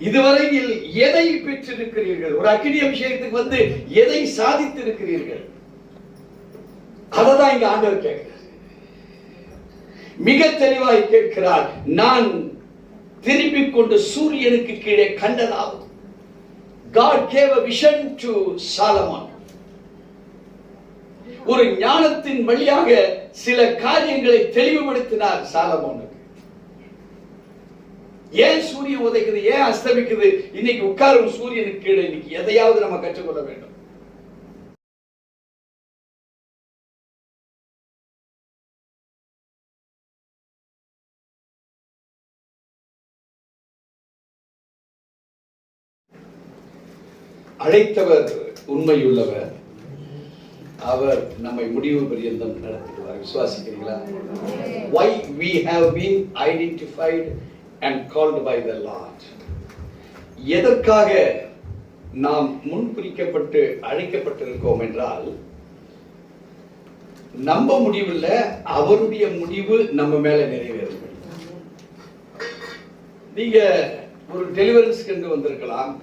இதுவரையில் எதை பெற்றிருக்கிறீர்கள்? ஒரு அக்கினி அபிஷேகத்துக்கு வந்து எதை சாதித்து இருக்கிறீர்கள்? அததான் இங்க ஆண்டவர் கேட்கிறார். மிக தெளிவாய் கேட்கிறார். நான் திரும்பிக் கொண்டு சூரியனுக்கு கீழே கண்டதாவது. God gave a vision to Solomon. ஒரு ஞானத்தின் வழியாக சில காரியங்களை தெளிவுபடுத்தினார் சாலமோனுக்கு. ஏன் சூரியன் உதைக்குது, ஏன் அஸ்தமிக்குது, இன்னைக்கு உட்காரும் சூரியனுக்கு கீழே இன்னைக்கு எதையாவது நம்ம கற்றுக்கொள்ள வேண்டும். அழைத்தவர் உண்மையுள்ளவர், அவர் நம்மை முடிவு பரியந்தம் நடத்திடுவார். விசுவாசிக்கிறீங்களா? Why we have been identified and called by the Lord. எதற்காக நாம் முன்குறிக்கப்பட்டு அழைக்கப்பட்டிருக்கோம் என்றால், நம்ம முடிவில் அவருடைய முடிவு நம்ம மேல நிறைவேறும். நீங்க ஒரு டெலிவரன்ஸ்க்கு என்று வந்திருக்கலாம்,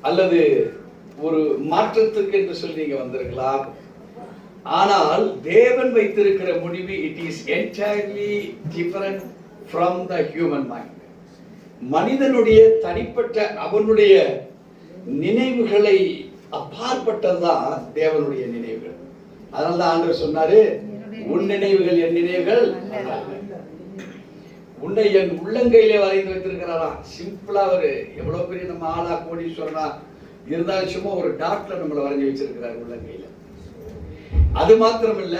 அல்லது ஒரு மாற்றத்திற்கு என்று சொல்லி நீங்க வந்திருக்கலாம். ஆனால் தேவன் வைத்திருக்கிற முடிவு it is entirely different from the human mind. மனிதனுடைய தனிப்பட்ட அவனுடைய நினைவுகளை அப்பாற்பட்டதுதான் தேவனுடைய நினைவுகள். அதனால தான் ஆண்டவர் சொன்னாரு, உன் நினைவுகள் என் நினைவுகள் அல்ல. உன்னை என் உள்ளங்கையிலே வரைந்து வைத்திருக்கிறாராம். சிம்பிளா அவரு எவ்வளவு பெரிய நம்ம ஆளா கோடீஸ்வரனா இருந்தாலும் சும்மா ஒரு டாட்ல நம்மளை வரைஞ்சி வச்சிருக்கிறார் உள்ளங்கையில. அது மாத்திரமில்ல,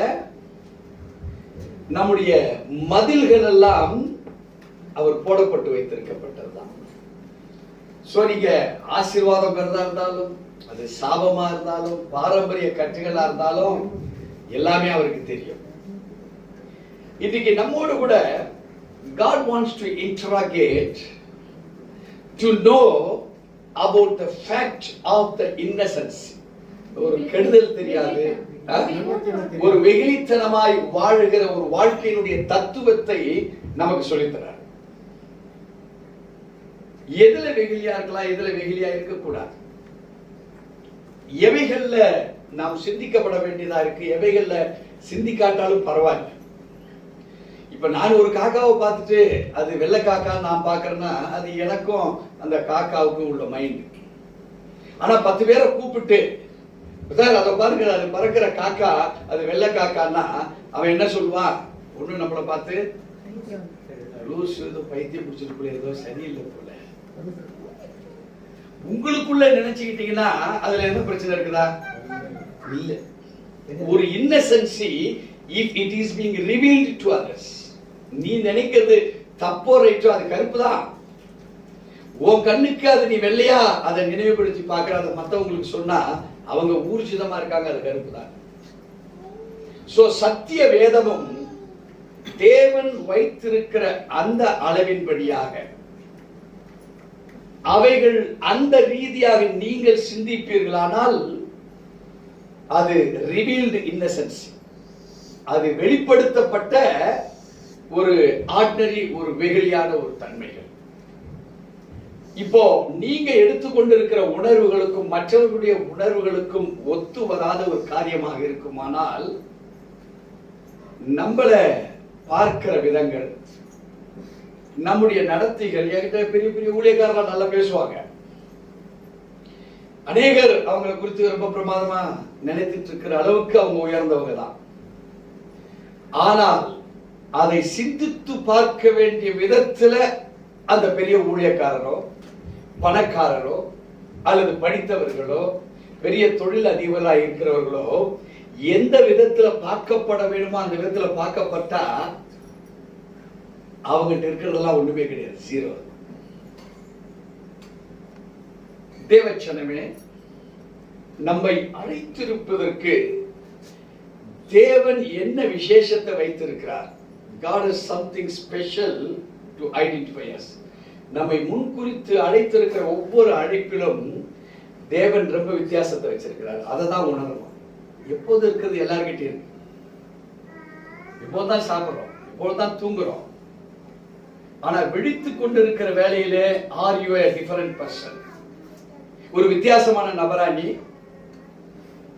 நம்முடைய மதில்கள் எல்லாம் அவர் போடப்பட்டு வைத்திருக்கப்பட்டதுதான். சோ நீங்க ஆசீர்வாதம் பெறதா இருந்தாலும், அது சாபமா இருந்தாலும், பாரம்பரிய கட்டுகளா இருந்தாலும், எல்லாமே அவருக்கு தெரியும். இன்னைக்கு நம்மோடு கூட God wants to interrogate to know about the fact of the innocence. ஒரு கெடுதல் தெரியாது, ஒரு வெகுளித்தனமாய் வாழுகிற ஒரு வாழ்க்கையினுடைய தத்துவத்தை நமக்கு சொல்லித்தரார். எதுல வெகுளியா இருக்கலாம், எதுல வெகுளியா இருக்கக்கூடாது, எவைகள்ல நாம் சிந்திக்கப்பட வேண்டியதா இருக்கு, எவைகள்ல சிந்திக்காட்டாலும் பரவாயில்ல. இப்ப நான் ஒரு காக்காவை பார்த்துட்டு அது வெள்ளை காக்கா நான் பாக்குறேன்னா, அது எனக்கும் அந்த காக்காவுக்கும் உள்ள மைண்ட். ஆனா 10 பேரை கூப்பிட்டு அதை பாருங்க, அது பறக்கிற காக்கா, அது வெள்ளை காக்கான்னா அவன் என்ன சொல்லுவான்? ஒண்ணு நம்மளை பார்த்து லூசு, ஏதோ பைத்தியம் பிடிச்சிருக்குள்ள, ஏதோ சரியில்லை போல. உங்களுக்குள்ள நினைச்சுக்கிட்டீங்கன்னா அதுல என்ன பிரச்சனை இருக்குதா? இல்ல. ஒரு இன்னசென்சி if it is being revealed to others, நீ நினைக்கிறது தப்போ ரைட்டோ, அது கருப்பு தான். உன் கண்ணுக்கு அது நீ வெள்ளையா அதை நினைவுபடுத்தி பார்க்கிற, அதை மற்றவங்களுக்கு சொன்னா அவங்க ஊர்ஜிதமா இருக்காங்க, அது கருப்பு தான். சோ சத்திய வேதமும் தேவன் வைத்திருக்கிற அந்த அளவின்படியாக அவைகள் அந்த ரீதியாக நீங்கள் சிந்திப்பீர்களானால் அது ரிவீல்டு இன்னசென்ஸ், அது வெளிப்படுத்தப்பட்ட ஒரு ஆர்டினரி, ஒரு வெகுளியான ஒரு தன்மைகள். இப்போ நீங்க எடுத்துக்கொண்டிருக்கிற உணர்வுகளுக்கும் மற்றவர்களுடைய உணர்வுகளுக்கும் ஒத்து வராத ஒரு காரியமாக இருக்குமானால், நம்மளை பார்க்கிற விதங்கள், நம்முடைய நடத்தைகள், என்கிட்ட பெரிய பெரிய ஊழியக்காரர்கள் நல்லா பேசுவாங்க. அநேகர் அவங்களை குறித்து ரொம்ப பிரமாதமா நினைத்துட்டு இருக்கிற அளவுக்கு அவங்க உயர்ந்தவங்க தான். ஆனால் அதை சிந்தித்து பார்க்க வேண்டிய விதத்துல அந்த பெரிய ஊழியக்காரரோ, பணக்காரரோ, அல்லது படித்தவர்களோ, பெரிய தொழில் அதிபராக இருக்கிறவர்களோ எந்த விதத்துல பார்க்கப்பட வேணுமோ அந்த விதத்துல பார்க்கப்பட்டா அவங்ககிட்ட இருக்கிறதெல்லாம் ஒண்ணுமே கிடையாது, ஜீரோ. தேவச்சனமே, நம்மை அழைத்திருப்பதற்கு தேவன் என்ன விசேஷத்தை வைத்திருக்கிறார்? God has something special to identify us. நம்மை முன்குறித்து அழைத்திருக்கிற ஒவ்வொரு அழைப்பிலும் தேவன் ரொம்ப வித்தியாசத்தை வச்சிருக்கிறார். அதை தான் உணரணும். எப்போது இருக்கிறது எல்லார்கிட்டையும் இருக்கு. இப்போதான் சாப்பிடுறோம், இப்போதான் தூங்குறோம். ஆனா விழித்துக் கொண்டிருக்கிற வேளையிலே are you a different person? ஒரு வித்தியாசமான நபரா நீ?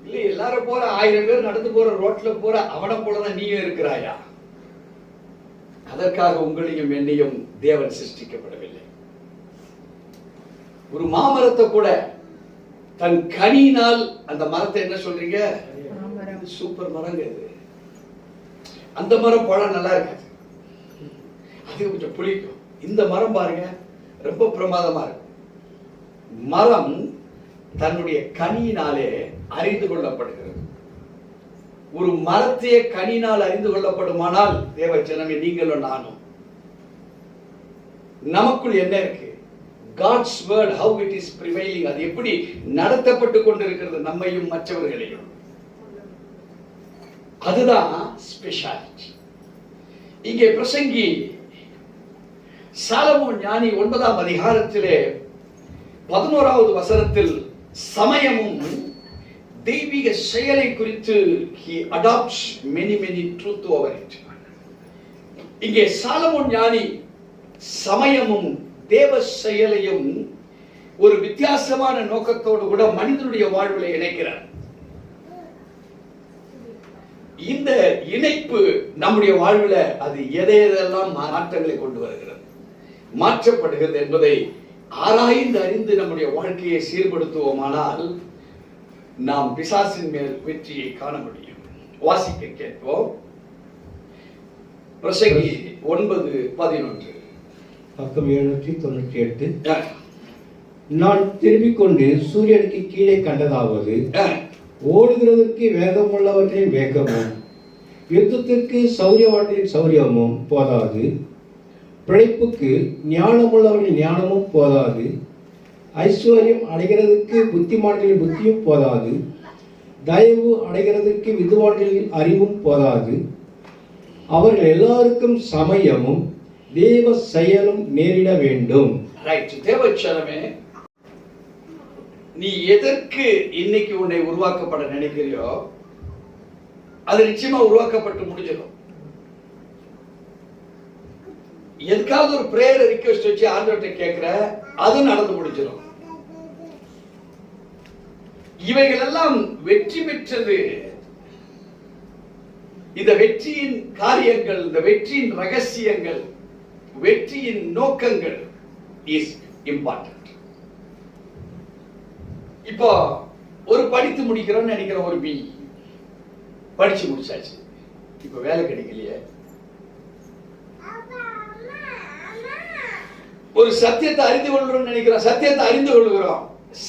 இல்ல எல்லாரும் போற 1000 பேர் நடந்து போற ரோட்ல போற அவனை போலதான் நீயும் இருக்கிறாயா? அதற்காக உங்களையும் என்னையும் தேவன் சிருஷ்டிக்கப்படவில்லை. ஒரு மாமரத்தை கூட தன் கனியினால், அந்த மரத்தை என்ன சொல்றீங்க? சூப்பர் மரங்க இது. அந்த மரம் பழம் நல்லா இருக்காது, அது கொஞ்சம் புளிக்கும். இந்த மரம் பாருங்க ரொம்ப பிரமாதமா இருக்கு. மரம் தன்னுடைய கனியினாலே அறிந்து கொள்ளப்படுகிறது. ஒரு மரத்தையே கனியினால் அறிந்து கொள்ளப்படுமானால் தேவ ஜனமே நீங்களும் நானும், நமக்குள் என்ன இருக்கு? God's word, how it is prevailing, அது எப்படி நடத்தப்பட்டு கொண்டிருக்கிறது நம்மையும் மற்றவர்களையும், அதுதான் ஸ்பெஷாலிட்டி. இங்கே பிரசங்கி சாலமோன் ஞானி 9ஆம் அதிகாரத்திலே 11வது வசனத்தில் சமயமும் தெய்வீக செயலை குறித்து he adopts many truth over it. இங்கே சாலமோன் ஞானி சமயமும் தேவ செயலையும் ஒரு வித்தியாசமான நோக்கத்தோடு கூட மனிதனுடைய வாழ்வில் இணைக்கிறார். இந்த இணைப்பு நம்முடைய வாழ்வில் அது எதையெல்லாம் மாற்றங்களை கொண்டு வருகிறது, மாற்றப்படுகிறது என்பதை ஆராய்ந்து அறிந்து நம்முடைய வாழ்க்கையை சீர்படுத்துவோமானால் நாம் பிசாசின் மேல் வெற்றியை காண முடியும். வாசிக்க கேட்போம். பிரசங்கி 9:11. பக்கம் 798. நான் திரும்பிக் கொண்டு சூரியனுக்கு கீழே கண்டதாவது, ஓடுகிறதற்கு வேகமுள்ளவர்களின் வேகமும் யுத்தத்திற்கு சௌரியவான்களின் சௌரியமும் போதாது, பிழைப்புக்கு ஞானமுள்ளவர்களின் ஞானமும் போதாது, ஐஸ்வர்யம் அடைகிறதுக்கு புத்திமான்களின் புத்தியும் போதாது, தயவு அடைகிறதுக்கு விதுவான்களின் அறிவும் போதாது, அவர்கள் எல்லாருக்கும் சமயமும் தேவ செயலும் நேரிட வேண்டும். தேவச்சனமே, நீ எதற்கு இன்னைக்கு உன்னை உருவாக்கப்பட நினைக்கிறியோ அது நிச்சயமா உருவாக்கப்பட்டு முடிஞ்சிடும். எதுக்காவது ஒரு பிரேயர் ரிக்வெஸ்ட் வச்சு ஆண்டவர்கிட்ட கேட்கிற, அது நடந்து முடிஞ்சிடும். இவைகள் எல்லாம் வெற்றி பெற்றது. இந்த வெற்றியின் காரியங்கள், இந்த வெற்றியின் ரகசியங்கள், வெற்றியின் நோக்கங்கள் இஸ் இம்பார்ட்டன்ட். இப்போ ஒரு படித்து முடிக்கிறோம்னு நினைக்கிற, ஒரு பி படிச்சு முடிச்சாச்சு, இப்ப வேலை கிடைக்கலையே. ஒரு சத்தியத்தை அறிந்து கொள்றோம்னு நினைக்கிறோம், சத்தியத்தை அறிந்து கொள்கிறோம்,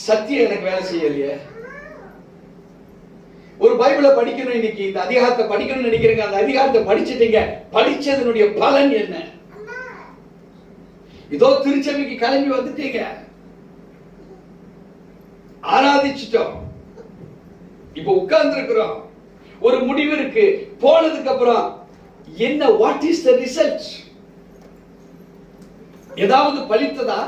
சத்தியம் எனக்கு வேலை செய்யலையே. ஒரு பைபிளை படிக்கணும், இன்னைக்கு இந்த அதிகாரத்தை படிக்கணும்னு நினைக்கிறீங்க, அந்த அதிகாரத்தை படிச்சிட்டீங்க, படிச்சதனுடைய பலன் என்ன? இதோ திருச்சபைக்கு கிளம்பி வந்துட்டீங்க, ஆராதிச்சிட்டோம், இப்ப உட்கார்ந்து இருக்கிறோம், ஒரு முடிவு இருக்கு. போனதுக்கு அப்புறம் என்ன? What is the result? ஏதாவது பலித்ததா?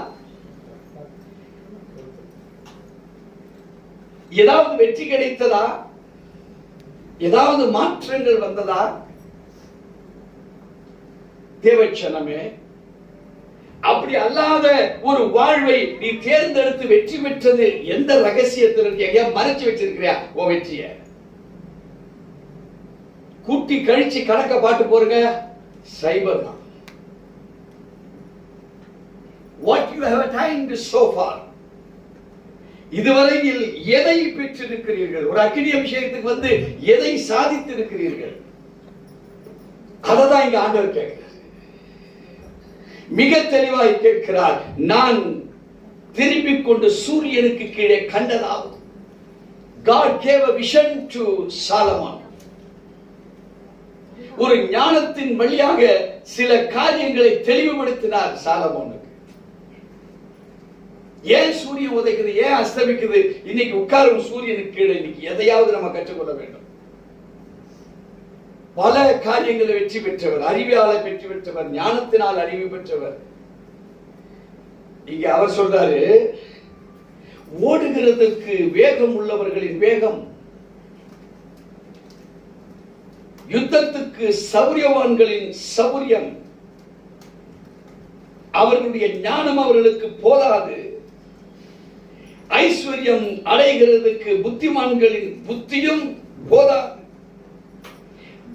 ஏதாவது வெற்றி கிடைத்ததா? ஏதாவது மாற்றங்கள் வந்ததா? தேவச்சனமே, அப்படி அல்லாத ஒரு வாழ்வை நீ தேர்ந்தெடுத்து வெற்றி பெற்றது எந்த ரகசியத்தில் இருக்கியா? மறைச்சு வச்சிருக்கிறியா உன் வெற்றிய? கூட்டி கழிச்சு கணக்க பாட்டு போறங்க, சைபர் தான். What you have attained so far, இதுவரையில் எதை பெற்றிருக்கிறீர்கள்? ஒரு அக்கினி அபிஷேகத்துக்கு வந்து எதை சாதித்து இருக்கிறீர்கள்? அததான் இங்க ஆண்டவர் கேட்கிறார், மிக தெளிவாய் கேட்கிறார். நான் திரும்பிக் கொண்டு சூரியனுக்கு கீழே கண்டதாவது. God gave a vision to Solomon. ஒரு ஞானத்தின் வழியாக சில காரியங்களை தெளிவுபடுத்தினார் சாலமோனுக்கு. ஏன் சூரியன் உதைக்குது, ஏன் அஸ்தமிக்குது? இன்னைக்கு உட்காரும் சூரியனுக்கு கீழே இன்னைக்கு எதையாவது நம்ம கற்றுக்கொள்ள வேண்டும். பல காரியங்களை வெற்றி பெற்றவர், அறிவியாளை வெற்றி பெற்றவர், ஞானத்தினால் அறிவு பெற்றவர். இங்க அவர் சொல்றாரு, ஓடுகிறதுக்கு வேகம் உள்ளவர்களின் வேகம், யுத்தத்துக்கு சௌரியவான்களின் சௌரியம். அவர்களுடைய ஞானம் அவர்களுக்கு போதாது. ஐஸ்வர்யம் அடைகிறதுக்கு புத்திமான்களின் புத்தியும் போதாது.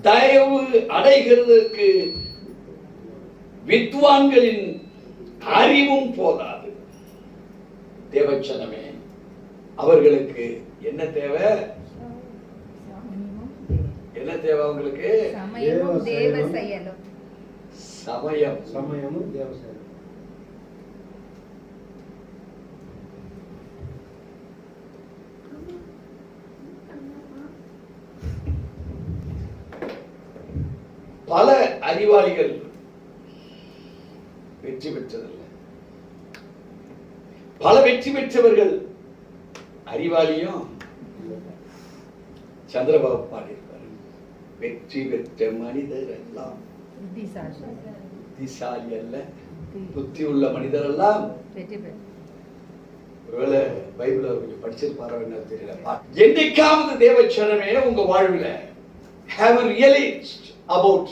தயவு அடைகிறதுக்கு வித்வான்களின் அறிவும் போதாது. தேவச்சனமே, அவர்களுக்கு என்ன தேவை? என்ன தேவை அவங்களுக்கு? சமயமும் தேவ செயலும். சமயமும் தேவ செயலும். பல அறிவாளிகள் வெற்றி பெற்றதில்லை. பல வெற்றி பெற்றவர்கள் அறிவாளியும் சந்திரபாபு பாடியிருப்பார். வெற்றி பெற்ற மனிதர் எல்லாம் புத்திசாலி அல்ல, புத்தி உள்ள மனிதர் எல்லாம். ஒருவேளை பைபிள் கொஞ்சம் படிச்சிருப்பாரோ என்ன தெரியல. என்னைக்காவது தேவச்சனமே உங்க வாழ்வில் have realized about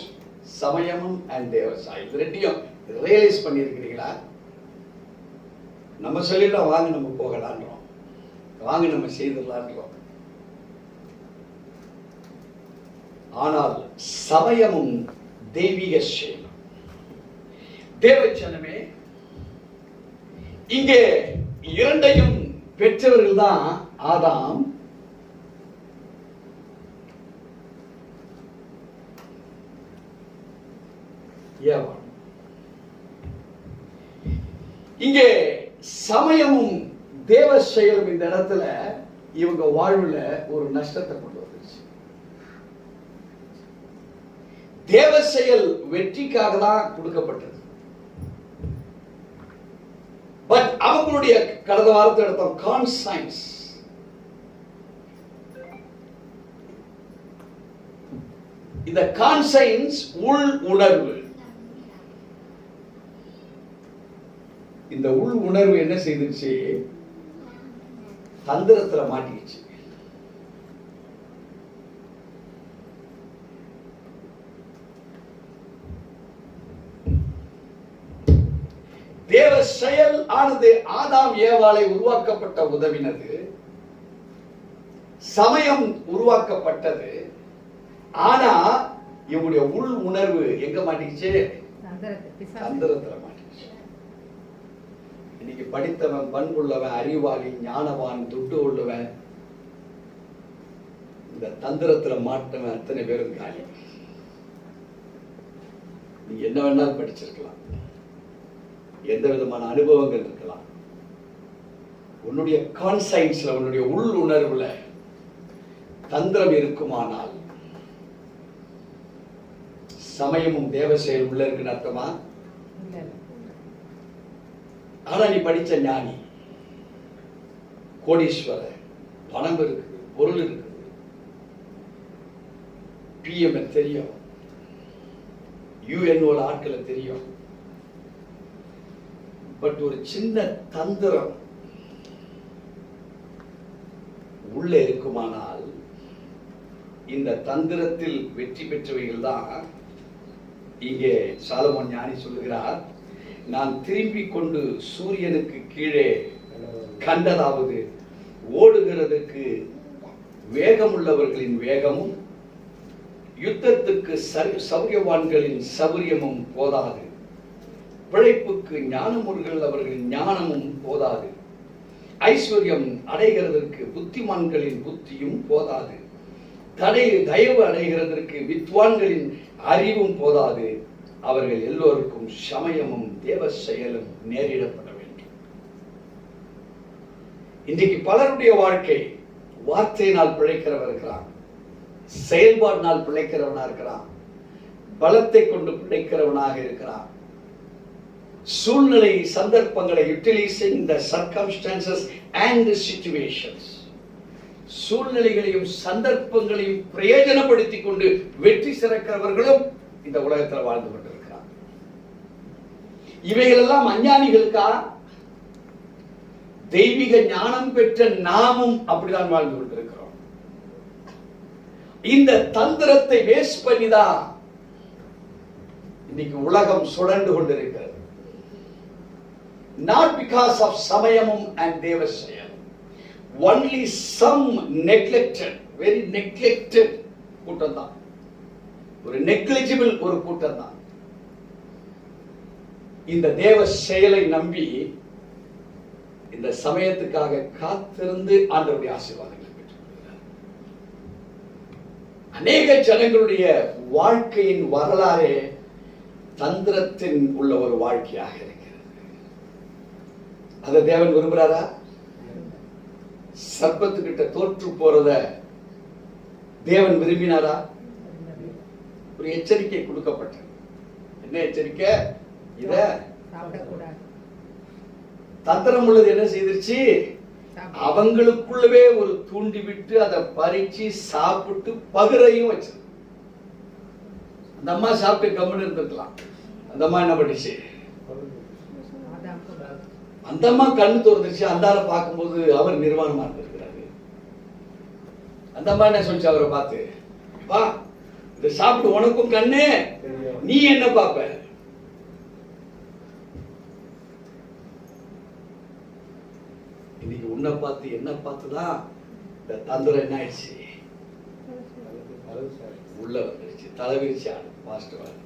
சமயமும் and தேவசாயம், இது ரெண்டையும் ரியலைஸ் பண்ணியிருக்கிறீங்களா? நம்ம சொல்லிடலாம், வாங்க நம்ம போகலான்றோம், வாங்க நம்ம செய்திடலான்றோம். ஆனால் சமயமும் தெய்வீக செயலும். தேவச்சனமே, இங்கே இரண்டையும் பெற்றவர்கள் தான் ஆதாம். இங்கே சமயமும் தேவ செயலும் இந்த இடத்துல இவங்க வாழ்வுல ஒரு நஷ்டத்தை கொண்டு வந்துச்சு. தேவ செயல் வெற்றிக்காக தான் கொடுக்கப்பட்டது. பட் அவங்களுடைய கடந்த வாரத்தை எடுத்தோம் கான்சைன்ஸ். இந்த கான்சைன்ஸ் உள் உணர்வு. இந்த உள் உணர்வு என்ன செய்துச்சு? தந்திரத்துல மாட்டிடுச்சு. தேவ செயல் ஆனது ஆதாம் ஏவாளை உருவாக்கப்பட்ட உதவினது. சமயம் உருவாக்கப்பட்டது. ஆனா இவங்களுடைய உள் உணர்வு எங்க மாட்டிக்கிச்சு? தந்திரத்துல மாட்டிக்கிச்சு. இன்னைக்கு படித்தவன், பண்புள்ளவன், அறிவாளி, ஞானவான், துட்டு உள்ளவன், இந்த தந்திரத்துல மாட்டவன் அத்தனை பேரும் காலி. நீ என்ன வேணாலும் படிச்சிருக்கலாம், எந்த விதமான அனுபவங்கள் இருக்கலாம். உன்னுடைய கான்சைன்ஸ்ல, உன்னுடைய உள் உணர்வுல தந்திரம் இருக்குமானால் சமயமும் தேவ செயல் உள்ள இருக்குன்னு அர்த்தமா? ஆனா நீ படிச்ச ஞானி, கோடீஸ்வரர், பணம் இருக்குது, பொருள் இருக்குது, பிஎம் தெரியும், யுஎன்ஓ ஆட்களை தெரியும். பட் ஒரு சின்ன தந்திரம் உள்ள இருக்குமானால் இந்த தந்திரத்தில் வெற்றி பெற்றவைகள் தான். இங்கே சாலமோன் ஞானி சொல்லுகிறார், நான் திரும்பிக் கொண்டு சூரியனுக்கு கீழே கண்டதாவது ஓடுகிறதுக்கு வேகமுள்ளவர்களின் வேகமும் யுத்தத்துக்கு சௌரியவான்களின் சௌரியமும் போதாது. பிழைப்புக்கு ஞானமுர்கள் அவர்களின் ஞானமும் போதாது. ஐஸ்வர்யம் அடைகிறதற்கு புத்திமான்களின் புத்தியும் போதாது. தயவு அடைகிறதற்கு வித்வான்களின் அறிவும் போதாது. அவர்கள் எல்லோருக்கும் சமயமும் தேவ செயலும் நேரிடப்பட வேண்டும். இன்றைக்கு பலருடைய வாழ்க்கை வார்த்தையினால் பிழைக்கிறவன் இருக்கிறான், செயல்பாட்டினால் பிழைக்கிறவனா இருக்கிறான், பலத்தை கொண்டு பிழைக்கிறவனாக இருக்கிறான். சூழ்நிலை சந்தர்ப்பங்களை utilising the circumstances and the situations, சூழ்நிலைகளையும் சந்தர்ப்பங்களையும் பிரயோஜனப்படுத்திக் கொண்டு வெற்றி சிறக்கிறவர்களும் இந்த உலகத்தில் வாழ்ந்து கொண்டிருக்கிறார். இவைகள் எல்லாம் அஞ்ஞானிகளுக்கா? தெய்வீக ஞானம் பெற்ற நாமும் அப்படிதான் வாழ்ந்து கொண்டிருக்கிறோம். இந்த தந்திரத்தை வேஸ்ட் பண்ணிதான் இன்னைக்கு உலகம் சுழண்டு கொண்டிருக்கிறது. not because of சமயமும் and தேவ செயல். Only some neglected, very neglected கூட்டம் தான், ஒரு negligible ஒரு கூட்டம் தான் இந்த தேவ செயலை நம்பி இந்த சமயத்துக்காக காத்திருந்து ஆண்டவருடைய ஆசீர்வாதங்களை பெற்றுக்கொள்கிறார். அநேக ஜனங்களுடைய வாழ்க்கையின் வரலாறே தந்திரத்தின் உள்ள ஒரு வாழ்க்கையாக இருக்கிறது. அதை தேவன் விரும்புகிறாரா? சர்ப்பத்துக்கிட்ட தோற்று போறத தேவன் விரும்பினாரா? ஒரு எச்சரிக்கை கொடுக்கப்பட்டது. என்ன எச்சரிக்கை? இத சாப்பிடக்கூடாது. தந்திரம் உள்ளது என்ன செய்திருச்சு? அவங்களுக்குள்ளவே ஒரு தூண்டி விட்டு அதை பறிச்சு சாப்பிட்டு பகிரையும் வச்சு. அந்த அம்மா சாப்பிட்டு கம்முன்னு இருந்திருக்கலாம். அந்த அம்மா என்ன பண்ணிச்சு? அந்த அம்மா கண்ணு திறந்துச்சு. அந்தால பார்க்கும்போது அவர் நிர்வாணமா இருந்திருக்கிறாரு. அந்த அம்மா என்ன சொல்லிச்சு அவரை பார்த்து? பா, இதை சாப்பிட்டு உனக்கும் கண்ணு, நீ என்ன பார்ப்ப? இன்னைக்கு உன்னை பார்த்து என்ன பார்த்துதான் இந்த தந்திரம் என்ன ஆயிடுச்சு? உள்ள வந்துருச்சு. தலைவிரிச்சு ஆடு மாஸ்டர்.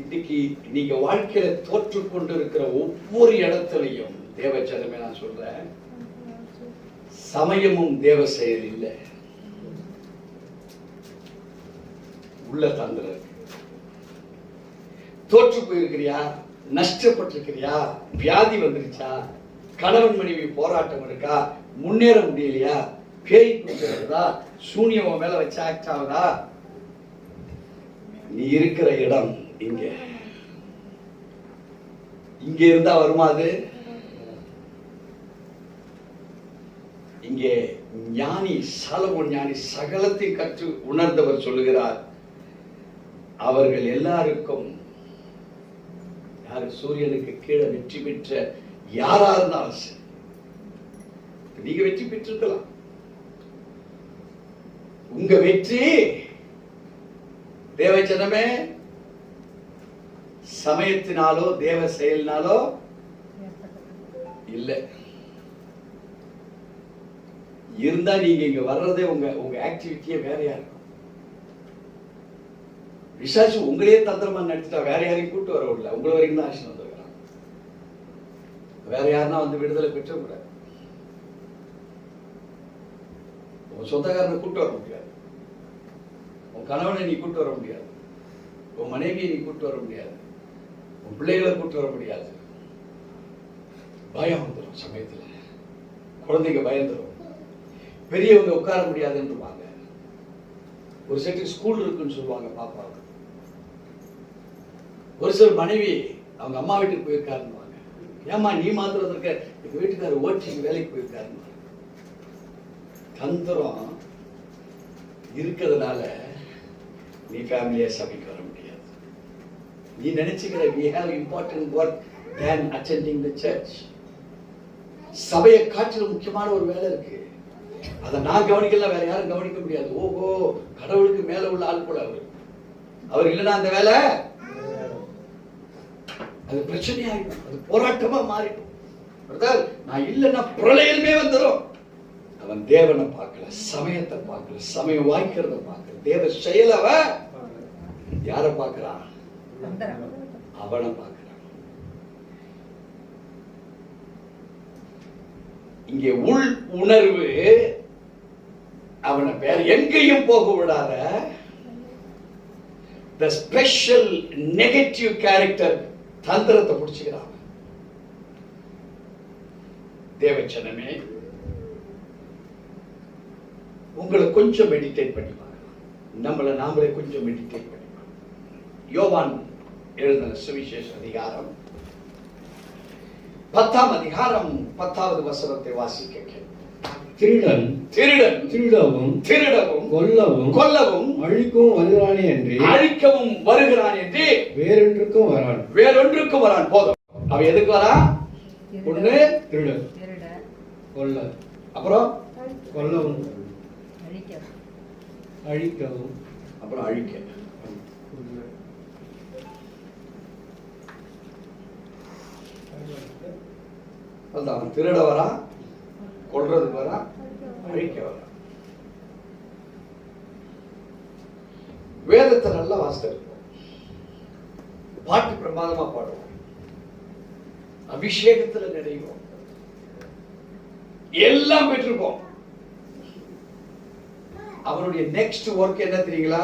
இன்னைக்கு நீங்க வாழ்க்கையில தோற்று கொண்டு இருக்கிற ஒவ்வொரு இடத்துலையும் தேவச்சனமே நான் சொல்றேன், சமயமும் தேவ செயல் இல்லை, உள்ள தந்திரம். தோற்று போயிருக்கிறியா? நஷ்டப்பட்டிருக்கிறியா? வியாதி வந்துருச்சா? கணவன் மனைவி போராட்டம் இருக்கா? முன்னேற முடியலையா? பேய் பிடிச்சிருந்தா? சூனியம் மேல வச்சு ஆக்ட் ஆகுதா? நீ இருக்கிற இடம் இங்க இங்க இருந்தா வருமா அது? இங்கே ஞானி சாலமோன் ஞானி சகலத்தையும் கற்று உணர்ந்தவர் சொல்லுகிறார், அவர்கள் எல்லாருக்கும், யாரு சூரியனுக்கு கீழே வெற்றி பெற்ற யாரா இருந்தாலும் சரி, நீங்க வெற்றி பெற்றிருக்கலாம். உங்க வெற்றி தேவச்சனமே சமயத்தினாலோ தேவ செயலினாலோ இல்ல. இருந்தா நீங்க இங்க வர்றதே உங்க ஆக்டிவிட்டியே வேறையா இருக்கும். விசாரிச்சு உங்களையே தந்திரமா நடிச்சுட்டா வேற யாரையும் கூட்டு வர விடல, உங்களை வரைக்கும் தான் ஆக்ஷன் வந்துருக்கிறான். வேற யாருன்னா வந்து விடுதலை பெற்ற கூடாது. உன் சொந்தக்காரனை கூட்டு வர முடியாது, உன் கணவனை நீ கூட்டு வர முடியாது, உன் மனைவியை நீ கூட்டு வர முடியாது, உன் பிள்ளைகளை கூட்டு வர முடியாது. பயம் வந்துடும் சமயத்துல, குழந்தைங்க பயந்துடும், பெரியவங்க உட்கார முடியாதுன்றுவாங்க. ஒரு செட்டு ஸ்கூல் இருக்குன்னு சொல்லுவாங்க பாப்பாவுக்கு. ஒரு சில மனைவி அவங்க அம்மா வீட்டுக்கு போயிருக்காருன்னு, ஏமா நீ மாத்திரம் இருக்க, எங்க வீட்டுக்காரர் ஓட்டிங் வேலைக்கு போயிருக்காருன்னு. தந்திரம் இருக்கிறதுனால நீ ஃபேமிலியா சபைக்கு வர முடியாது. நீ நினைச்சுக்கிற we have important work than attending the church. சபையை காட்டிலும் முக்கியமான ஒரு வேலை இருக்கு, அதை நான் கவனிக்கல, வேற யாரும் கவனிக்க முடியாது. ஓஹோ, கடவுளுக்கு மேல உள்ள ஆள் போல அவர் இல்லைன்னா அந்த வேலை அது பிரச்சனையாயிடும், அது போராட்டமா மாறிடும். நான் இல்லைன்னா பிரளயமே வந்துடும். அவன் தேவனை பார்க்கல, சமயத்தை பார்க்கல, சமயம் வாய்க்கிறத பார்க்கல, தேவ செயலவ யார பார்க்கிறான்? அவனை பார்க்கிறான். இங்கே உள் உணர்வு அவனை வேற எங்கேயும் போக விடாத. the special negative character தந்திரத்தை பிடிச்சுக்கிறான். தேவச்சனமே, உங்களை கொஞ்சம் மெடிடேட் பண்ணி பார்க்கலாம், நம்மளை நாமளே கொஞ்சம் மெடிடேட் பண்ணி பார்க்கலாம். யோவான் எழுதின சுவிசேஷ அதிகாரம் 10ஆம் அதிகாரம் 10வது வசனத்தை வாசிக்க கேட்கிறேன். திருடன் திருடன் திருடவும் திருடவும் கொல்லவும் கொல்லவும் அழிக்கவும் வருகிறானே என்று அழிக்கவும் வருகிறான் என்று வேறொன்றுக்கும் வரான். வேறொன்றுக்கும் வரான். போதும். அவன் எதுக்கு வரான்? ஒண்ணு திருடன், கொல்ல, அப்புறம் கொல்லவும், அழிக்கவும், அப்புறம் அழிக்க. அவன் திருட வரான், கொல்றதுக்கு வரான், அழிக்க வரான். வேதத்தை நல்லா வாசித்து இருப்போம், பாட்டு பிரமாதமா பாடுவோம், அபிஷேகத்துல நிறைவோம், எல்லாம் பெற்றிருப்போம். அவனுடைய நெக்ஸ்ட் ஒர்க் என்ன தெரியுங்களா?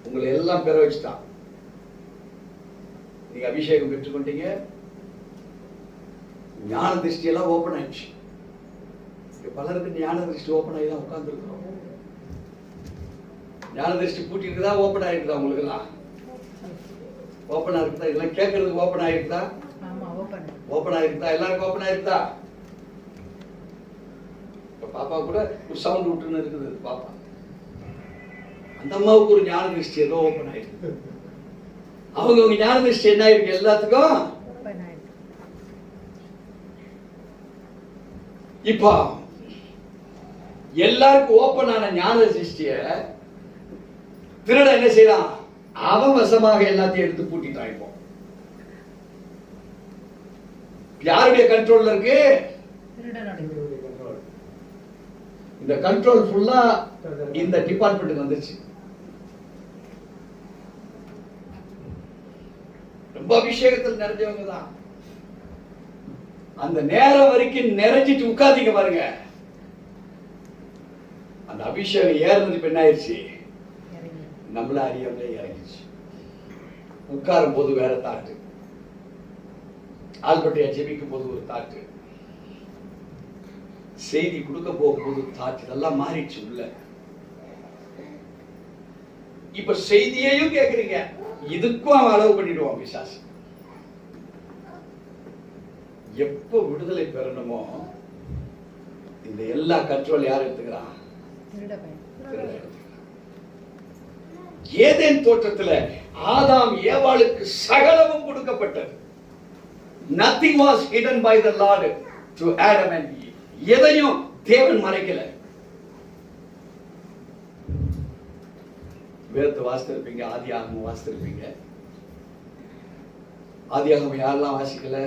உங்களை எல்லாம் பெற வச்சுட்டான். நீங்க அபிஷேகம் பெற்றுக்கொண்டீங்க, ஞான திருஷ்டி எல்லாம் ஓபன் ஆயிடுச்சு. பலருக்கு ஞான திருஷ்டி ஓபன் ஆகி தான் உட்கார்ந்து இருக்கிறோம். ஞான திருஷ்டி பூட்டி இருக்குதா, ஓபன் ஆயிருக்குதா? உங்களுக்கு எல்லாம் ஓபன் ஆயிருக்குதா? இதெல்லாம் கேட்கறதுக்கு ஓபன் ஆயிருக்குதா? ஓபன் ஆயிருக்குதா? எல்லாருக்கும் ஓபன் ஆயிருக்குதா? பாப்பா கூட ஒரு சவுண்ட் விட்டுன்னு இருக்குது. பாப்பா அந்த அம்மாவுக்கு ஒரு ஞான திருஷ்டி ஏதோ ஓபன் ஆயிருக்கு. அவங்க ஞான திருஷ்டி என்ன ஆயிருக்கு? எல்லாத்துக்கும் இப்ப எல்லாருக்கும் ஓபன் ஆன ஞான திருஷ்டிய திருட என்ன செய்யறான்? அவன் வசமாக எல்லாத்தையும் எடுத்து பூட்டிட்டான். இப்போ யாருடைய கண்ட்ரோல்ல இருக்கு? இந்த கண்ட்ரோல் ஃபுல்லா இந்த டிபார்ட்மெண்ட்டுக்கு வந்துருச்சு. ரொம்ப அபிஷேகத்தில் நிறைஞ்சவங்க தான். அந்த நேரம் வரைக்கும் நிறைஞ்சிட்டு உட்கார்ந்தீங்க பாருங்க, அந்த அபிஷேகம் ஏறுனது இப்ப என்ன ஆயிடுச்சு? நம்மள அறியாமலே இறங்கிச்சு. உட்காரும் போது வேற தாட்டு, ஆல்பர்ட்டையா ஜெபிக்கும் போது ஒரு தாட்டு, செய்தி கொடுக்க போகும்போது தாட்டு, இதெல்லாம் மாறிடுச்சு உள்ள. இப்ப செய்தியையும் கேக்குறீங்க, இதுக்கும் அவன் அளவு பண்ணிடுவான் பிசாசு. எப்ப விடுதலை பெறணுமோ இந்த எல்லா கண்ட்ரோல் யார் எடுத்துக்கிறான்? ஏதேன் தோட்டத்துல ஆதாம் ஏவாளுக்கு சகலமும் கொடுக்கப்பட்டது. Nothing was hidden by the Lord to Adam and Eve. எதையும் தேவன் மறைக்கல. வேதத்தை வாசித்திருப்பீங்க, ஆதியாகமம் வாசித்திருப்பீங்க. ஆதியாகமம் யாரெல்லாம் வாசிக்கல?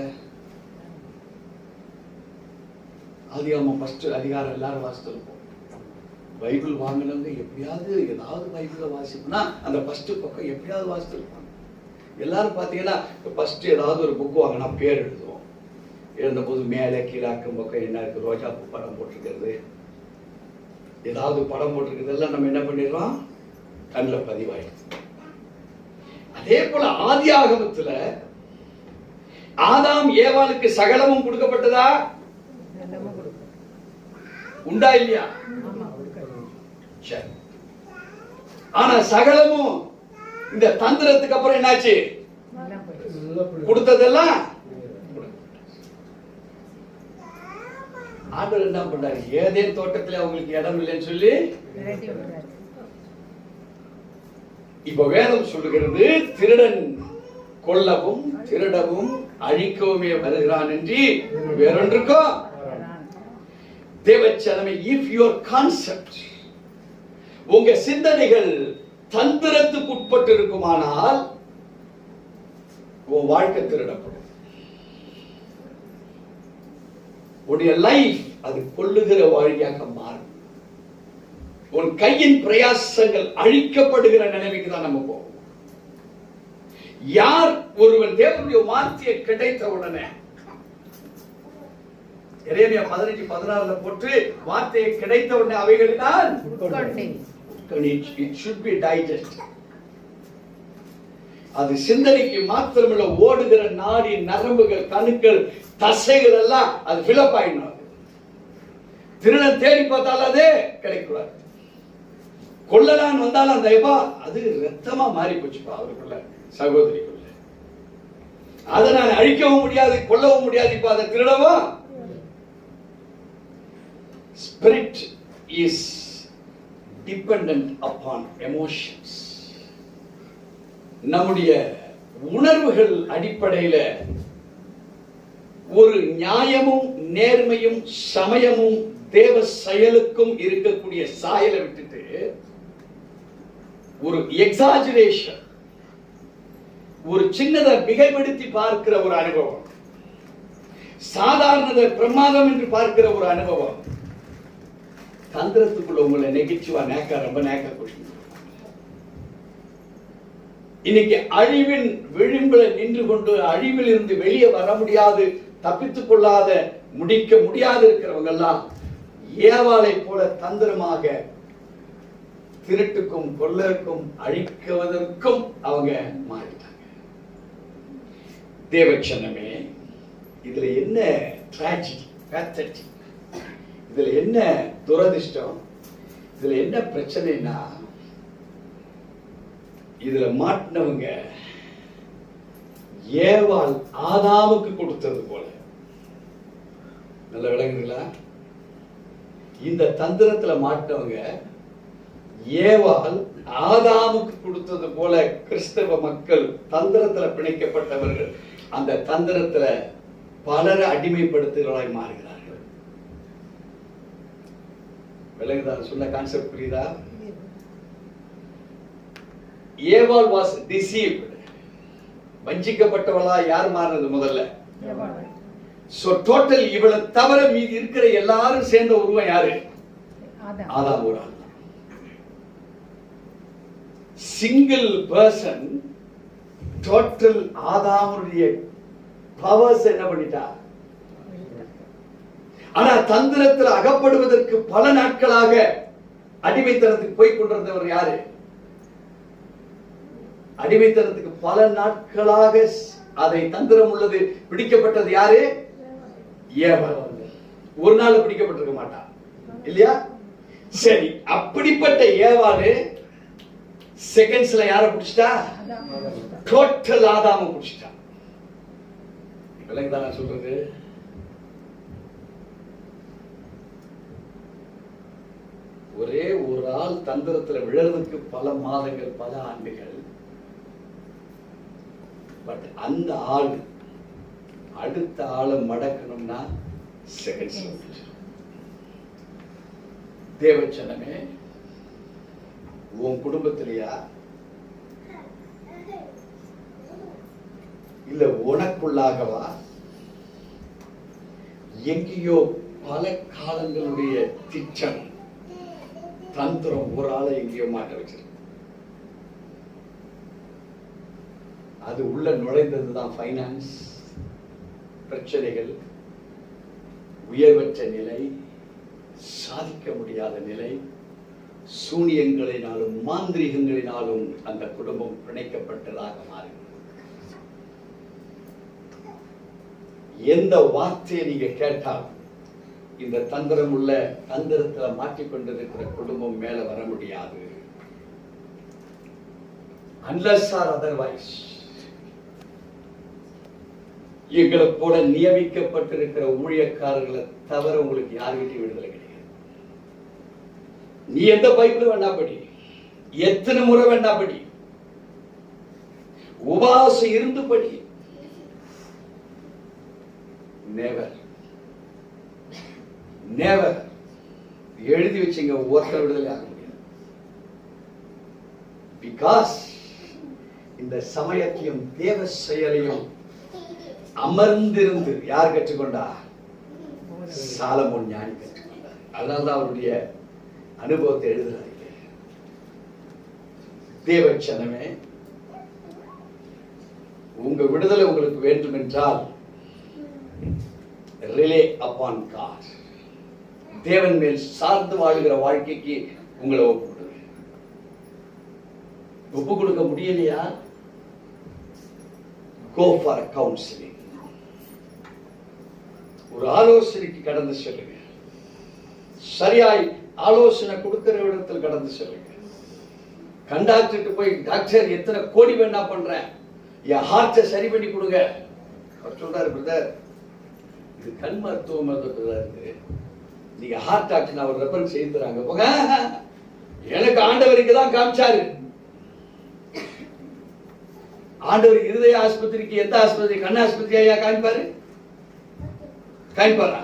ஆதியாகமம் ஃபர்ஸ்ட் அதிகாரம் எல்லாரும் வாசித்திருப்போம். பைபிள் வாங்கினவங்க எப்படியாவது ஏதாவது பைபிள வாசிப்போம்னா அந்த ஃபர்ஸ்ட் பக்கம் எப்படியாவது வாசித்திருப்பாங்க. எல்லாரும் பாத்தீங்கன்னா ஃபர்ஸ்ட் ஏதாவது ஒரு புக் வாங்கினா பேர் எழுதுவோம். எழுந்தபோது மேலே கீழே அக்கம் பக்கம் என்ன இருக்கு? ரோஜா பூ படம் போட்டிருக்கிறது, ஏதாவது படம் போட்டிருக்கிறது எல்லாம் நம்ம என்ன பண்ணிடுறோம்? கண்ணில் பதிவாயிடுது. அதே போல ஆதி ஆகமத்துல ஆதாம் ஏவாளுக்கு சகலமும் கொடுக்கப்பட்டதா? உண்டா இல்லையா? ஆனா சகலமும் இந்த தந்திரத்துக்கு அப்புறம் என்னாச்சு? கொடுத்ததெல்லாம் ஆண்டவர் என்ன பண்றாரு? ஏதேன் தோட்டத்துல அவங்களுக்கு இடம் இல்லைன்னு சொல்லி இப்ப வேதம் சொல்லுகிறது, திருடன் கொல்லவும் திருடவும் அழிக்கவுமே வருகிறான் என்று வேறொன்றுக்கும் தேவச்சனமே. இஃப் யுவர் கான்செப்ட், உங்க சிந்தனைகள் தந்திரத்துக்கு உட்பட்டு இருக்குமானால் உன் வாழ்க்கை திருடப்படும். உன்னுடைய லைஃப் அது கொள்ளுகிற வாழ்க்கையாக மாறும். உன் கையின் பிரயாசங்கள் அழிக்கப்படுகிற நிலைமைக்கு தான் நம்ம போவோம். யார் ஒருவன் தேவனுடைய வார்த்தையை கிடைத்த உடனே, எரேமியா 15:16 போட்டு வார்த்தையை கிடைத்த உடனே அவைகளினால் it should be digested. அது சிந்தனைக்கு மாத்திரமல்ல, ஓடுகிற நாடி நரம்புகள் கணுக்கள் தசைகள் எல்லாம் அது ஃபிலப் ஆயிடும். திருடன் தேடி பார்த்தாலும் அதே கிடைக்கூடாது. கொள்ளலான் வந்தாலும் அந்த அது ரத்தமா மாறி போச்சுப்பா அவருக்குள்ள, சகோதரிக்குள்ள. அதை நான் அழிக்கவும் முடியாது, கொல்லவும் முடியாது. இப்ப அதை திருடவும். Spirit is dependent upon emotions. நம்முடைய உணர்வுகள் அடிப்படையில ஒரு நியாயமும் நேர்மையும் சமயமும் தேவ செயலுக்கும் இருக்கக்கூடிய சாயலை விட்டுட்டு ஒரு எக்ஸாஜரேஷன், ஒரு சின்னதை மிகைப்படுத்தி பார்க்கிற ஒரு அனுபவம், சாதாரண பிரமாதம் என்று பார்க்கிற ஒரு அனுபவம் தந்திரத்துக்குள்ள உங்களை நெகிழ்ச்சிவா ரொம்ப நேக்கா கொண்டு இன்னைக்கு அழிவின் விளிம்பில் நின்று கொண்டு அழிவில் இருந்து வெளியே வர முடியாது, தப்பித்துக் கொள்ளாத முடிக்க முடியாது இருக்கிறவங்க எல்லாம் ஏவாளை போல தந்திரமாக திருட்டுக்கும் கொள்ளருக்கும் அழிக்குவதற்கும் அவங்க மாறிட்டாங்க. தேவச்சனமே, இதுல என்ன டிராஜடி, இதுல என்ன துரதிர்ஷ்டம், இதுல என்ன பிரச்சனைனா, இதுல மாட்டினவங்க ஏவாள் ஆதாமுக்கு கொடுத்தது போல. நல்ல விளங்குங்களா? இந்த தந்திரத்துல மாட்டினவங்க ஏவாள் ஆதாமுக்கு கொடுத்தது போல கிறிஸ்தவ மக்கள் தந்திரத்துல பிணைக்கப்பட்டவர்கள் அந்த தந்திரத்துல பலரை அடிமைப்படுத்துகிறவர்களாய் மாறுகிறார்கள். விளங்குதா? சொன்ன கான்செப்ட் புரியுதா? ஏவாள் was deceived. வஞ்சிக்கப்பட்டவளா யார் மாறினது முதல்ல? சோ டோட்டல் இவளை தவிர மீதி இருக்கிற எல்லாரும் சேர்ந்த உருவம் யாரு? ஆதாம் ஒரு ஆள். சிங்கிள் பர்சன் டோட்டல் ஆதாமுடைய பவர்ஸ் என்ன பண்ணிட்டா? ஆனா தந்திரத்தில் அகப்படுவதற்கு பல நாட்களாக அடிமைத்தனத்துக்கு போய் கொண்டிருந்தவர் யாரு? அடிமைத்தனத்துக்கு பல நாட்களாக அதை தந்திரம் உள்ளது பிடிக்கப்பட்டது யாரு? ஏவாள். ஒரு நாள் பிடிக்கப்பட்டிருக்க மாட்டான் இல்லையா? சரி, அப்படிப்பட்ட ஏவாளு செகண்ட்ஸ்ல யாரை பிடிச்சிட்டா? டோட்டல் ஆதாம பிடிச்சிட்டா. விளங்குதா நான் சொல்றது? ஒரே ஒரு ஆள் தந்திரத்துல விழறதுக்கு பல மாதங்கள், பல ஆண்டுகள். பட் அந்த ஆள் அடுத்த ஆளை மடக்கணும்னா செகண்ட்ஸ். தேவச்சனமே, உன் குடும்பத்திலையா இல்ல உனக்குள்ளாகவா எங்கேயோ பல காலங்களுடைய திட்டம் தந்திரம் ஒரு ஆளை எங்கேயோ மாட்ட வச்சிருக்கு. அது உள்ள நுழைந்ததுதான் ஃபைனான்ஸ் பிரச்சனைகள், உயர்வற்ற நிலை, சாதிக்க முடியாத நிலை, சூனியங்களினாலும் மாந்திரிகங்களினாலும் அந்த குடும்பம் பிணைக்கப்பட்டதாக மாறுகிறது. எந்த வார்த்தையை நீங்க கேட்டாலும் இந்த தந்திரம் உள்ள தந்திரத்துல மாட்டிக்கொண்டிருக்கிற குடும்பம் மேல வர முடியாது. unless or otherwise எங்களை போல நியமிக்கப்பட்டிருக்கிற ஊழியக்காரர்களை தவிர உங்களுக்கு யாருக்கிட்டையும் விடுதலை கிடையாது. நீ எந்த பைபிள் வேணா படி, எத்தனை முறை வேணா படி, உபவாசம் இருந்து படி, never never எழுதி வச்சுங்க, ஒருத்தர் விடுதலை ஆக முடியாது. பிகாஸ் இந்த சமயத்தையும் தேவ செயலையும் அமர்ந்திருந்து யார் கற்றுக்கொண்டா? சாலமோன் ஞானி கற்றுக்கொண்டார். அதனால்தான் அவருடைய அனுபவத்தை எழுதுறாரு. தேவச்சனமே, உங்க விடுதலை உங்களுக்கு வேண்டும் என்றால் ரிலே அப்பான் காட். தேவன் மேல் சார்ந்து வாழ்கிற வாழ்க்கைக்கு உங்களை ஒப்பு கொடுக்க முடியலையா? Go for a counseling. ஒரு ஆலோசனைக்கு கடந்து செல்லுங்க. சரியாய் ஆலோசனை கொடுக்கிற இடத்தில் கடந்து செல்லுங்க. கண்டாக்டர்கிட்ட போய், டாக்டர் எத்தனை கோடி வேணா பண்றேன், என் ஹார்ட்டை சரி பண்ணி கொடுங்க. அவர் சொல்றாரு, பிரதர் இது கண் மருத்துவம் இருக்கு, நீங்க ஹார்ட் டாக்டர் அவர் ரெஃபரன்ஸ் செய்து தராங்க. போங்க, எனக்கு ஆண்டவருக்கு தான் காமிச்சாரு. ஆண்டவர் இருதய ஆஸ்பத்திரிக்கு எந்த ஆஸ்பத்திரி? கண் ஆஸ்பத்திரி ஐயா காமிப்பாரு? காமிப்பாரா?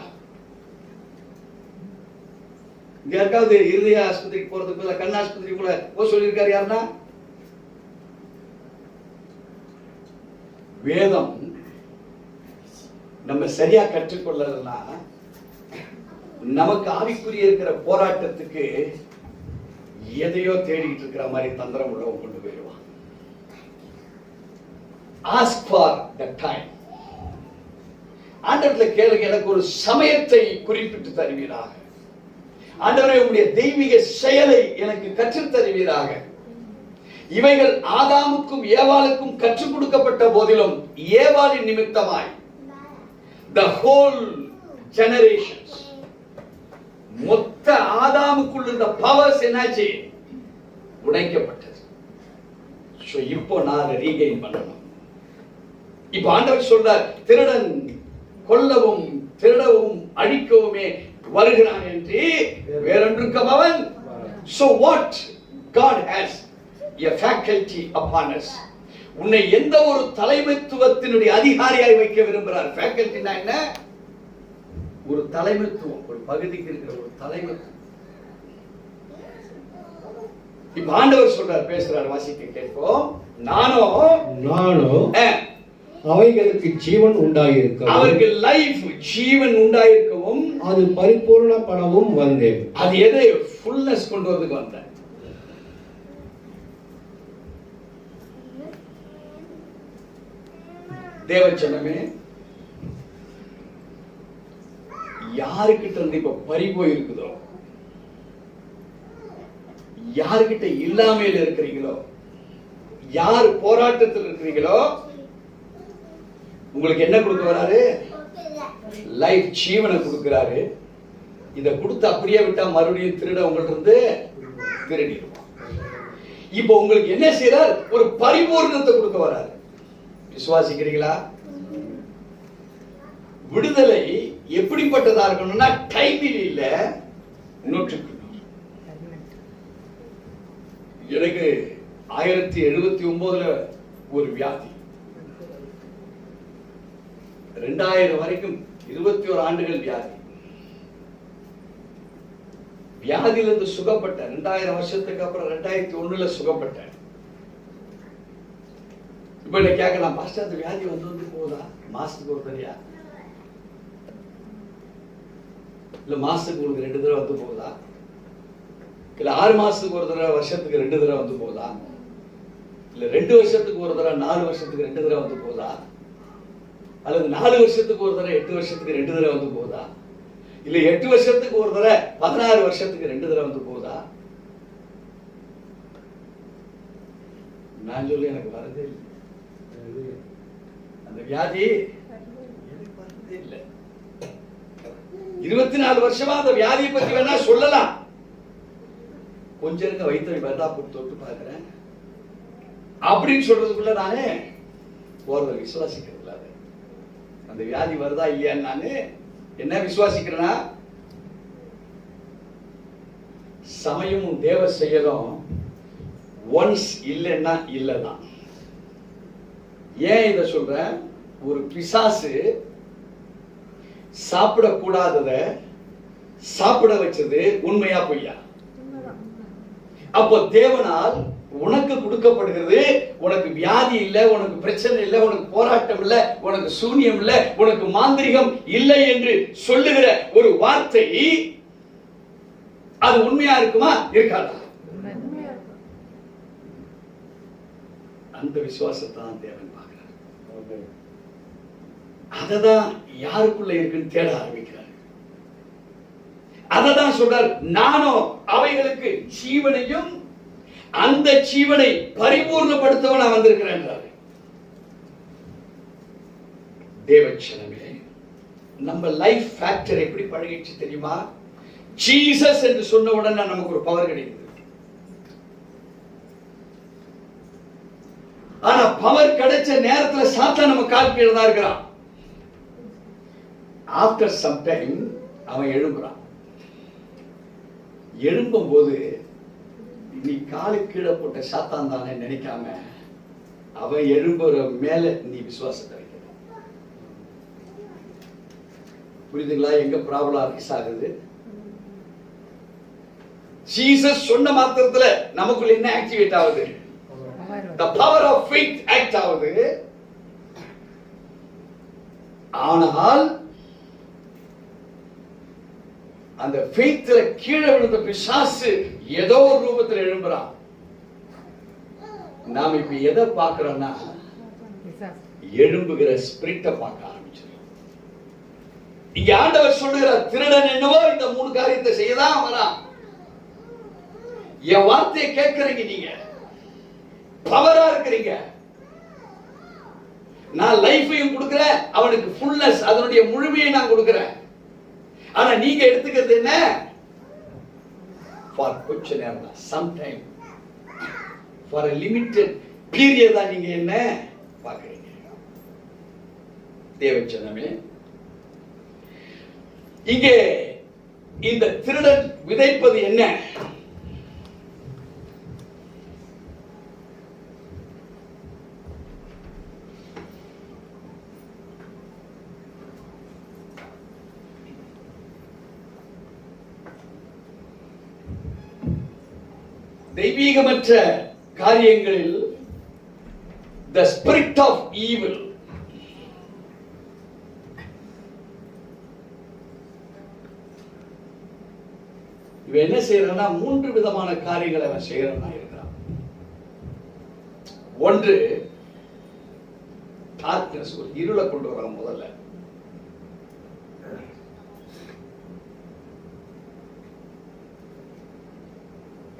இங்க யாருக்காவது இருதய ஆஸ்பத்திரிக்கு போறதுக்கு கண் ஆஸ்பத்திரி கூட போக சொல்லியிருக்காரு யாருன்னா? வேதம் நம்ம சரியா கற்றுக்கொள்ளலன்னா நமக்கு ஆவிக்குரிய இருக்கிற போராட்டத்துக்கு எதையோ தேடிட்டு இருக்கிற மாதிரி தந்திரம் உள்ளவங்க கொண்டு போயிடுவான். Ask for the time. ஆண்டவர்ல கேளுங்க, எனக்கு ஒரு சமயத்தை குறிப்பிட்டு தருவீராக. ஆண்டவரே, உம்முடைய தெய்வீக செயலை எனக்கு கற்றுத் தருவீராக. இவைகள் ஆதாமுக்கும் ஏவாளுக்கும் கற்றுக் கொடுக்கப்பட்ட போதிலும் ஏவாளின் நிமித்தமாய் the whole generations, மொத்த ஆதாமுக்குள்ள இருந்த பவர்ஸ் என்னாச்சு? உடைக்கப்பட்டது. சோ இப்போ நான் அதை ரீகெயின் பண்ணணும். இப்போ ஆண்டவர் சொல்றார், திருடன் கொல்லவும் திருடவும் அழிக்கவுமே வருகிறான் என்று வேறொன்றுக்கும் அவன். So what God has a faculty upon us. உன்னை எந்த ஒரு தலைமைத்துவத்தினுடைய அதிகாரியாய் வைக்க விரும்புகிறார். ஃபேக்கல்டினா என்ன? ஒரு தலைமைத்துவம், ஒரு பகுதிக்கு இருக்கிற ஒரு தலைமைத்துவம். இப்ப ஆண்டவர் சொல்றார், பேசுறார், வாசிக்க கேட்போம். நானோ அவைகளுக்கு ஜீவன் உண்டாயிருக்கவும், அவருக்கு லைஃப் ஜீவன் உண்டாயிருக்கவும், அது பரிபூர்ணப்படவும் வந்தேன். அது எதை ஃபுல்னஸ் கொண்டு வரதுக்கு வந்தேன். தேவச்சனமே, யாருக்கிட்ட இருந்து இப்ப பறி போயிருக்குதோ, யாருக்கிட்ட இல்லாமையில் இருக்கிறீங்களோ, யார் போராட்டத்தில் இருக்கிறீங்களோ, உங்களுக்கு என்ன கொடுக்க வராரு? லைஃப் ஜீவனை கொடுக்கிறாரு. இதை கொடுத்து அப்படியே விட்டா மறுபடியும் திருட உங்கள்ட்ட இருந்து திருடிடுவான். இப்போ உங்களுக்கு என்ன செய்யறார்? ஒரு பரிபூர்ணத்தை கொடுக்க வராரு. விசுவாசிக்கிறீங்களா? விடுதலை எப்படிப்பட்டதா இருக்கணும்னா டைமில் இல்ல, 100%. எனக்கு 1079 ஒரு வியாதி, 2000 வரைக்கும் 21 ஆண்டுகள் வியாதி. வியாதியிலிருந்து சுகப்பட்டேன். 2000 வருஷத்துக்கு அப்புறம் 2001 சுகப்பட்டேன். இப்ப என்ன கேட்கலாம், பாஸ்டர் அந்த வியாதி வந்து போகுதா? மாசத்துக்கு ஒரு தடவையா? இல்ல மாசத்துக்கு உங்களுக்கு 2 தடவை வந்து போகுதா? இல்ல 6 மாசத்துக்கு ஒரு தடவை, வருஷத்துக்கு 2 தடவை வந்து போகுதா? இல்ல 2 வருஷத்துக்கு ஒரு தடவை, 4 வருஷத்துக்கு 2 தடவை வந்து போகுதா? அல்லது 4 வருஷத்துக்கு ஒரு தடவை, 8 வருஷத்துக்கு 2 தடவை வந்து போகுதா? இல்ல 8 வருஷத்துக்கு ஒரு தடவை, 16 வருஷத்துக்கு 2 தடவை வந்து போகுதா? நான் சொல்லி எனக்கு வரதே இல்லை. அந்த வியாதி எனக்கு வரதே இல்லை. 24 வருஷமா அந்த வியாதியை பத்தி வேணா சொல்லலாம். கொஞ்சம் இருக்க வைத்த வரதா போட்டு தொட்டு பார்க்கிறேன் அப்படின்னு சொல்றதுக்குள்ள நானே போறத விசுவாசிக்கிறது. அந்த வியாதி வருதா இல்லையான்னு நானு என்ன விசுவாசிக்கிறேன்னா, சமயமும் தேவ செயலும் ஒன்ஸ் இல்லைன்னா இல்லதான். ஏன் இத சொல்றேன்? ஒரு பிசாசு சாப்பிடக்கூடாதத சாப்பிட வச்சது உண்மையா பொய்யா? அப்போ தேவனால் உனக்கு கொடுக்கப்படுகிறது, உனக்கு வியாதி இல்ல, உனக்கு பிரச்சனை இல்ல, உனக்கு போராட்டம் இல்ல, உனக்கு சூனியம் இல்ல, உனக்கு மாந்திரிகம் இல்லை என்று சொல்லுகிற ஒரு வார்த்தை, அது உண்மையா இருக்குமா இருக்காதா? அந்த விசுவாசத்தான் தேவன் பார்க்கிறார். அததான் யாருக்குள்ள இருக்குன்னு தேட ஆரம்பிக்கிறார். அததான் சொல்றார், நானும் அவைகளுக்கு ஜீவனையும் அந்த ஜீவனை பரிபூர்ணப்படுத்தவனா வந்திருக்கிறேன். தேவச்சனமே, நம்ம லைஃப் ஃபேக்டர் எப்படி பழகிடுச்சு தெரியுமா? ஜீசஸ் என்று சொன்ன உடனே நமக்கு ஒரு பவர் கிடைக்குது. ஆனா பவர் கிடைச்ச நேரத்துல சாத்தான் நம்ம கால் கீழே தான் இருக்கிறான். ஆஃப்டர் சம் டைம் அவன் எழும்புறான். எழும்பும் போது நீ காலு கீழே போட்ட சாத்தான் தானே நினைக்காம அவன் எழும்புற மேல நீ விசுவாசத்தை வைக்கிற. புரியுதுங்களா? எங்க ப்ராப்ளம் அரிஸ் ஆகுது? ஜீசஸ் சொன்ன மாத்திரத்துல நமக்குள்ள என்ன ஆக்டிவேட் ஆகுது? The power of faith act ஆகுது. ஆனால் அந்த ஃபெய்த்ல கீழே விழுந்த பிசாசு ஏதோ ஒரு ரூபத்தில் எழும்புறான். நாம் இப்ப எதை பார்க்கிறோம்னா எழும்புகிற ஸ்பிரிட்டை பார்க்க ஆரம்பிச்சிடும். இங்க ஆண்டவர் சொல்லுகிறார், திருடன் என்னவோ இந்த 3 காரியத்தை செய்யதான் வரான். என் வார்த்தையை கேட்கறீங்க, நீங்க பவரா இருக்கிறீங்க, நான் லைஃபையும் கொடுக்கிறேன், அவனுக்கு ஃபுல்னஸ், அதனுடைய முழுமையை நான் கொடுக்கிறேன். ஆனா நீங்க எடுத்துக்கிறது என்ன? ஃபார் கொஞ்ச நேரம் தான், some time, for a limited period தான் நீங்க என்ன பார்க்கறீங்க. தேவச்சனமே, இங்கே இந்த திருடன் விதைப்பது என்ன? தெய்வீகமற்ற காரியங்களில் the spirit of evil, இவன் என்ன செய்யறான்னா 3 விதமான காரியங்களை அவன் செய்யறான் இருக்கிறான். ஒன்று டார்க்னஸ், ஒரு இருளை கொண்டு வரான் முதல்ல.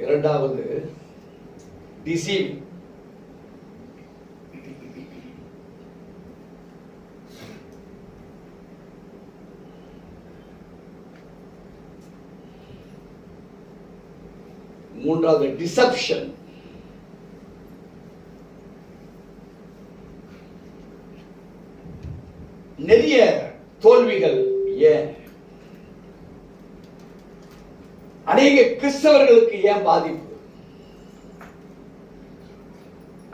இரண்டாவது டிசீவ், மூன்றாவது டிசெப்ஷன். நிறைய தோல்விகள் ஏன்? அநேக கிறிஸ்தவர்களுக்கு ஏன் பாதிப்பு?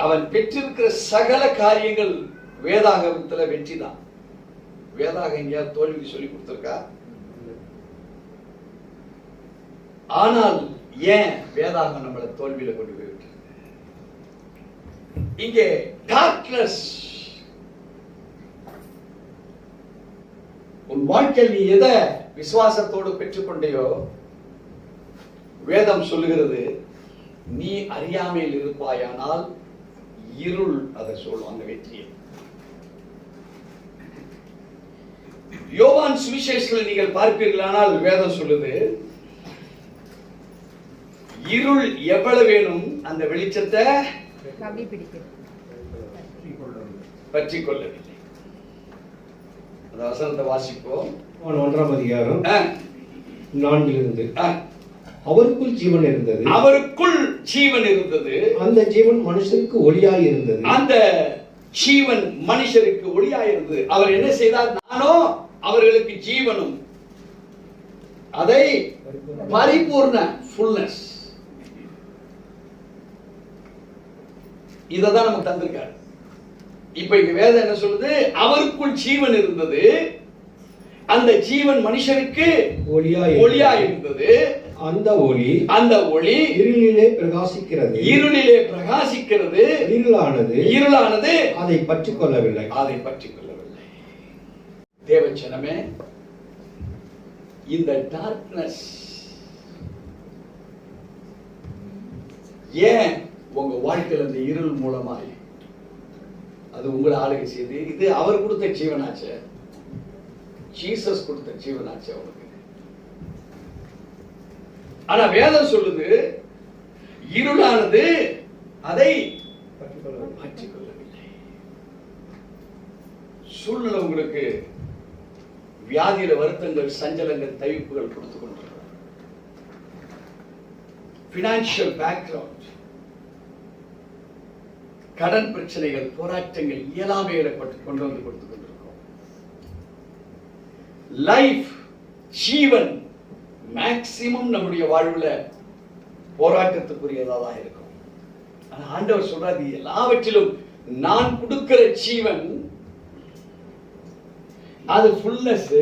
அவன் பெற்றிருக்கிற சகல காரியங்கள் வேதாகமத்தில் வெற்றி தான். வேதாகம் எங்கேயாவது தோல்விக்கு சொல்லி கொடுத்திருக்கா? ஆனால் ஏன் வேதாகம் நம்மளை தோல்வியில கொண்டு போய்விட்டு? இங்கே டார்க்னஸ். உன் வாழ்க்கையில் நீ எதை விசுவாசத்தோடு பெற்றுக்கொண்டையோ, வேதம் சொல்லுகிறது, நீ அறியாமையில் இருப்பாயானால் இருள் அதை சொல்லும் அந்த வெற்றியை. யோவான் சுவிசேஷத்தில் நீங்கள் பார்ப்பீர்களானால் வேதம் சொல்லுது, இருள் எவ்வளவு வேணும் அந்த வெளிச்சத்தை பற்றி கொள்ளவில்லை. அந்த வசனத்தை வாசிப்போம். 1ஆம் அதிகாரம் 4 அவருக்குள் ஜீவன் இருந்தது, அவருக்குள் ஜீவன் இருந்தது, அந்த ஜீவன் மனுஷருக்கு ஒளியாய் இருந்தது, அந்த ஜீவன் மனுஷருக்கு ஒளியாய் இருந்தது. அவர் என்ன செய்தார்? நானோ அவர்களுக்கு ஜீவனும், அதை பரிபூர்ண ஃபுல்னஸ், இததான் நமக்கு தந்திருக்காரு. இப்ப இங்க வேதம் என்ன சொல்லுது? அவருக்குள் ஜீவன் இருந்தது, அந்த ஜீவன் மனுஷருக்கு ஒளியாய் இருந்தது, அந்த ஒளி இருளிலே பிரகாசிக்கிறது, இருளானது அதை பற்றிக் கொள்ளவில்லை. தேவச்சனமே, இந்த டார்க்னஸ் ஏன் உங்க வாழ்க்கையில் இந்த இருள் மூலமாய் அது உங்களை ஆளுகை செய்து? இது அவர் கொடுத்த ஜீவனாச்சு, ஜீசஸ் கொடுத்த ஜீவனாச்சு அவருக்கு. ஆனா வேதம் சொல்லுது, இருளானது அதை பற்றிக் கொள்ளவில்லை. சூழ்நிலை உங்களுக்கு வியாதியில வருத்தங்கள், சஞ்சலங்கள், தவிப்புகள் கொடுத்து கொண்டிருக்கிறது. பினான்சியல் பேக்ரவுண்ட், கடன் பிரச்சனைகள், போராட்டங்கள், இயலாமைகளை கொண்டு வந்து கொடுத்து கொண்டிருக்கிறோம். லைஃப், ஜீவன் மேக்சிமம் நம்முடைய வாழ்வுல போராட்டத்துக்குரியதா தான் இருக்கும். ஆனா ஆண்டவர் சொல்றாரு, எல்லாவற்றிலும் நான் கொடுக்கிற ஜீவன் அது ஃபுல்னஸ்.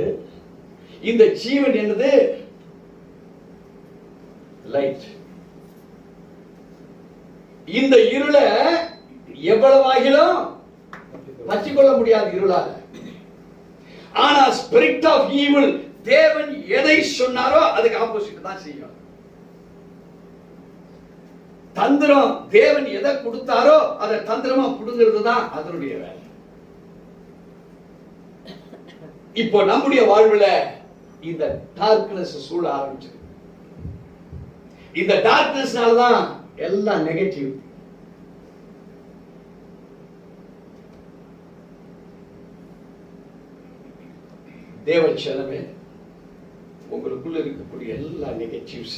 இந்த ஜீவன் என்னது? லைட். இந்த இருளை எவ்வளவாகிலும் பற்றிக்கொள்ள முடியாது இருளால. ஆனா ஸ்பிரிட் ஆஃப் ஈவில் தேவன் எதை சொன்னாரோ அதுக்கு ஆப்போசிட் தான் செய்யும். தந்திரம் தேவன் எதை கொடுத்தாரோ அதை தந்திரமா புடுங்கிறது தான் அதனுடைய வேலை. இப்போ நம்முடைய வாழ்வுல இந்த டார்க்னஸ் சூழ ஆரம்பிச்சது. இந்த டார்க்னஸ்னால தான் எல்லாம் நெகட்டிவ். தேவச்சனமே, உங்களுக்குள்ள இருக்கக்கூடிய எல்லா நெகட்டிவ்ஸ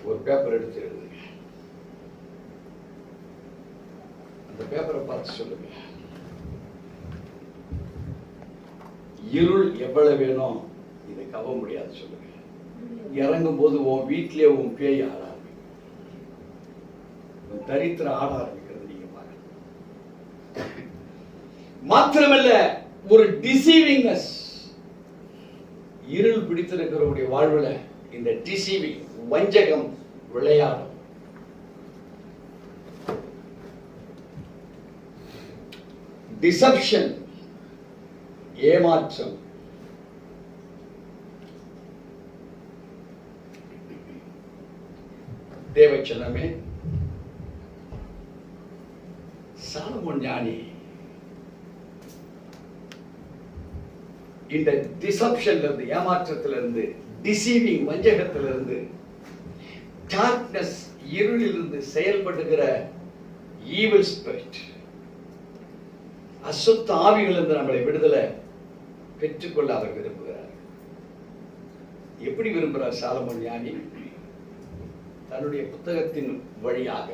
ஒரு பேப்பர் எடுத்து எழுதுங்க. அந்த பேப்பரை பார்த்து சொல்லுங்க, இருள் எவ்வளவு வேணும் இதை கவ முடியாது சொல்லுங்க. இறங்கும் போது உன் வீட்டிலே உன் பேய் ஆட ஆரம்பிக்கும், தரித்திர ஆட ஆரம்பிக்கிறது நீங்க பாருங்க. மாத்திரமல்ல, ஒரு டிசீவிங்னஸ் இருள் பிடித்திருக்கிறவருடைய வாழ்வுல இந்த டிசீவிங் வஞ்சகம் விளையாடும். டிசப்ஷன் ஏமாற்றம். தேவச்சனமே, சாலமோன் ஞானி இந்த டிசப்ஷன்ல இருந்து, ஏமாற்றத்திலிருந்து, டிசீவிங் வஞ்சகத்திலிருந்து, டார்க்னஸ் இருளிலிருந்து செயல்படுகிற ஈவில் ஸ்பிரிட், அசுத்த ஆவிகளிலிருந்து நம்மளை விடுதலை பெற்றுக்கொள்ள அவர் விரும்புகிறார். எப்படி விரும்புகிறார் சாலமோன் ஞானி? தன்னுடைய புத்தகத்தின் வழியாக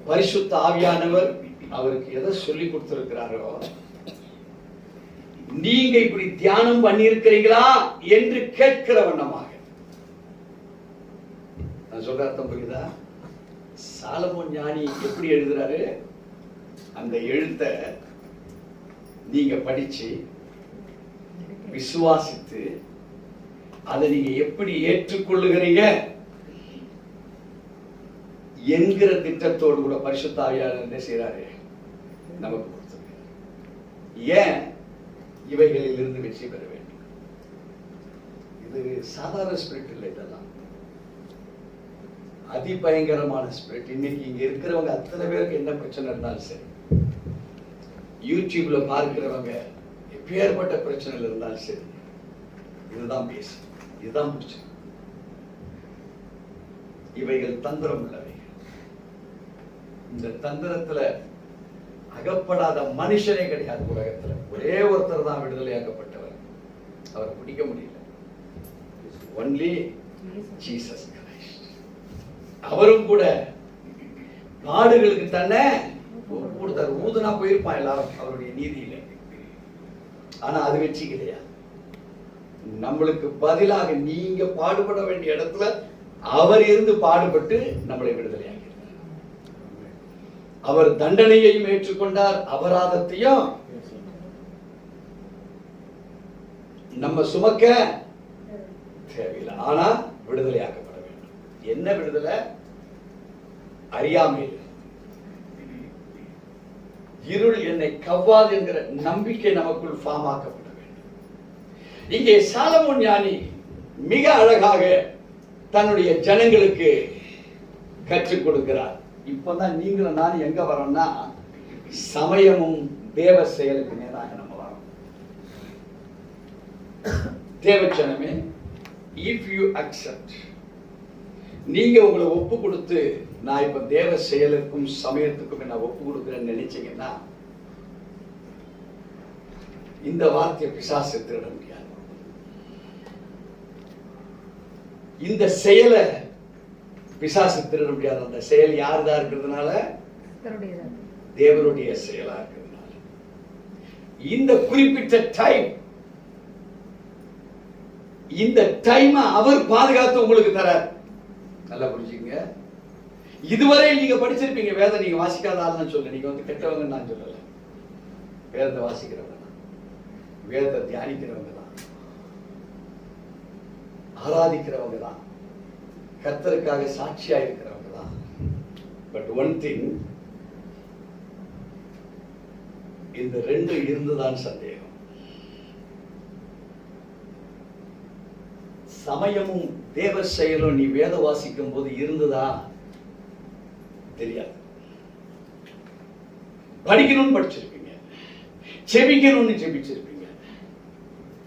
பரிசுத்த ஆவியானவர் அவருக்கு எதை சொல்லி கொடுத்திருக்கிறாரோ, நீங்க இப்படி தியானம் பண்ணி இருக்கிறீங்களா என்று கேட்கிற வண்ணமாக. நான் சொல்ற அர்த்தம் புரியுதா? சாலமோன் ஞானி எப்படி எழுதுறாரு, அந்த எழுத்த நீங்க படிச்சு விசுவாசித்து அதை நீங்க எப்படி ஏற்றுக்கொள்ளுகிறீங்க என்கிற திட்டத்தோடு கூட பரிசுத்த ஆவியானவர் என்ன செய்யறாரு, நமக்கு கொடுத்திருக்கிறார். ஏன் இவைகளில் இருந்து வெற்றி பெற வேண்டும்? இது சாதாரண ஸ்பிரிட் இல்லை, இதெல்லாம் அதிபயங்கரமான ஸ்பிரிட். இன்னைக்கு இங்க இருக்கிறவங்க அத்தனை பேருக்கு என்ன பிரச்சனை இருந்தாலும் சரி, யூடியூப்ல பார்க்கிறவங்க எப்பேற்பட்ட பிரச்சனைகள் இருந்தாலும் சரி, இதுதான் பேசு, இதுதான் பிரச்சனை. இவைகள் தந்திரம் உள்ளவை. இந்த தந்திரத்துல அகப்படாத மனுஷனே கிடையாது உலகத்துல. ஒரே ஒருத்தர் தான் விடுதலையாக்கப்பட்டவர், அவரை பிடிக்க முடியல. Only Jesus Christ. அவரும் கூட நாடுகளுக்கு தன்னை கொடுத்தார். ஊதுனா போயிருப்பான் எல்லாரும் அவருடைய நீதியில. ஆனா அது வெற்றி கிடையாது. நம்மளுக்கு பதிலாக நீங்க பாடுபட வேண்டிய இடத்துல அவர் இருந்து பாடுபட்டு நம்மளை விடுதலையாகிறார். அவர் தண்டனையையும் ஏற்றுக்கொண்டார், அபராதத்தையும். நம்ம சுமக்க தேவையில்லை, ஆனா விடுதலையாக்கப்பட வேண்டும். என்ன விடுதலை? அறியாமையில் இருள் என்னை கவ்வாது என்கிற நம்பிக்கை நமக்குள் ஃபார்ம் ஆக்கப்பட வேண்டும். இங்கே சாலமோன் ஞானி மிக அழகாக தன்னுடைய ஜனங்களுக்கு கற்றுக் கொடுக்கிறார். இப்பதான் நீங்களும் நான் எங்க வரோம்னா, சமயமும் தேவ செயலுக்கு நேராக நம்ம வரோம். தேவச்சனமே, if you accept, நீங்க உங்களை ஒப்பு கொடுத்து, நான் இப்ப தேவ செயலுக்கும் சமயத்துக்கும் நான் ஒப்பு கொடுக்கிறேன்னு நினைச்சீங்கன்னா, இந்த வார்த்தையை பிசாசு திருட முடியாது. இந்த செயலை பிசாசு திருட முடியாது. அந்த செயல் யாருதான் இருக்கிறதுனால? தேவனுடைய செயலா இருக்கிறதுனால. இந்த குறிப்பிட்ட டைம், இந்த டைம் அவர் பாதுகாத்து உங்களுக்கு தரார். நல்லா புரிஞ்சுங்க. இதுவரை நீங்க படிச்சிருப்பீங்க, வேதம் நீங்க வாசிக்காத ஆள்னு சொல்ல, நீங்க வந்து கெட்டவங்க நான் சொல்லல. வேதத்தை வாசிக்கிறவங்க தான், வேதத்தை தியானிக்கிறவங்க தான், ஆராதிக்கிறவங்க தான், கர்த்தருக்காக சாட்சியா இருக்கிறவங்க தான். பட் ஒன் திங், இந்த ரெண்டு இருந்துதான் சந்தேகம். சமயமும் தேவ செயலும் நீ வேத வாசிக்கும் போது இருந்ததா தெரியாது. படிக்கணும்னு படிச்சிருப்பீங்க, ஜெபிக்கணும்னு ஜெபிச்சிருப்பீங்க,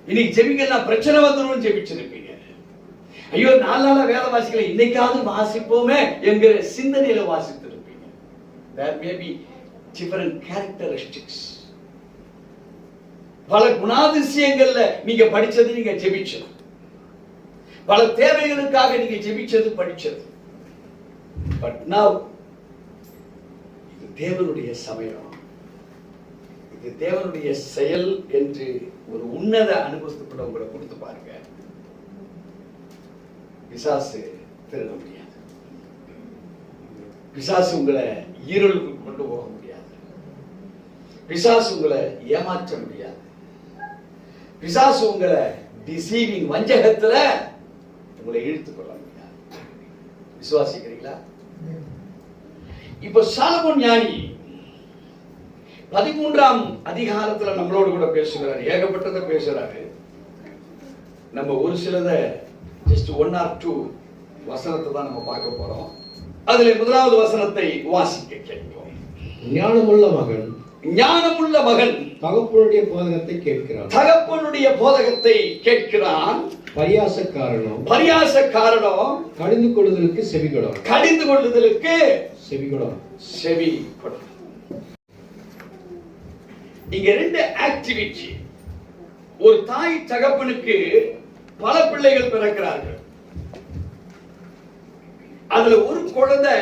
இன்னைக்கு ஜெபிக்கலாம் பிரச்சனை வந்துடும் ஜெபிச்சிருப்பீங்க. ஐயோ 4 நாளா வேத வாசிக்கல, இன்னைக்காவது வாசிப்போமே என்கிற சிந்தனையில வாசித்திருப்பீங்க. There may be different characteristics. பல குணாதிசயங்கள்ல நீங்க படிச்சது, நீங்க ஜெபிச்சது, பல தேவைகளுக்காக நீங்க ஜெபிச்சது படிச்சது. பட் now இது தேவனுடைய சமயம், இது தேவனுடைய செயல் என்று ஒரு உன்னத அனுபவத்துக்குள்ள உங்களை கொடுத்து பாருங்க. பிசாசு திருட முடியாது, பிசாசு உங்களை இருளுக்கு கொண்டு போக முடியாது, பிசாசு உங்களை ஏமாற்ற முடியாது, பிசாசு உங்களை டிசீவிங் வஞ்சகத்துல உங்களை இழுத்துக் கொள்ள முடியாது. விசுவாசிக்கிறீங்களா? இப்ப சாலமோன் ஞானி 13ஆம் அதிகாரத்துல நம்மளோடு கூட பேசுகிறாரு, ஏகப்பட்டதை பேசுறாரு. நம்ம ஒரு சிலதை just 1 or 2 வசனத்தை தான் நம்ம பார்க்க போறோம். அதுல முதலாவது வசனத்தை வாசிக்க கேட்போம். ஞானமுள்ள மகன் தகப்பனுடைய போதகத்தை கேட்கிறான், தகப்பனுடைய போதகத்தை கேட்கிறான். பரியாசக்காரனோ கடிந்து கொள்ளுதலுக்கு செவி கொடும். இங்க 2 ஆக்டிவிட்டி. ஒரு தாய் தகப்பனுக்கு பல பிள்ளைகள் பிறக்கிறார்கள். அதுல ஒரு குழந்தை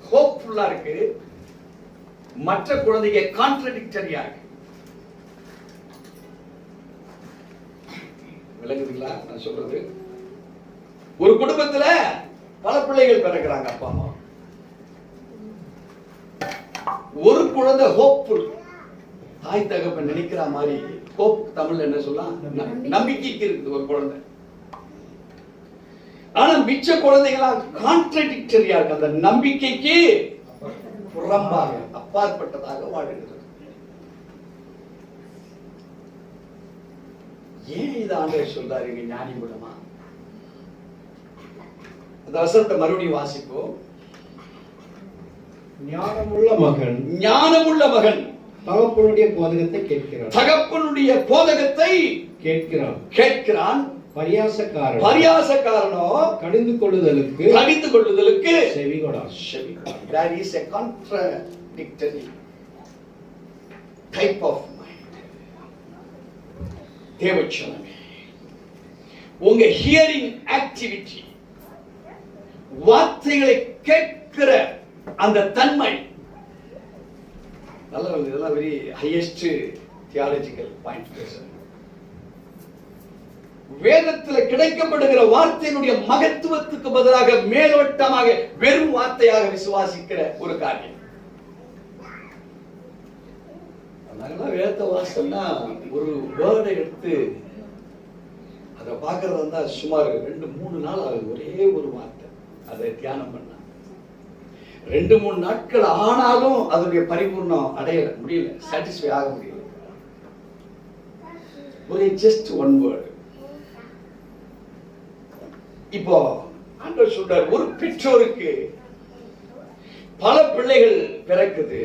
ஹோப்ஃபுல்லா இருக்கு, மற்ற குழந்தைங்க கான்ட்ரடிக்டரியா இருக்கு. விளங்குதுங்களா நான் சொல்றது? ஒரு குடும்பத்துல பல பிள்ளைகள் பிறக்கிறாங்க, அப்பா அம்மா. ஒரு குழந்தை ஹோப்ஃபுல், தாய் தகப்பன் நினைக்கிற மாதிரி. ஹோப் தமிழ்ல என்ன சொல்லலாம்? நம்பிக்கைக்கு இருக்குது ஒரு குழந்தை. ஆனா மிச்ச குழந்தைகளா கான்ட்ரடிக்டரியா இருக்கு, அந்த நம்பிக்கைக்கு புறம்பாக அப்பாற்பட்டதாக வாழுகிறது. ஏன் இது ஆண்டவர் சொல்றாரு இங்க ஞானி மூலமா? அந்த வசனத்தை மறுபடியும் வாசிப்போம். ஞானமுள்ள மகன் தகப்பனுடைய போதகத்தை கேட்கிறான். பரியாசக்காரனோ கடிந்து கொள்ளுதலுக்கு செவி கொடான். There is a contradictory type of mind. தேவச்சனமே, உங்க ஹியரிங் ஆக்டிவிட்டி, வார்த்தைகளை கேட்கிற அந்த தன்மை, நல்ல இதெல்லாம் வெரி ஹையஸ்ட் தியாலஜிக்கல் பாயிண்ட் பேசுறேன். வேதத்தில் கிடைக்கப்படுகிற வார்த்தையினுடைய மகத்துவத்துக்கு பதிலாக மேலோட்டமாக வெறும் வார்த்தையாக விசுவாசிக்கிற ஒரு காரியம். அதனால வேத வாசம்னா ஒரு வேர்டை எடுத்து அதை பார்க்கறதா இருந்தா சுமார் 2-3 நாள் ஆகுது. ஒரே ஒரு வார்த்தை அதை தியானம் பண்ண 2-3 நாட்கள் ஆனாலும் அதனுடைய பரிபூர்ணம் அடைய முடியல, சாட்டிஸ்ஃபை ஆக முடியல. ஒரு ஜஸ்ட் ஒன் வேர்டு. இப்போ ஆண்டவர் சொல்றார், ஒரு பெற்றோருக்கு பல பிள்ளைகள் பிறக்குது.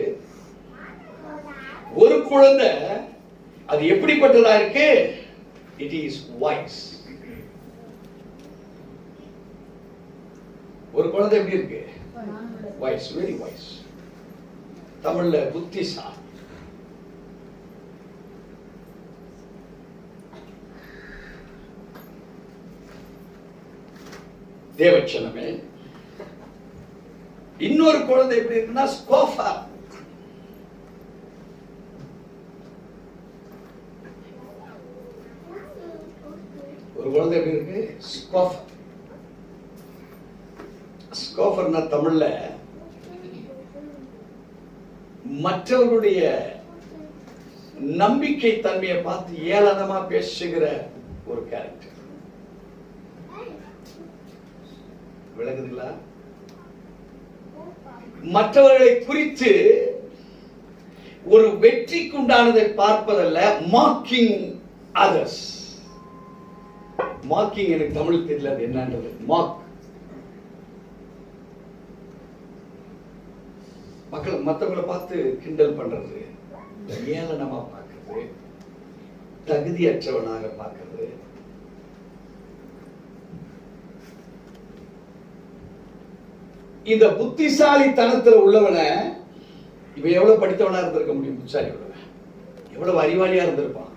ஒரு குழந்தை அது எப்படிப்பட்டதா இருக்கு? It is voice. ஒரு குழந்தை எப்படி இருக்கு? Voice, very voice. தமிழ்ல புத்திசாலி. தேவச்சனமே, இன்னொரு குழந்தை எப்படி இருக்குன்னா ஸ்கோஃபா. ஒரு குழந்தை எப்படி இருக்கு? ஸ்கோஃபர். ஸ்கோஃபர்னா தமிழ்ல மற்றவர்களுடைய நம்பிக்கை தன்மையை பார்த்து ஏளனமா பேசுகிற ஒரு கேரக்டர். விளங்குதுங்களா? மற்றவர்களை குறித்து ஒரு வெற்றிக்குண்டானதை பார்ப்பதல்ல, மார்க்கிங் அதர்ஸ். மார்க்கிங் எனக்கு தமிழ் தெரியல அது என்னன்றது. மார்க் மக்கள் மற்றவங்களை பார்த்து கிண்டல் பண்றது, ஏளனமா பார்க்கறது, தகுதியற்றவனாக பார்க்கறது. இந்த புத்திசாலித்தனத்துல உள்ளவனை இவன் எவ்வளவு படித்தவனா இருந்திருக்க முடியும்? புத்திசாலி உள்ளவன் எவ்வளவு அறிவாளியா இருந்திருப்பான்,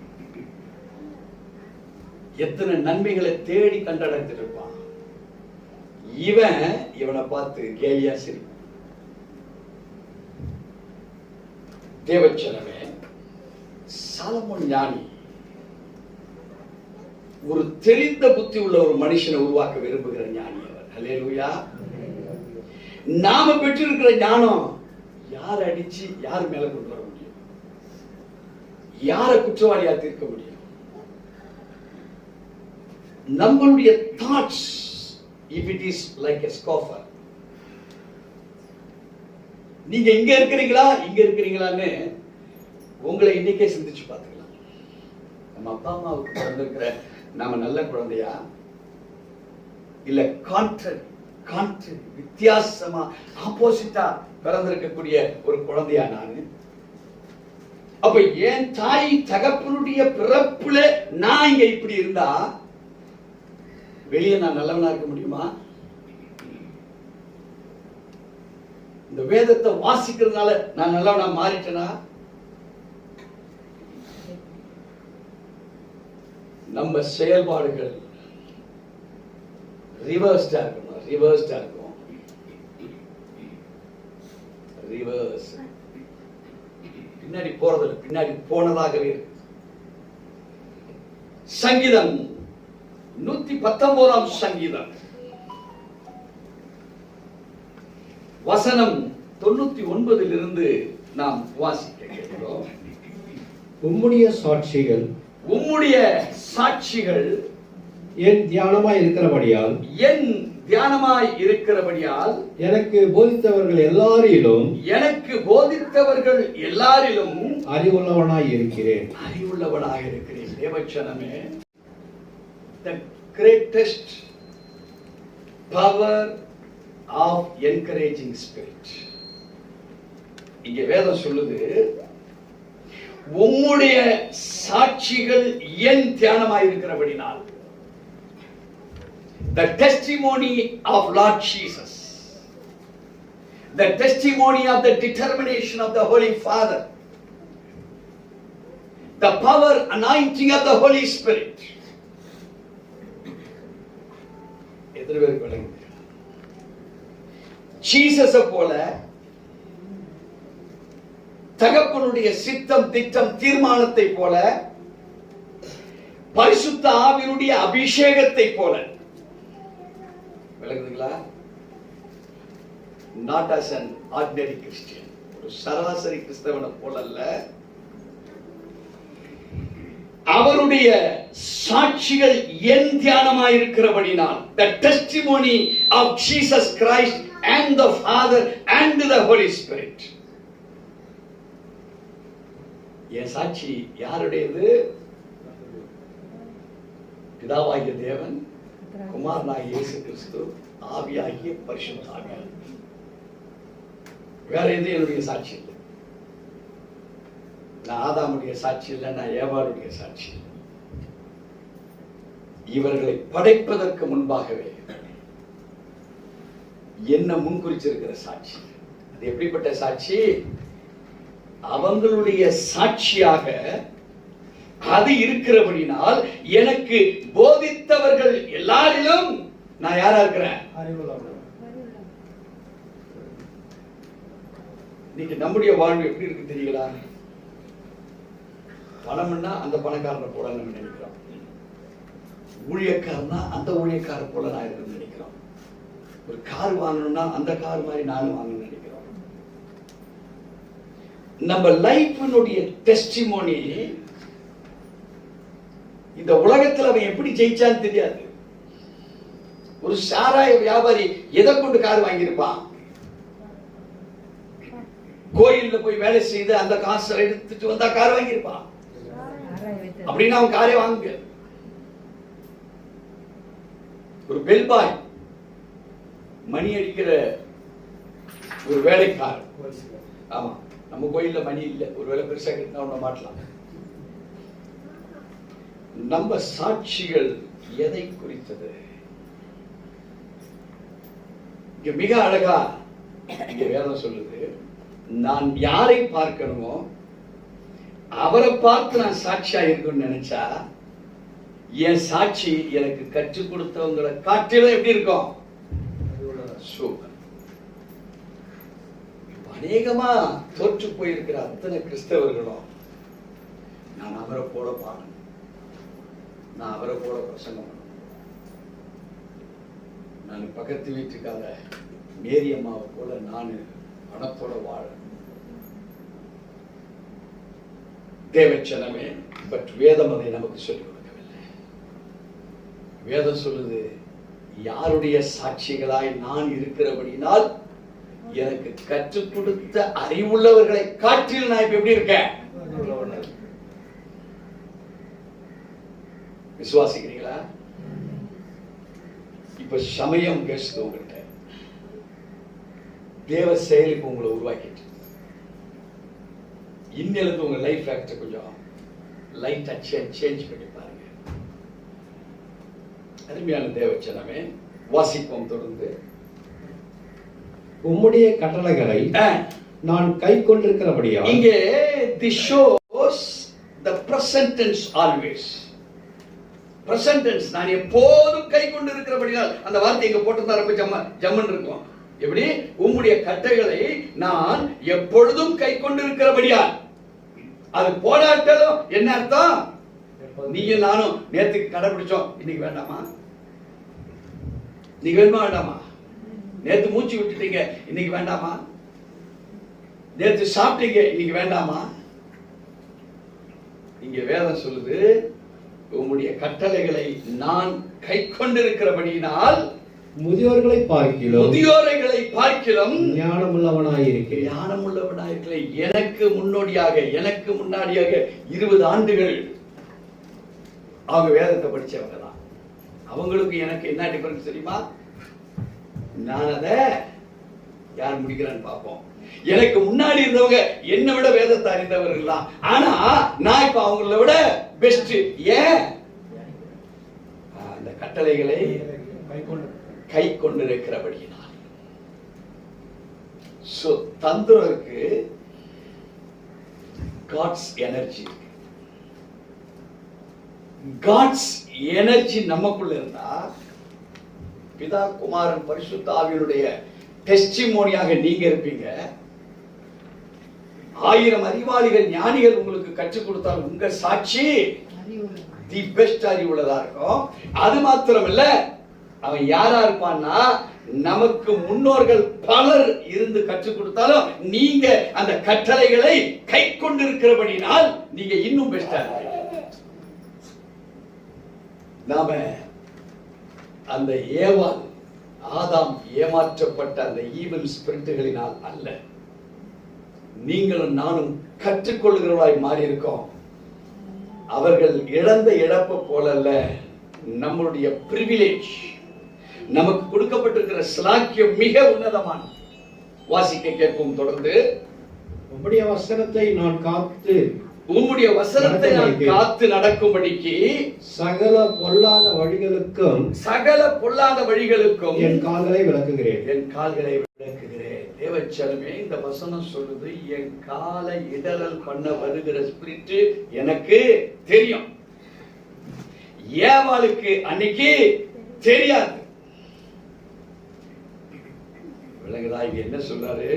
எத்தனை நன்மைகளை தேடி கண்டடைந்துட்டு இருப்பான். இவனை பார்த்து கேலியா சிரிப்பான். தேவச்சனமே, சாலமோன் ஞானி ஒரு தெளிந்த புத்தி உள்ள ஒரு மனுஷனை உருவாக்க விரும்புகிற ஞானி அவர். ஹல்லேலூயா. நாம பெற்றிருக்கிற ஞானம் யார் அடிச்சு யார் மேல கொண்டு வர முடியும்? யாரை குற்றவாளியா தீர்க்க முடியும்? நம்மளுடைய thoughts, if it is like a scoffer, நீங்க இங்க இருக்கிறீங்களா இங்க இருக்கிறீங்களான்னு உங்களை இன்னைக்கே சிந்திச்சு பார்த்துக்கலாம். நம்ம அப்பா அம்மாவுக்கு பிறந்திருக்கிற நாம நல்ல குழந்தையா, இல்ல கான்ட்ரரி வித்தியாசமா ஆப்போசிட்டா பிறந்திருக்கக்கூடிய ஒரு குழந்தையா நானு? அப்ப என் தாய் தகப்பனுடைய பிறப்புல நான் இங்க இப்படி இருந்தா வெளியே நான் நல்லவனா இருக்க முடியுமா? இந்த வேதத்தை வாசிக்கிறதுனால நான் நல்லவனா மாறிட்டேனா? நம்ம செயல்பாடுகள் ரிவர்ஸ்டா இருக்கணும். ரிவர்ஸ் பின்னாடி போறதில்லை, பின்னாடி போனதாகவே இருக்கு. சங்கீதம் 119 சங்கீதம் வசனம் 99 நாம் வாசிக்க கேட்கிறோம். உம்முடைய சாட்சிகள் என் தியானமாய் இருக்கிறபடியால் எனக்கு போதித்தவர்கள் எல்லாரிலும் அறிவுள்ளவனாய் இருக்கிறேன். தேவச்சனமே, the greatest power of encouraging spirit. இங்கே வேதம் சொல்லுது, உம்முடைய சாட்சிகள் என் தியானமாய் இருக்கிறபடினால். The testimony of Lord Jesus, the testimony of the determination of the Holy Father, the power anointing of the Holy Spirit. எதிர்வேறு விளங்கு ஜீசஸ போல தகப்பனுடைய சித்தம் திட்டம் தீர்மானத்தை போல பரிசுத்த ஆவியினுடைய அபிஷேகத்தை போல. விளங்குதுங்களா? not as an ordinary Christian, ஒரு சராசரி கிறிஸ்தவனை போல அல்ல. அவருடைய சாட்சிகள் என் தியானமாய் இருக்கிறபடினால், the testimony of Jesus Christ and the Father and the Holy Spirit. என் சாட்சி யாருடையது? பிதாவாகிய தேவன், குமாரனாகிய இயேசு கிறிஸ்து, ஆவியாகிய பரிசுத்த ஆவியார். வேற எது என்னுடைய சாட்சி இல்லை. நான் ஆதாமுடைய சாட்சி இல்லை, நான் ஏவாளுடைய சாட்சி இல்லை. இவர்களை படைப்பதற்கு முன்பாகவே என்ன முன்குறிச்சிருக்கிற சாட்சி. அது எப்படிப்பட்ட சாட்சி? அவங்களுடைய சாட்சியாக அது இருக்கிறபடினால் எனக்கு போதித்தவர்கள் எல்லாரிலும் நான் யாரா இருக்கிறேன்? இன்னைக்கு நம்முடைய வாழ்வு எப்படி இருக்கு தெரியுங்களா? பணம்னா அந்த பணக்காரனை போல நம்ம நினைக்கிறோம், ஊழியக்காரனா அந்த ஊழியக்கார போல நான் இருக்கணும்னு நினைக்கிறோம், ஒரு கார் வாங்கணும்னா அந்த கார் மாதிரி நானும் வாங்கணும்னு நினைக்கிறோம். நம்ம லைஃபினுடைய டெஸ்டிமோனி இந்த உலகத்தில் அவன் எப்படி ஜெயிச்சான்னு தெரியாது. ஒரு சாராய வியாபாரி எதை கொண்டு கார் வாங்கியிருப்பான்? கோயில்ல போய் வேலை செய்து அந்த காசை எடுத்துட்டு வந்தா கார் வாங்கியிருப்பான். அப்படின்னா அவன் காரை வாங்க. ஒரு பெல் பாய், மணி அடிக்கிற ஒரு வேலைக்காரர். ஆமா, நம்ம கோயில்ல மணி இல்ல, ஒருவேளை பெருசா கட்டினா ஒண்ணு மாட்டலாம். நம்ம சாட்சிகள் எதை குறித்தது? இங்க மிக அழகா இங்க வேதம் சொல்லுது, நான் யாரை பார்க்கணுமோ அவரை பார்த்து நான் சாட்சியா இருக்கணும்னு நினைச்சா என் சாட்சி எனக்கு கற்றுக் கொடுத்தவங்களை காட்டிலும் எப்படி இருக்கும்? சூப்பர். அநேகமா தோற்று போயிருக்கிற அத்தனை கிறிஸ்தவர்களும் நான் அவரை போல பாடணும், நான் அவரை போல பிரசங்கம் பண்ணணும், நான் பக்கத்து வீட்டுக்கார மேரி அம்மாவை போல நான் பணத்தோட வாழ. தேவச்சனமே, பட் வேதம் அதை நமக்கு சொல்லிக் கொடுக்கவில்லை. வேதம் சொல்லுது, யாருடைய சாட்சிகளாய் நான் இருக்கிறபடினால் எனக்கு கற்றுக் கொடுத்த அறிவுள்ளவர்களை காட்டில் நான் இப்ப எப்படி இருக்கேன்? விசுவாசிக்கிறீங்களா? இப்ப சமயம் பேசுது உங்கள்கிட்ட. தேவ செயலுக்கு உங்களை உருவாக்கிட்டு இன்னிலிருந்து உங்க லைஃப் ஃபேக்டர் கொஞ்சம் லைட்டா சேஞ்ச் பண்ணி பாருங்க. அருமையான தேவச்சனமே, வாசிப்போம் தொடர்ந்து. உம்முடைய கட்டளைகளை நான் கை கொண்டிருக்கிறபடியா. இங்கே this shows the present tense always. present tense, நான் எப்போதும் கை கொண்டிருக்கிறபடியால். அந்த வார்த்தை இங்க போட்டிருந்தா ரொம்ப ஜம்மன் இருக்கும். எப்படி? உம்முடைய கட்டளைகளை நான் எப்பொழுதும் கை கொண்டிருக்கிறபடியால். அது போராட்டலும் என்ன அர்த்தம்? நீங்க நானும் நேத்துக்கு கடைபிடிச்சோம், இன்னைக்கு வேண்டாமா? நீங்க வேணுமா வேண்டாமா? நேத்து மூச்சு விட்டுட்டீங்க, இன்னைக்கு வேண்டாமா? நேத்து சாப்பிட்டீங்க, இன்னைக்கு வேண்டாமா? இங்க வேதம் சொல்லுது, உம்முடைய கட்டளைகளை நான் கை கொண்டிருக்கிறபடியினால் முதியோர்களை பார்க்கிலும் ஞானமுள்ளவனாயிருக்கிறேன். எனக்கு முன்னாடியாக 20 ஆண்டுகள் அவங்க வேதத்தை படிச்சவங்க தான். அவங்களுக்கு எனக்கு என்ன டிஃபரன்ஸ் தெரியுமா? நான் அதை யார் முடிக்கிறான்னு பார்ப்போம். எனக்கு முன்னாடி இருந்தவங்க என்னை விட வேதத்தை அறிந்தவர்கள் தான். ஆனா நான் இப்ப அவங்கள விட பெஸ்ட். ஏன்? அந்த கட்டளைகளை கை கொண்டிருக்கிறபடியினால். சோ தந்திரருக்கு காட்ஸ் எனர்ஜி, காட்ஸ் எனர்ஜி நமக்குள்ள இருந்தா பிதா குமாரன் பரிசுத்த ஆவியினுடைய டெஸ்டிமோனியாக நீங்க இருப்பீங்க. 1000 அறிவாளிகள் ஞானிகள் உங்களுக்கு கற்றுக் கொடுத்தால் உங்க சாட்சி தி பெஸ்ட் அறிவுள்ளதா இருக்கும். அது மாத்திரமல்ல, அவன் யாரா இருப்பான்னா, நமக்கு முன்னோர்கள் பலர் இருந்து கற்றுக் கொடுத்தாலும் நீங்க அந்த கட்டளைகளை கை கொண்டிருக்கிறபடினால் நீங்க இன்னும் பெஸ்டா இருப்பீங்க. நாம அந்த ஏவாள் ஆதாம் ஏமாற்றப்பட்ட அந்த ஈவில் ஸ்பிரிட்டுகளினால் அல்ல, நீங்களும் நானும் கற்றுக்கொள்கிறவர்களாய் மாறி இருக்கோம். அவர்கள் இழந்த இழப்ப போல அல்ல, நம்மளுடைய பிரிவிலேஜ், நமக்கு கொடுக்கப்பட்டிருக்கிற ஸ்லாக்கியம் மிக உன்னதமான. வாசிக்க கேட்போம் தொடர்ந்து. உம்முடைய வசனத்தை நான் காத்து நடக்கும்படிக்கு சகல பொல்லாத வழிகளுக்கும் என் கால்களை விளக்குகிறேன். தேவச்சனமே, இந்த வசனம் சொல்லுது, என் காலை இடறல் பண்ண வருகிற ஸ்பிரிட் எனக்கு தெரியும். ஏவாளுக்கு அன்னைக்கு தெரியாது. விளங்குதா? இங்க என்ன சொல்றாரு?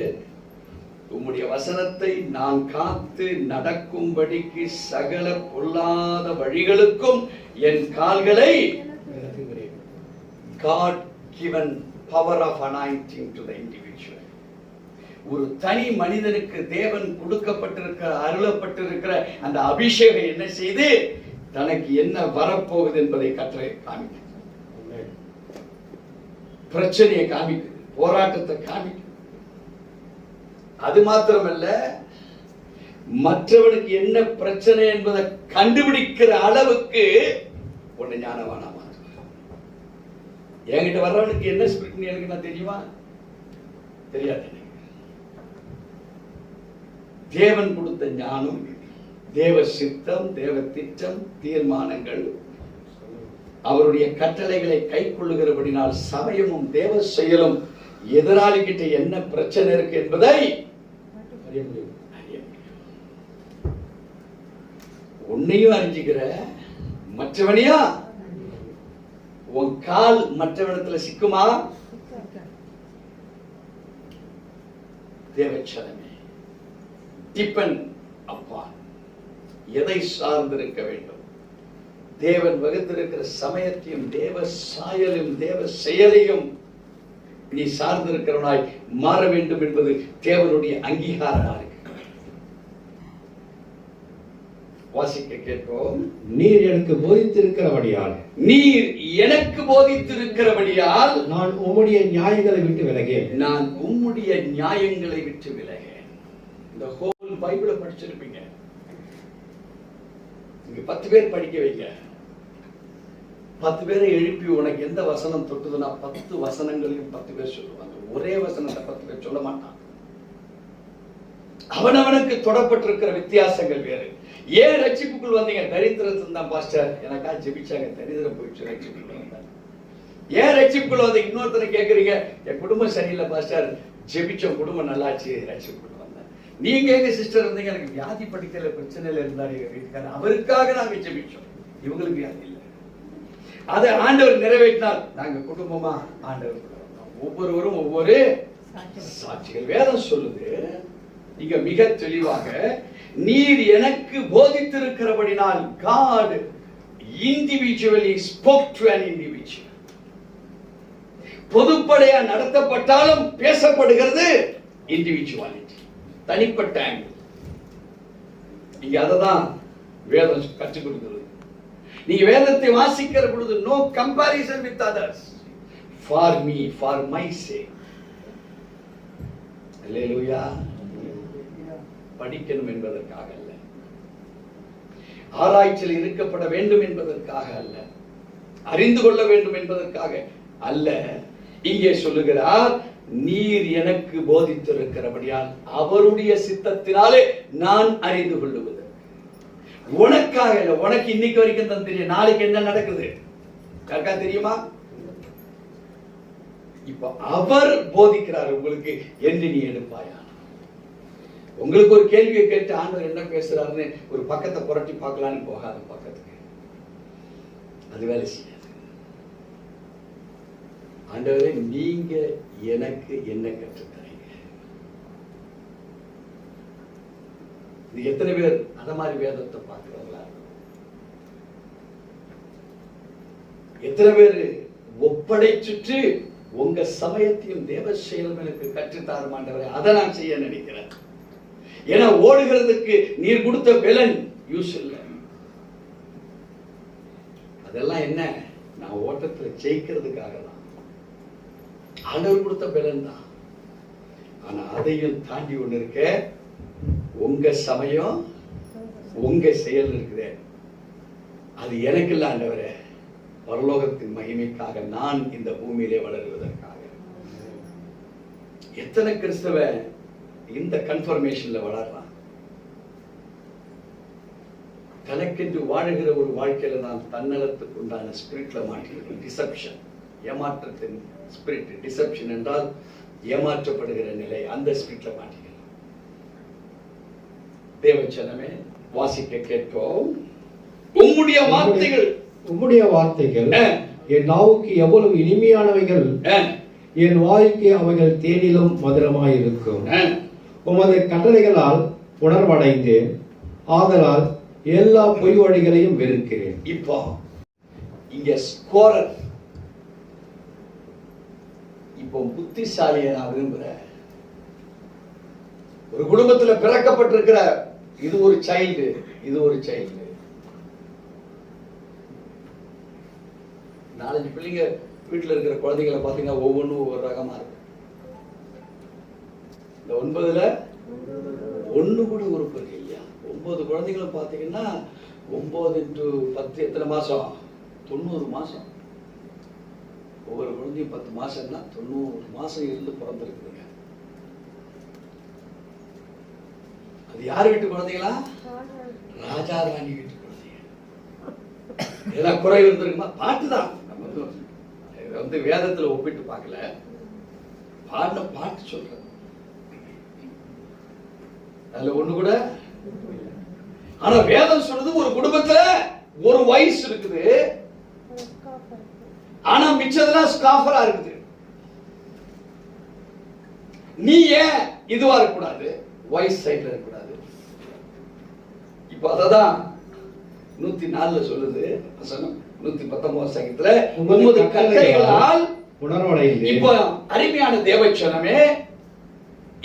உம்முடைய வசனத்தை நான் காத்து நடக்கும்படிக்கு சகல பொல்லாத வழிகளுக்கும் என் கால்களை விளக்குகிறேன். God given power of anointing to the individual. ஒரு தனி மனிதனுக்கு தேவன் கொடுக்கப்பட்டிருக்கிற, அருளப்பட்டிருக்கிற அந்த அபிஷேகம் என்ன செய்து தனக்கு என்ன வரப்போகுது என்பதை கற்றை காமிக்குது, பிரச்சனையை காமிக்குது, போராட்டத்தை காமிக்குது. அது மாத்திரமல்ல, மற்றவனுக்கு என்ன பிரச்சனை என்பதை கண்டுபிடிக்கிற அளவுக்கு உன்னை ஞானவானா மாற்றுவார். என்கிட்ட வர்றவனுக்கு என்ன ஸ்பிரிட் எனக்கு நான் தெரியுமா? தெரியாது. தேவன் கொடுத்த ஞானம், தேவ சித்தம், தேவ திட்டம், தீர்மானங்கள், அவருடைய கட்டளைகளை கை கொள்ளுகிறபடினால் சமயமும் தேவ செயலும் எதிராளி கிட்ட என்ன பிரச்சனை இருக்கு என்பதை அறிய முடியும். உன்னையும் அறிஞ்சுக்கிற, மற்றவனையா? உன் கால் மற்றவனத்துல சிக்குமா? தேவச்சனமே, டிபெண்ட் அப்பான். எதை சார்ந்திருக்க வேண்டும்? தேவன் வகுத்திருக்கிற சமயத்தையும் தேவ சாயலும் தேவ செயலையும் நீ சார்ந்திருக்கிறவனாய் மாற வேண்டும் என்பது தேவனுடைய அங்கீகாரமாக இருக்கு. வாசிக்க கேட்போம். நீர் எனக்கு போதித்திருக்கிறபடியால், நீர் எனக்கு போதித்திருக்கிறபடியால் நான் உம்முடைய நியாயங்களை விட்டு விலகேன். நான் உம்முடைய நியாயங்களை விட்டு விலகேன். இந்த ஹோல் பைபிளை படிச்சிருப்பீங்க. இங்க 10 பேர் படிக்க வைங்க. 10 பேரை எழுப்பி உனக்கு எந்த வசனம் தொட்டுதுன்னா 10 வசனங்களையும் 10 பேர் சொல்லுவாங்க. ஒரே வசனத்தை 10 பேர் சொல்ல மாட்டான். அவனவனுக்கு தொடப்பட்டிருக்கிற வித்தியாசங்கள் வேறு. ஏன் ரட்சிப்புக்குள் வந்தீங்க? தரித்திரத்தில் தான் பாஸ்டர், எனக்கா ஜெபிச்சாங்க, தரித்திரம் போயிடுச்சு, ரட்சிப்புக்குள் வந்தாங்க. ஏன் ரட்சிப்புக்குள் வந்து இன்னொருத்தனை கேட்கறீங்க? என் குடும்பம் சரியில்லை பாஸ்டர், ஜெபிச்சோம், குடும்பம் நல்லாச்சு, ரட்சிப்புக்குள் வந்தேன். நீங்க எங்க சிஸ்டர் இருந்தீங்க? எனக்கு வியாதி படிக்கல, பிரச்சனையில இருந்தாரு எங்க வீட்டுக்காரர், அவருக்காக நாங்க ஜெபிச்சோம். இவங்களுக்கு வியாதி இல்லை. அதை ஆண்டவர் நிறைவேற்றினார். நாங்க குடும்பமா ஆண்டவர் ஒவ்வொருவரும் ஒவ்வொரு சாட்சிகள். வேதம் சொல்லுது இங்க மிக தெளிவாக, நீர் எனக்கு போதித்திருக்கிறபடினால் God individually spoke to an individual. பொதுப்படையா நடத்தப்பட்டாலும் பேசப்படுகிறது இண்டிவிஜுவாலிட்டி, தனிப்பட்ட ஆங்கிள். இங்க அததான் வேதம் கற்றுக் கொடுக்கிறது. நீங்க வேதத்தை வாசிக்கிற பொழுது no comparison with others, for me, for my sake. அல்லேலூயா. படிக்கணும் என்பதற்காக அல்ல, ஆராய்ச்சியில் இருக்கப்பட வேண்டும் என்பதற்காக அல்ல, அறிந்து கொள்ள வேண்டும் என்பதற்காக அல்ல. இங்கே சொல்லுகிறார், நீர் எனக்கு போதித்திருக்கிறபடியால் அவருடைய சித்தத்தினாலே நான் அறிந்து கொள்ளுவது. உனக்காக இல்ல. உனக்கு இன்னைக்கு வரைக்கும் தான் தெரியும், நாளைக்கு என்ன நடக்குது யாருக்கா தெரியுமா? இப்ப அவர் போதிக்கிறார் உங்களுக்கு என்று நீ எடுப்பாயா? உங்களுக்கு ஒரு கேள்வியை கேட்டு ஆண்டவர் என்ன பேசுறாருன்னு ஒரு பக்கத்தை புரட்டி பார்க்கலான்னு போகாத பக்கத்துக்கு, அது வேலை செய்யாது. ஆண்டவரே, நீங்க எனக்கு என்ன கற்றுத்தரீங்க? இது எத்தனை பேர் அத மாதிரி வேதத்தை பார்க்கிறவங்களா? எத்தனை பேர் ஒப்படைச்சுட்டு உங்க சமயத்தையும் தேவ செயலும் எனக்கு கற்றுத்தாரும் ஆண்டவரே, அதை நான் செய்ய நினைக்கிறேன். ஏன்னா ஓடுகிறதுக்கு நீர் கொடுத்த பெலன் யூஸ் இல்லை. அதெல்லாம் என்ன? நான் ஓட்டத்துல ஜெயிக்கிறதுக்காக தான். ஆண்டவர் கொடுத்த பெலன் தான். ஆனா அதையும் தாண்டி ஒண்ணு இருக்க, உங்க சமயம் உங்க செயல் இருக்குதே, அது எனக்கு இல்ல ஆண்டவரே, பரலோகத்தின் மகிமைக்காக, நான் இந்த பூமியிலே வளருவதற்காக. எத்தனை கிறிஸ்தவ இந்த கன்ஃபர்மேஷன்ல வளர்றான்? தனக்கென்று வாழுகிற ஒரு வாழ்க்கையில தான் தன்னலத்துக்கு உண்டான ஸ்பிரிட்ல மாட்டிருக்கோம். டிசெப்ஷன், ஏமாற்றத்தின் ஸ்பிரிட். டிசெப்ஷன் என்றால் ஏமாற்றப்படுகிற நிலை. அந்த ஸ்பிரிட்ல மாட்டிக்கலாம். தேவச்சனமே, வாசிக்க கேட்போம். உம்முடைய வார்த்தைகள், உம்முடைய வார்த்தைகள் என் நாவுக்கு எவ்வளவு இனிமையானவைகள், என் வாய்க்கு அவைகள் தேனிலும் மதுரமாயிருக்கும். உமது கட்டளைகளால் உணர்வடைந்தேன், ஆதலால் எல்லா பொய் வழிகளையும் வெறுக்கிறேன். இப்போ இங்க ஸ்கோரர், இப்போ புத்திசாலியை நான் விரும்புறேன். ஒரு குடும்பத்துல பிறக்கப்பட்டிருக்கிற இது ஒரு சைல்டு, இது ஒரு சைல்டு. 4-5 பிள்ளைங்க வீட்டுல இருக்கிற குழந்தைகளை பாத்தீங்கன்னா ஒவ்வொன்றும் ஒவ்வொரு ரகமா இருக்கு. இந்த 9ல ஒண்ணு கூட உறுப்பு இருக்கு இல்லையா? 9 குழந்தைகளும் பாத்தீங்கன்னா 9 into 10 எத்தனை மாசம்? 90 மாசம். ஒவ்வொரு குழந்தையும் 10 மாசம்னா 90 மாசம் இருந்து பிறந்திருக்குதுங்க. அது யார் வீட்டு குழந்தைகளா? ராஜா ராணி வீட்டு குழந்தைங்க. இதெல்லாம் குறை இருந்திருக்குமா? பாட்டுதான். நம்ம வேதத்துல ஒப்பிட்டு பார்க்கல, பாடின பாட்டு சொல்ற. அதுல ஒண்ணு கூட. ஆனா வேதம் சொல்றது ஒரு குடும்பத்துல ஒரு வயசு இருக்குது, ஆனா மிச்சதெல்லாம் ஸ்காஃபரா இருக்குது. நீ ஏன் இதுவா இருக்கக்கூடாது? வயசு சைட்ல இருக்கக்கூடாது. இப்ப அததான் 104 சொல்லுது வசனம். 119 சங்கத்துல உமது கட்டளைகளால் உணர்வடைந்தேன். இப்ப அருமையான தேவச்சனமே,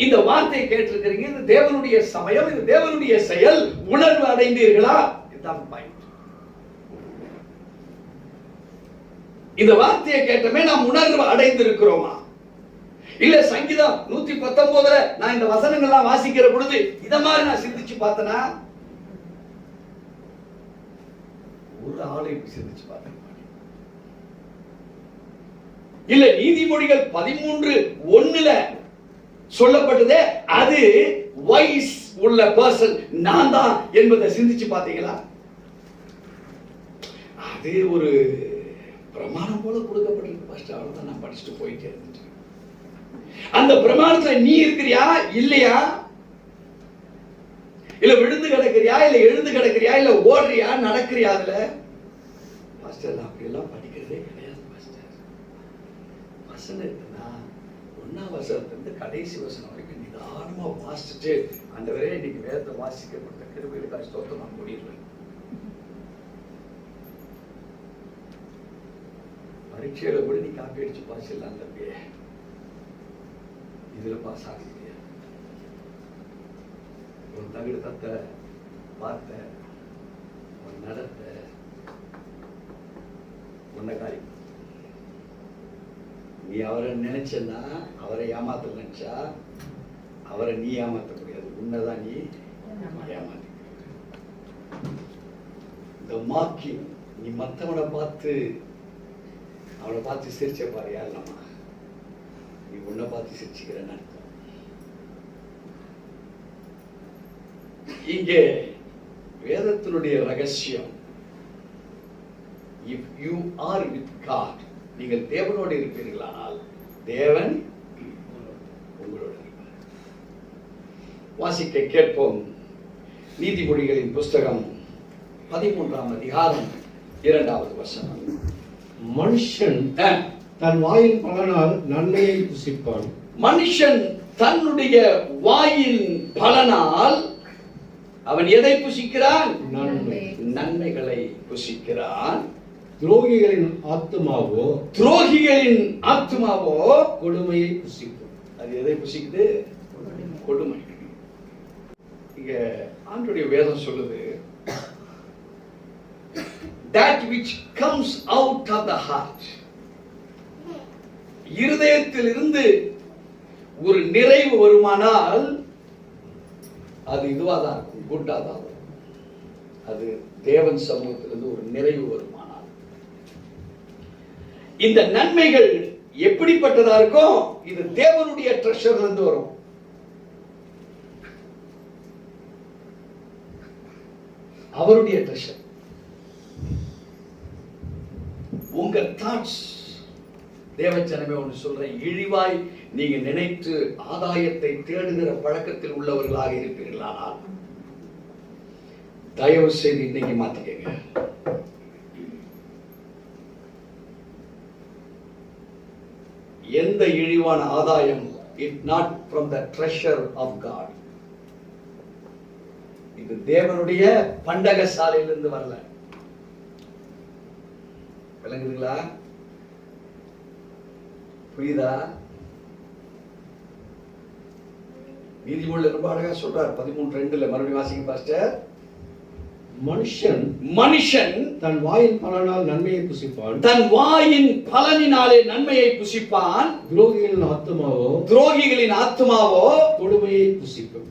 இந்த வார்த்தையை கேட்டிருக்கிறீங்க. இது தேவனுடைய சமயம், இது தேவனுடைய செயல். உணர்வு அடைந்தீர்களா? இதுதான் பாயிண்ட். இந்த வார்த்தையை கேட்டமே நாம் உணர்வு அடைந்திருக்கிறோமா? இல்ல சங்கீதம் 119 நான் இந்த வசனங்கள்லாம் வாசிக்கிற பொழுது இத மாதிரி நான் சிந்திச்சு பார்த்தனா? ஒரு ஆளை சிந்திச்சு பார்த்தேன். இல்ல நீதிமொழிகள் 13:1 சொல்லப்பட்டதே அது வைஸ் உள்ள பர்சன் நான் தான் என்பதை சிந்திச்சு பார்த்தீங்களா? அது ஒரு பிரமாணம் போல கொடுக்கப்பட்டிருக்கு. ஃபர்ஸ்ட் அவ்வளவுதான், நான் படிச்சுட்டு போயிட்டே இருந்துட்டேன். அந்த பிரமாணத்துல நீ இருக்கிறியா இல்லையா? இல்ல விழுந்து கிடக்கிறியா, இல்ல எழுந்து கிடக்கிறியா, இல்ல ஓடுறியா, நடக்கிறியா? அதுல பாஸ்டர் அப்படி எல்லாம் படிக்கிறதே கிடையாது பாஸ்டர். வசனம் இருக்குன்னா 1ஆம் வசனத்திலிருந்து கடைசி வசனம் வரைக்கும் நிதானமா வாசிச்சுட்டு, ஆண்டவரே இன்னைக்கு வேதத்தை வாசிக்கப்பட்ட கிருபைகளுக்கு ஸ்தோத்திரம் நான் முடிடுவேன். பரீட்சையில கூட நீ காப்பி அடிச்சு பாஸ் இல்லாம தம்பியே, இதுல பாஸ் ஆகுது. உன் தகுடத்தை பார்த்த உன் நடத்த உன்ன காரியம். நீ அவரை நினைச்சா, அவரை ஏமாத்த நினைச்சா அவரை நீ ஏமாத்த முடியாது. உன்னதான் நீ ஏமாத்த. இந்த மாக்கி நீ மத்தவனை பார்த்து அவனை பார்த்து சிரிச்ச பாரு, யாருலாமா நீ உன்னை பார்த்து சிரிச்சுக்கிறன்னு அர்த்தம். இங்கே வேதத்தினுடைய ரகசியம், if you are with God, நீங்கள் தேவனோடு இருப்பீர்களானால் தேவன் உங்களோடு இருப்பார். வாசிக்க கேட்போம். நீதிமொழிகளின் புஸ்தகம் 13ஆம் அதிகாரம் 2வது வசனம். மனுஷன் தன் வாயின் பலனால் நன்மையை புசிப்பான். மனுஷன் தன்னுடைய வாயின் பலனால் அவன் எதை புசிக்கிறான்? நன்மைகளை புசிக்கிறான். துரோகிகளின் ஆத்துமாவோ கொடுமையை புசிக்கும். அது எதை புசிக்குது? கொடுமை. இங்க ஆண்டவருடைய வேதம் சொல்லுது, that which comes out of the heart, இருதயத்திலிருந்து ஒரு நிறைவு வருமானால் அது இதுவாதான் இருக்கும், குட்டாதான். அது தேவன் சமூகத்திலிருந்து ஒரு நிறைவு வருமானால் இந்த நன்மைகள் எப்படிப்பட்டதா இருக்கும்? இது தேவனுடைய ட்ரெஷர்ல இருந்து வரும். அவருடைய ட்ரெஷர். உங்க தாட்ஸ், தேவச்சனமே ஒன்று சொல்றேன், இழிவாய் நீங்க நினைத்து ஆதாயத்தை தேடுகிற பழக்கத்தில் உள்ளவர்களாக இருப்பீர்களானால் தயவு செய்து இன்னைக்கு மாத்திக்கங்க. எந்த இழிவான ஆதாயம், it not from the treasure of God. இது தேவனுடைய பண்டக சாலையிலிருந்து வரல. விளங்குதுங்களா? புரியுதா? நீதிமொழியில் ரொம்ப அழகா சொல்றார் 13:2. மறுபடியும் வாசிங்க பாஸ்டர். மனுஷன் தன் வாயின் பலனால் நன்மையை புசிப்பான். தன் வாயின் பலனினாலே நன்மையை புசிப்பான். துரோகிகளின் ஆத்துமாவோ கொடுமையை புசிக்கும்.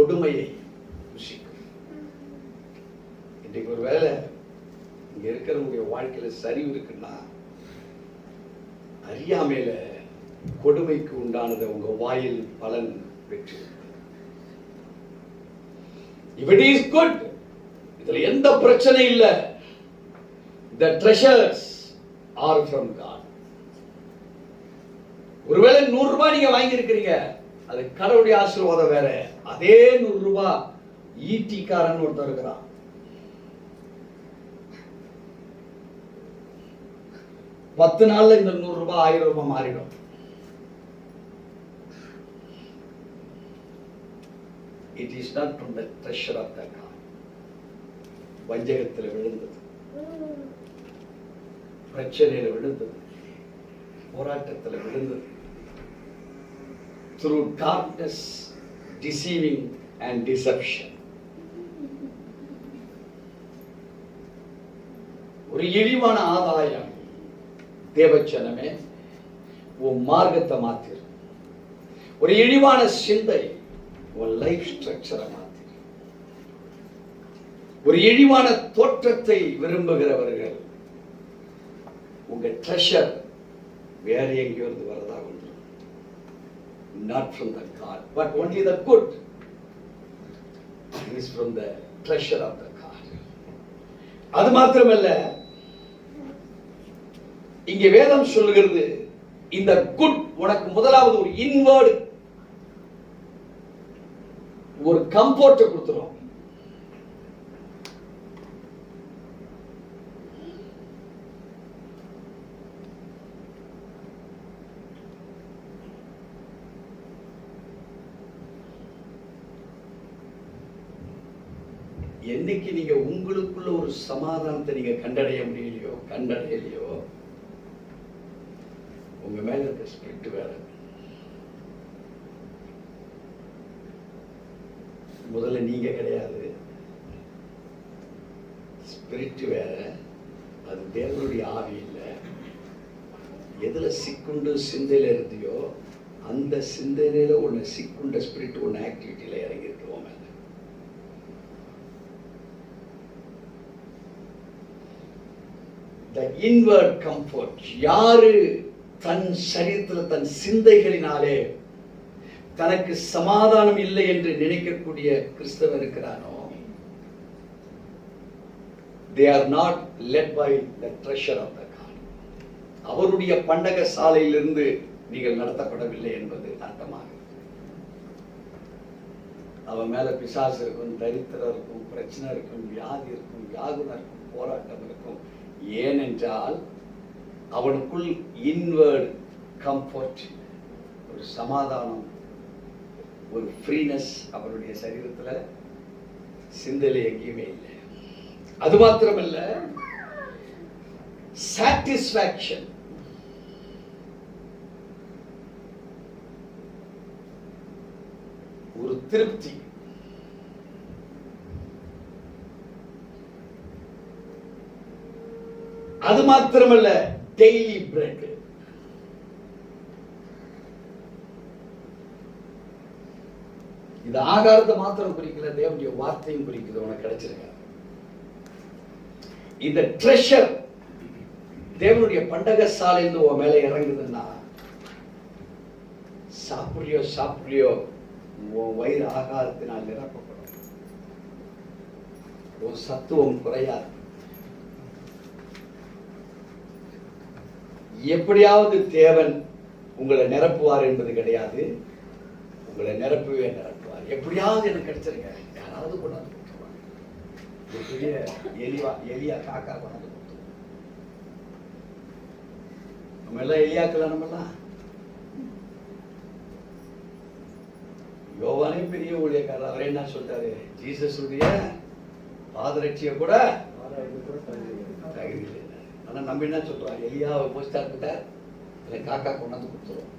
கொடுமையை புசிக்கும். இன்றைக்கு ஒரு வேளை இங்க இருக்கிறவங்களுடைய வாழ்க்கையில சரிவு இருக்குன்னா அறியாமையில கொடுமைக்கு உண்டானதை உங்க வாயில் பலன் பெற்று. If it is good, இதுல எந்த பிரச்சனை இல்ல. The treasures are from God. ஒருவேளை 100 ரூபாய் நீங்க வாங்கி இருக்கிறீங்க, அது கடவுளுடைய ஆசீர்வாதம் வேற. அதே 100 ரூபாய் ஈட்டிக்காரன் ஒருத்தர் இருக்கிறான். பத்து நாள்ல இந்த 100 ரூபாய் 1000 ரூபாய் மாறிடும். It is not from the treasure of the God. வஞ்சகத்தில் விழுந்தது, பிரச்சனையில் விழுந்தது, போராட்டத்தில் விழுந்தது. Through darkness, deceiving and deception. ஒரு இழிவான ஆதாயம். தேவச்சனமே, உன் மார்க்கத்தை மாத்திரு. ஒரு இழிவான சிந்தை உன் லைஃப் ஸ்ட்ரக்சரை மாத்திரு. ஒரு இழிவான தோற்றத்தை விரும்புகிறவர்கள் உங்க ட்ரெஷர் வேற எங்கேயிருந்து வரதா ஒன்று. Not from the God, but only the good is from the treasure of the God. அது மாத்திரமல்ல, இங்கே வேதம் சொல்லுகிறது, இந்த குட் உனக்கு முதலாவது ஒரு இன்வர்ட் ஒரு கம்ஃபர்ட் கொடுத்துரும். என்னைக்கு நீங்க உங்களுக்குள்ள ஒரு சமாதானத்தை நீங்க கண்டடையலையோ உங்க மேல இருக்க ஸ்பிரிட் வேற. முதல்ல நீங்க கிடையாது, ஸ்பிரிட் வேற. அது தேவனுடைய ஆவி இல்லை. எதுல சிக்குண்டு சிந்தையில இருந்தியோ அந்த சிந்தனையில ஒண்ணு சிக்குண்ட ஸ்பிரிட் ஒண்ணு ஆக்டிவிட்டியில இறங்கி இருக்கோம். The inward comfort. யாரு தன் சரீரத்தில் தன் சிந்தைகளினாலே தனக்கு சமாதானம் இல்லை என்று நினைக்கக்கூடிய கிறிஸ்தவன் இருக்கிறானோ, they are not led by the treasure of the God. அவருடைய பண்டக சாலையிலிருந்து நீங்கள் நடத்தப்படவில்லை என்பது அர்த்தமாக. அவன் மேல பிசாசு இருக்கும், தரித்திரம் இருக்கும், பிரச்சனை இருக்கும், வியாதி இருக்கும், யாகுனம் இருக்கும், போராட்டம் இருக்கும். ஏனென்றால் அவனுக்குள் இன்வர்ட் கம்ஃபர்ட், ஒரு சமாதானம், ஒரு ஃப்ரீனஸ் அவருடைய சரீரத்துல சிந்தையில எங்கேயுமே இல்லை. அது மாத்திரமல்ல, சாட்டிஸ்பாக்சன். ஒரு திருப்தி. அது மாத்திரமல்ல, டெய்லி பிரெட். இது ஆகாரத்தை மாத்திரம் குறிக்கல, தேவனுடைய வார்த்தையும் குறிக்குது. உனக்கு கிடைச்சிருக்க இந்த ட்ரெஷர் தேவனுடைய பண்டக சாலையிலிருந்து உன் மேல இறங்குதுன்னா, சாப்பிடுறியோ உன் வயிறு ஆகாரத்தினால் நிரப்பப்படும். உன் சத்துவம் குறையாது. எப்படியாவது தேவன் உங்களை நிரப்புவார் என்பது கிடையாது. உங்களை நிரப்புவே நிரப்புவார். எப்படியாவது எனக்கு கிடைச்சிருங்க, யாராவது கொண்டாந்து கொடுத்துருவாங்க. எலியா காக்கா கொண்டாந்து கொடுத்துருவோம். நம்ம எல்லாம் எலியாக்கள். நம்மெல்லாம் யோவானே பெரிய ஊழியக்காரர். அவரே என்ன சொல்றாரு, ஜீசஸ் உடைய பாதரட்சிய கூட தகுதி இல்லை. ஆனா நம்ம என்ன சொல்றோம், எலியாவை போஸ்டா இருக்கிட்ட காக்கா கொண்டாந்து கொடுத்துருவோம்.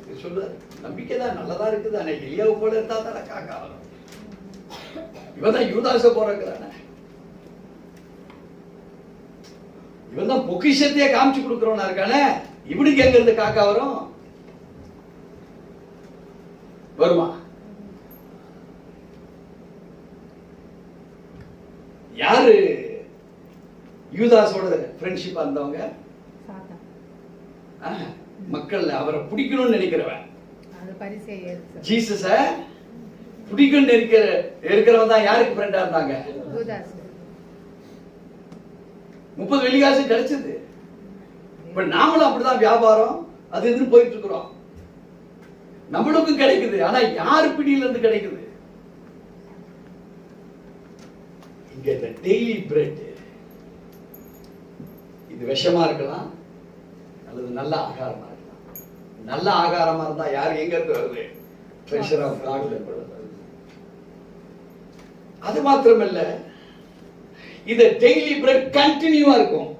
இது சொல்றாரு, நம்பிக்கை தான் நல்லதா இருக்குது. ஆனா எலியாவை போல இருந்தா தானே காக்கா வரும். இவன் தான் யூதாச போறான, இவன் தான் பொக்கிஷத்தையே காமிச்சு கொடுக்கிறவனா இருக்கானே. இவனுக்கு எங்க இருந்து காக்கா வரும்? வருமா? யாரு யூதாஸோட ஃப்ரெண்ட்ஷிப்பா இருந்தவங்க? மக்கள் அவரை பிடிக்கணும்னு நினைக்கிறவன், ஜீசஸ பிடிக்கணும்னு இருக்கிறவன் தான் யாருக்கு ஃப்ரெண்டா இருந்தாங்க? 30 வெள்ளிக்காசு கிடைச்சது. இப்ப நாமளும் அப்படிதான் வியாபாரம் அது இதுன்னு போயிட்டு இருக்கிறோம். நம்மளுக்கும் கிடைக்குது, ஆனா யார் பிடியில இருந்து கிடைக்குது? இங்க இந்த டெய்லி பிரெட், இது விஷமா இருக்கலாம் அல்லது நல்ல ஆகாரமா இருக்கலாம். நல்ல ஆகாரமா இருந்தா யார் எங்க இருந்து வருது? ட்ரெஷர் ஆஃப் காட்ல வருது. அது மாத்திரமல்ல, இது டெய்லி பிரெட் கண்டினியூவா இருக்கும்.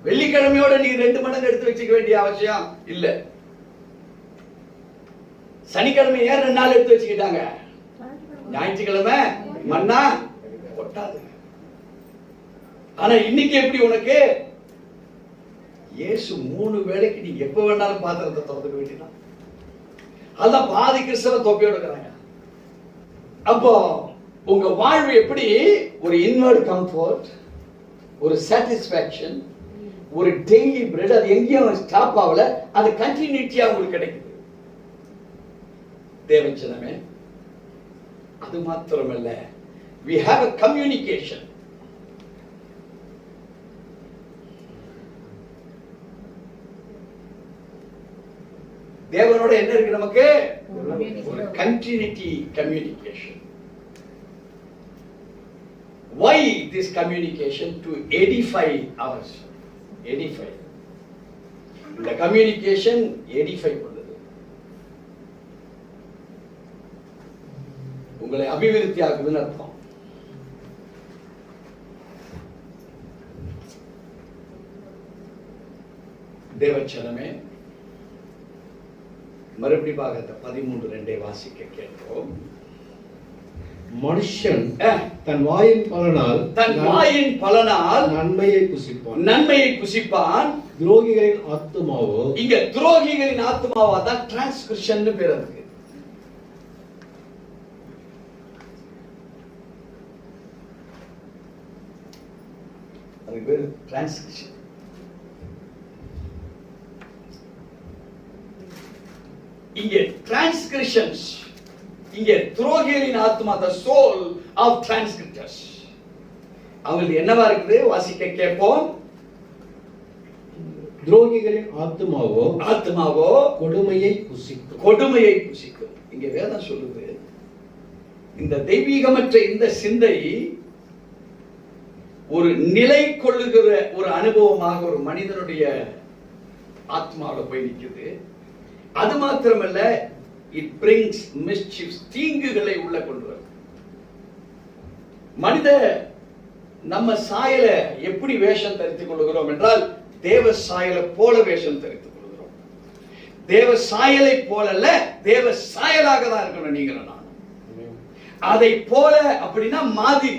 வெள்ளிக்கிழமையோட நீ 2 மடங்கு எடுத்து வச்சுக்க வேண்டிய அவசியம் இல்ல. சனிக்கிழமை ஏன் 2 நாள் எடுத்து வச்சுக்கிட்டாங்க? ஞாயிற்றுக்கிழமை மன்னா கொட்டாது. ஆனா இன்னைக்கு எப்படி உனக்கு? இயேசு 3 வேளைக்கு நீ எப்ப வேணாலும் பாத்திரத்தை திறந்துக்க வேண்டியதான். அதான் பாதி கிறிஸ்தவ தொப்பையோட இருக்கிறாங்க. அப்போ உங்க வாழ்வு எப்படி? ஒரு இன்வர்ட் கம்ஃபர்ட், ஒரு சாட்டிஸ்பாக்சன், ஒரு டெய்லி பிரெட். அது எங்கேயும் ஸ்டாப் ஆகல, அது கண்டினியூட்டியா உங்களுக்கு கிடைக்குது. தேவச்சனமே, அது மாத்திரமல்ல, we have a communication. தேவனோட என்ன இருக்கு நமக்கு? ஒரு continuity communication. Why this communication? To edify ours. Edify. இந்த communication edify பண்ணுது, உங்களை அபிவிருத்தி ஆகுதுன்னு அர்த்தம். தேவச்சனமே, மறுபடியும் பாகத்தை 13:2 வாசிக்க கேட்கிறோம். மனுஷன் தன் வாயின் பலனால் நன்மையை புசிப்பான். துரோகிகளின் ஆத்துமாவோ, இங்க துரோகிகளின் ஆத்துமாவா தான் டிரான்ஸ்கிரிப்ஷன் பேர். அதுக்கு பேர் டிரான்ஸ்கிரிப்ஷன். இங்கே டிரான்ஸ்கிரிப்ஷன்ஸ், இங்கே துரோகிகளின் ஆத்மா, the soul of transgressors. அவங்களுக்கு என்னவா இருக்குது? வாசிக்க கேட்போம். துரோகிகளின் ஆத்துமாவோ கொடுமையை புசிக்கும். இங்க வேதம் சொல்லுது, இந்த தெய்வீகமற்ற இந்த சிந்தை ஒரு நிலை கொள்ளுகிற ஒரு அனுபவமாக ஒரு மனிதனுடைய ஆத்மாவில் போய் நிற்குது. அது மாத்திரமல்ல, it brings mischiefs, தீங்குகளை உள்ள கொண்டு வரும். மனித நம்ம சாயல எப்படி வேஷம் தரித்துக் கொள்கிறோம் என்றால், தேவ சாயலை போல வேஷம் தரித்துக் கொள்கிறோம். தேவ சாயலை போல அல்ல, தேவ சாயலாக தான் இருக்கணும் நீங்களும் நானும். அதை போல அப்படின்னா மாதிரி.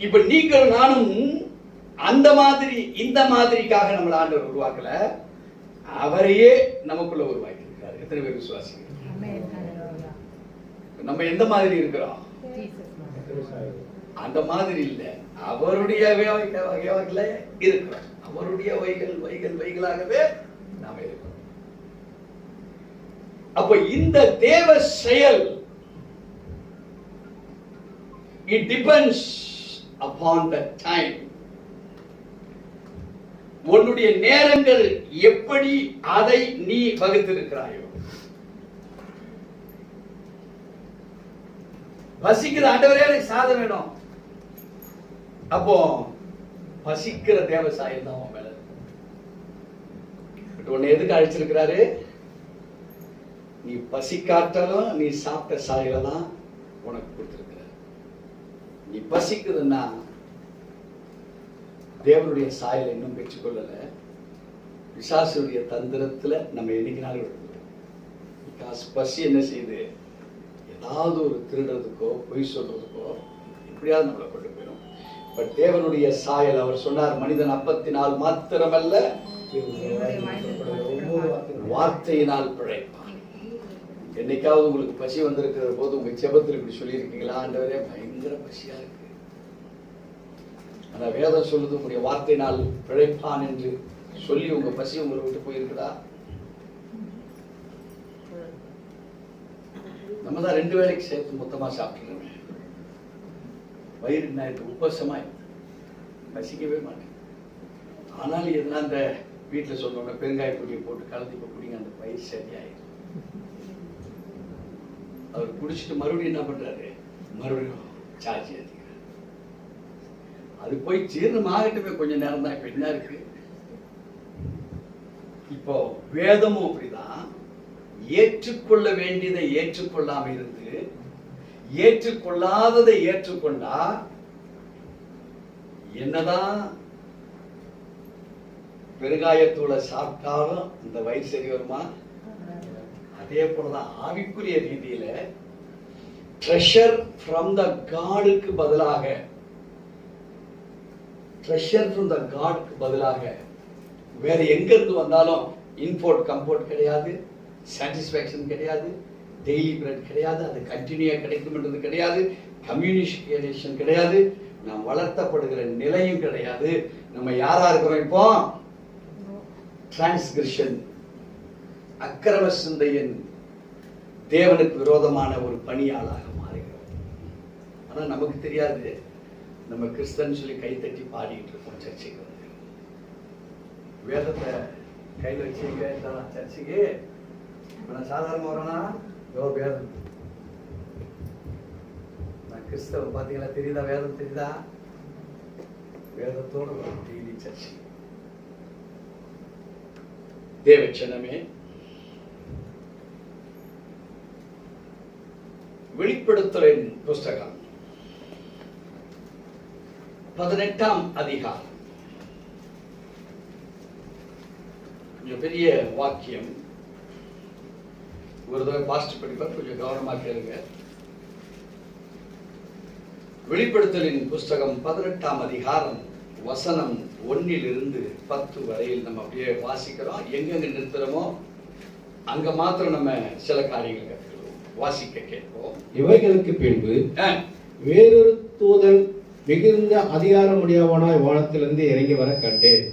இப்ப நீங்களும் நானும் அந்த மாதிரி இந்த மாதிரிக்காக நம்மள ஆண்டவர் உருவாக்கல, அவரையே நமக்குள்ள உருவாக்கி இருக்கிறார். எத்தனை பேர் விசுவாசிக்கிறீங்க? நம்ம எந்த மாதிரி இருக்கிறோம்? அந்த மாதிரி இல்ல, அவருடைய வகையாகல இருக்கிறோம். அவருடைய வைகளாகவே நாம இருக்கிறோம். அப்ப இந்த தேவ செயல், it depends upon the time. உன்னுடைய நேரங்கள் எப்படி அதை நீ வகுத்திருக்கிறாயோ. பசிக்கிற ஆண்டவரே எனக்கு சாதம் வேணும், அப்போ பசிக்கிற தேவ சாயல் தான் உன் மேல. உன்னை எதுக்கு அழைச்சிருக்கிறாரு? நீ பசிக்காட்டாலும் நீ சாப்பிட்ட சாயலை தான் உனக்கு கொடுத்திருக்கிற. நீ பசிக்குதுன்னா தேவனுடைய சாயலை இன்னும் பெற்றுக்கொள்ளல, பிசாசுடைய தந்திரத்துல நம்ம என்னைக்குனாலும் விடுறோம். பசி என்ன செய்யுது? ஏதாவது ஒரு திருடுறதுக்கோ பொய் சொல்றதுக்கோ எப்படியாவது நம்மளை கொண்டு போயிடும். பட் தேவனுடைய சாயல், அவர் சொன்னார், மனிதன் அப்பத்தினால் மாத்திரமல்ல வார்த்தையினால் பிழைப்பான். என்னைக்காவது உங்களுக்கு பசி வந்திருக்கிற போது உங்க ஜெபத்தில் இப்படி சொல்லியிருக்கீங்களா? ஆண்டவரே பயங்கர பசியா இருக்கு, ஆனா வேதம் சொல்லுது உங்களுடைய வார்த்தையினால் பிழைப்பான் என்று சொல்லி உங்க பசி உங்களை விட்டு போயிருக்குதா? நம்ம தான் 2 வேளைக்கு சேர்த்து மொத்தமா சாப்பிட்டுருமே, வயிறு என்ன உப்பசமாய் பசிக்கவே மாட்டேன். ஆனாலும் எதுனா அந்த வீட்டுல சொல்லுவாங்க பெருங்காய பொடியை போட்டு கலந்து இப்ப குடிங்க, அந்த வயிறு சரியாயிடும். அவர் குடிச்சிட்டு மறுபடியும் என்ன பண்றாரு, மறுபடியும் சார்ஜ் ஏற்றிக்கிறார். அது போய் ஜீரணம் ஆகட்டுமே, கொஞ்ச நேரம் தான். இப்ப என்ன இருக்கு, இப்போ வேதமும் அப்படிதான். ஏற்றுக்கொள்ள வேண்டியதை ஏற்றுக்கொள்ளாம இருந்து ஏற்றுக்கொள்ளாததை ஏற்றுக்கொண்டா என்னதான் பெருங்காயத்தூளை சாப்பிட்டாலும் இந்த வயிறு சரி வருமா? அதே போலதான் ஆவிக்குரிய ரீதியில ட்ரெஷர் ஃப்ரம் த காடுக்கு பதிலாக வேற எங்க இருந்து வந்தாலும் இன்போர்ட் கம்போர்ட் கிடையாது, சாட்டிஸ்பாக்சன் கிடையாது, டெய்லி பிரெட் கிடையாது, அது கண்டினியூயா கிடைக்கும்ன்றது கிடையாது, கம்யூனிகேஷன் கிடையாது, நாம் வளர்த்தப்படுகிற நிலையும் கிடையாது. நம்ம யாரா இருக்கிறோம் இப்போ? டிரான்ஸ்கிரிஷன், அக்கிரம சிந்தையின் தேவனுக்கு விரோதமான ஒரு பணியாளாக மாறுகிறோம். ஆனா நமக்கு தெரியாது, நம்ம கிறிஸ்தன் சொல்லி கைத்தட்டி பாடிட்டு இருக்கோம். சர்ச்சைக்கு வந்து வேதத்தை கையில் வச்சுங்க சர்ச்சைக்கு. நான் சாதாரண வரேன்னா வேதம், நான் கிறிஸ்தவ பாத்தீங்களா, தெரியுதா? வேதம் தெரியுதா? வேதத்தோட டெய்லி சர்ச்சை. தேவச்சனமே, வெளிப்படுத்தலின் புஸ்தகம் 18ஆம் அதிகாரம், கொஞ்சம் பெரிய வாக்கியம். ஒரு தடவை பாஸ்ட் படிப்பார், கொஞ்சம் கவனமா கேளுங்க. வெளிப்படுத்தலின் புஸ்தகம் 18ஆம் அதிகாரம் வசனம் 1 - 10 வரையில் நம்ம அப்படியே வாசிக்கிறோம். எங்கெங்க நிறுத்துறோமோ அங்க மாத்திரம் நம்ம சில காரியங்கள் கற்றுக்கிறோம். வாசிக்க கேட்போம். இவைகளுக்கு பின்பு வேறொரு தூதன் மிகுந்த அதிகாரமுடையவனாய் வானத்திலிருந்து இறங்கி வர கண்டேன்.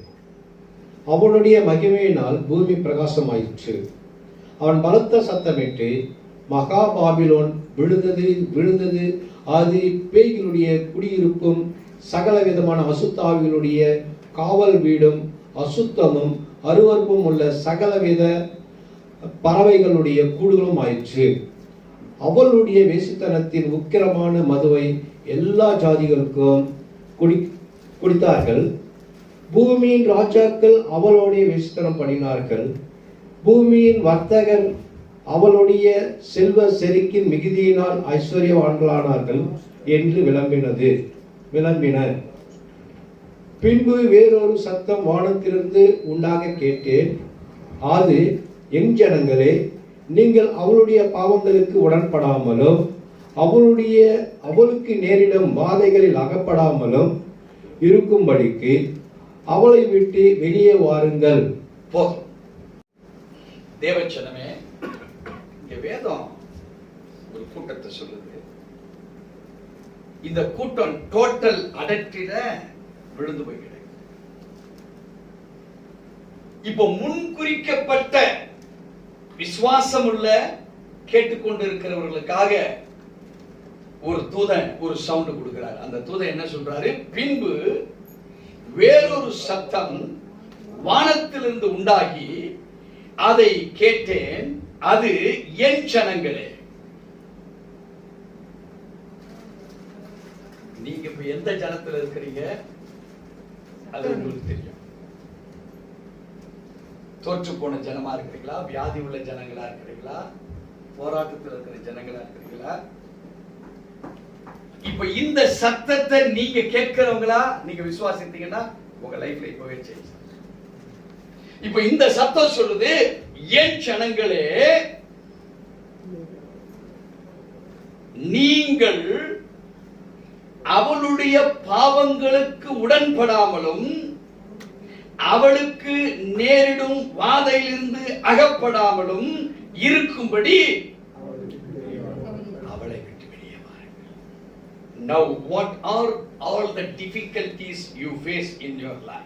அவனுடைய மகிமையினால் பூமி பிரகாசமாயிற்று. அவன் பலத்த சத்தமிட்டு, மகா பாபிலோன் விழுந்தது விழுந்தது, அது பேய்களுடைய குடியிருப்பும் சகல விதமான அசுத்தாவிகளுடைய காவல் வீடும் அசுத்தமும் அருவருப்பும் உள்ள சகலவித பறவைகளுடைய கூடுகளும் ஆயிற்று. அவளுடைய வேசித்தனத்தின் உக்கிரமான மதுவை எல்லா ஜாதிகளுக்கும் குடித்தார்கள். பூமியின் ராஜாக்கள் அவளுடைய வேசித்தனம் பண்ணினார்கள். பூமியின் வர்த்தகர் அவளுடைய செல்வ செருக்கின் மிகுதியினால் ஐஸ்வர்யவான்களானார்கள் என்று விளம்பின. பின்பு வேறொரு சத்தம் வானத்திலிருந்து உண்டாக கேட்டேன். அது, என் ஜனங்களே, நீங்கள் அவளுடைய பாவங்களுக்கு உடன்படாமலும் அவளுக்கு நேரிடும் வாதைகளில் அகப்படாமலும் இருக்கும்படிக்கு அவளை விட்டு வெளியே வாருங்கள். போதும். தேவச்சனமே, இங்க வேதம் ஒரு கூட்டத்தை சொல்லுது. இந்த கூட்டம் டோட்டல் அடற்றில விழுந்து போய் கிடைக்கும். இப்போ முன்குறிக்கப்பட்ட விசுவாசம் உள்ள கேட்டுக்கொண்டு இருக்கிறவர்களுக்காக ஒரு தூதன் ஒரு சவுண்ட் கொடுக்கிறார். அந்த தூதன் என்ன சொல்றாரு? பின்பு வேறொரு சத்தம் வானத்திலிருந்து உண்டாகி அதை கேட்டேன். அது, என் ஜனங்களே. நீங்க இப்ப எந்த ஜனத்துல இருக்கிறீங்க அது உங்களுக்கு தெரியும். தோற்று போன ஜனமா இருக்கிறீங்களா? வியாதி உள்ள ஜனங்களா இருக்கிறீங்களா? போராட்டத்தில் இருக்கிற ஜனங்களா இருக்கிறீங்களா? இப்ப இந்த சத்தத்தை நீங்க கேட்கிறவங்களா நீங்க விசுவாசித்தீங்கன்னா உங்க லைஃப்ல இப்பவே சேஞ்ச். இப்ப இந்த சத்தம் சொல்லுது, என் ஜனங்களே, நீங்கள் அவளுடைய பாவங்களுக்கு உடன்படாமலும் அவளுக்கு நேரிடும் வாதையிலிருந்து அகப்படாமலும் இருக்கும்படி Now, what are all the difficulties you face in your life?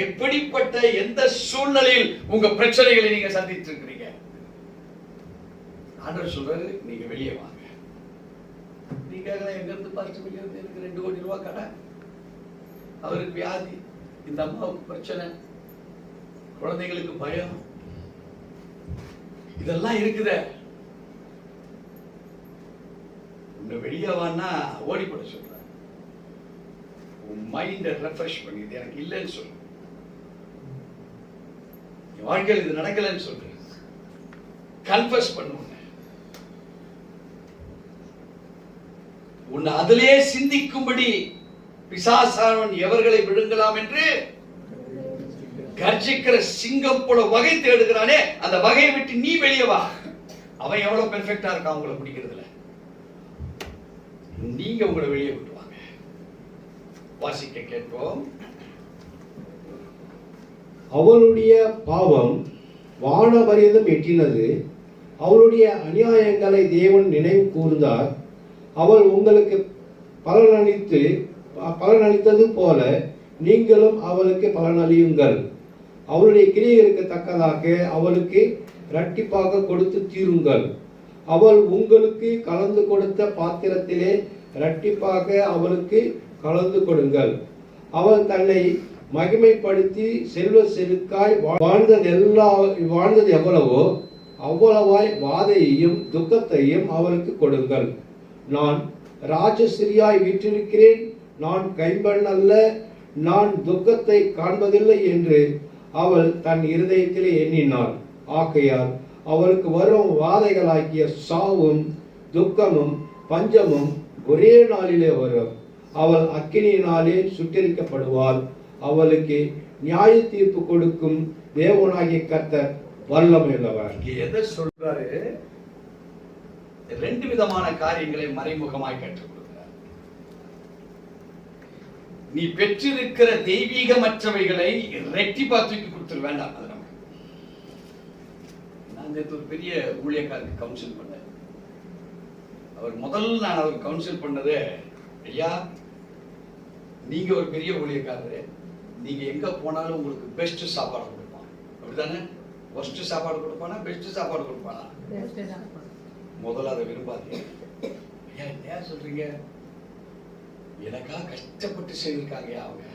எப்படிப்பட்ட எந்த சூழ்நிலையில் உங்க பிரச்சனைகளை நீங்க சந்தித்து இருக்கிறீங்க? ஆண்டவர் சொல்றாரு, நீங்க வெளியே வாங்க. நீங்க எங்க இருந்து பாஸ்டர் வெளியே வந்து எனக்கு 2 கோடி ரூபாய் கடன், அவருக்கு வியாதி, இந்த அம்மாவுக்கு பிரச்சனை, குழந்தைகளுக்கு பயம், இதெல்லாம் இருக்குதே. உன்னை வெளியே வான்னா ஓடிப்பட சொல்ற. உன் மைண்டை ரெஃப்ரெஷ் பண்ணி, இது எனக்கு இல்லைன்னு சொல்லு, என் வாழ்க்கையில் இது நடக்கலன்னு சொல்லு, கன்ஃபஸ் பண்ணு. உன்னை அதிலே சிந்திக்கும்படி பிசாசானவன் எவர்களை விழுங்கலாம் என்று கர்ஜிக்கிற சிங்கம் போல வகை தேடுகிறானே, அந்த வகையை விட்டு நீ வெளியே வா. அவன் எவ்வளவு பெர்ஃபெக்ட்டா இருக்கான் உங்களை பிடிக்கிறதுல, நீங்க உங்களை வெளியே விட்டுவாங்க. வாசிக்க கேட்போம். அவளுடைய பாவம் வானபரியந்தம் எட்டினது, அவளுடைய அநியாயங்களை தேவன் நினைவு கூர்ந்தார். அவள் உங்களுக்கு பலனளித்தது போல நீங்களும் அவளுக்கு பலனளியுங்கள். அவளுடைய கிரியைகளுக்கு தக்கதாக அவளுக்கு இரட்டிப்பாக கொடுத்து தீருங்கள். அவள் உங்களுக்கு கலந்து கொடுத்த பாத்திரத்திலே இரட்டிப்பாக அவளுக்கு கலந்து கொடுங்கள். அவள் தன்னை மகிமைப்படுத்தி செல்வ செருக்காய் வாழ்ந்தது எவ்வளவோ அவ்வளவாய் வாதையையும் துக்கத்தையும் அவளுக்கு கொடுங்கள். நான் ராஜஸ்திரியாய் வீற்றிருக்கிறேன், நான் கைம்பெண் அல்ல, நான் துக்கத்தை காண்பதில்லை என்று அவள் தன் இருதயத்திலே எண்ணினாள். ஆகையால் அவளுக்கு வரும் வாதைகளாகிய சாவும் துக்கமும் பஞ்சமும் ஒரே நாளிலே வரும். அவள் அக்கினியினாலே சுட்டெரிக்கப்படுவாள். அவளுக்கு நியாய தீர்ப்பு கொடுக்கும் தேவனாகிய கர்த்தர் வல்லமையுள்ளவர். எதை சொல்றாரு? 2 விதமான காரியங்களை மறைமுகமாய் கற்றுக் கொடுக்கிறார். நீ பெற்றிருக்கிற தெய்வீகமற்றவைகளை ரெட்டிப்பா தூக்கி கொடுத்துட வேண்டாம். அது நமக்கு. நான் நேற்று ஒரு பெரிய ஊழியக்காரருக்கு கவுன்சில் பண்ணேன். நான் அவர் கவுன்சில் பண்ணது, ஐயா நீங்க ஒரு பெரிய ஊழியக்காரரு, நீங்க எங்க போனாலும் உங்களுக்கு பெஸ்ட் சாப்பாடு கொடுப்பான், அப்படித்தானே? ஒஸ்ட் சாப்பாடு கொடுப்பானா பெஸ்ட் சாப்பாடு கொடுப்பானா? முதல்ல அதை விரும்பாதீங்க. ஐயா ஏன் சொல்றீங்க? எனக்கா கஷ்டப்பட்டு செய்திருக்காங்க அவங்க.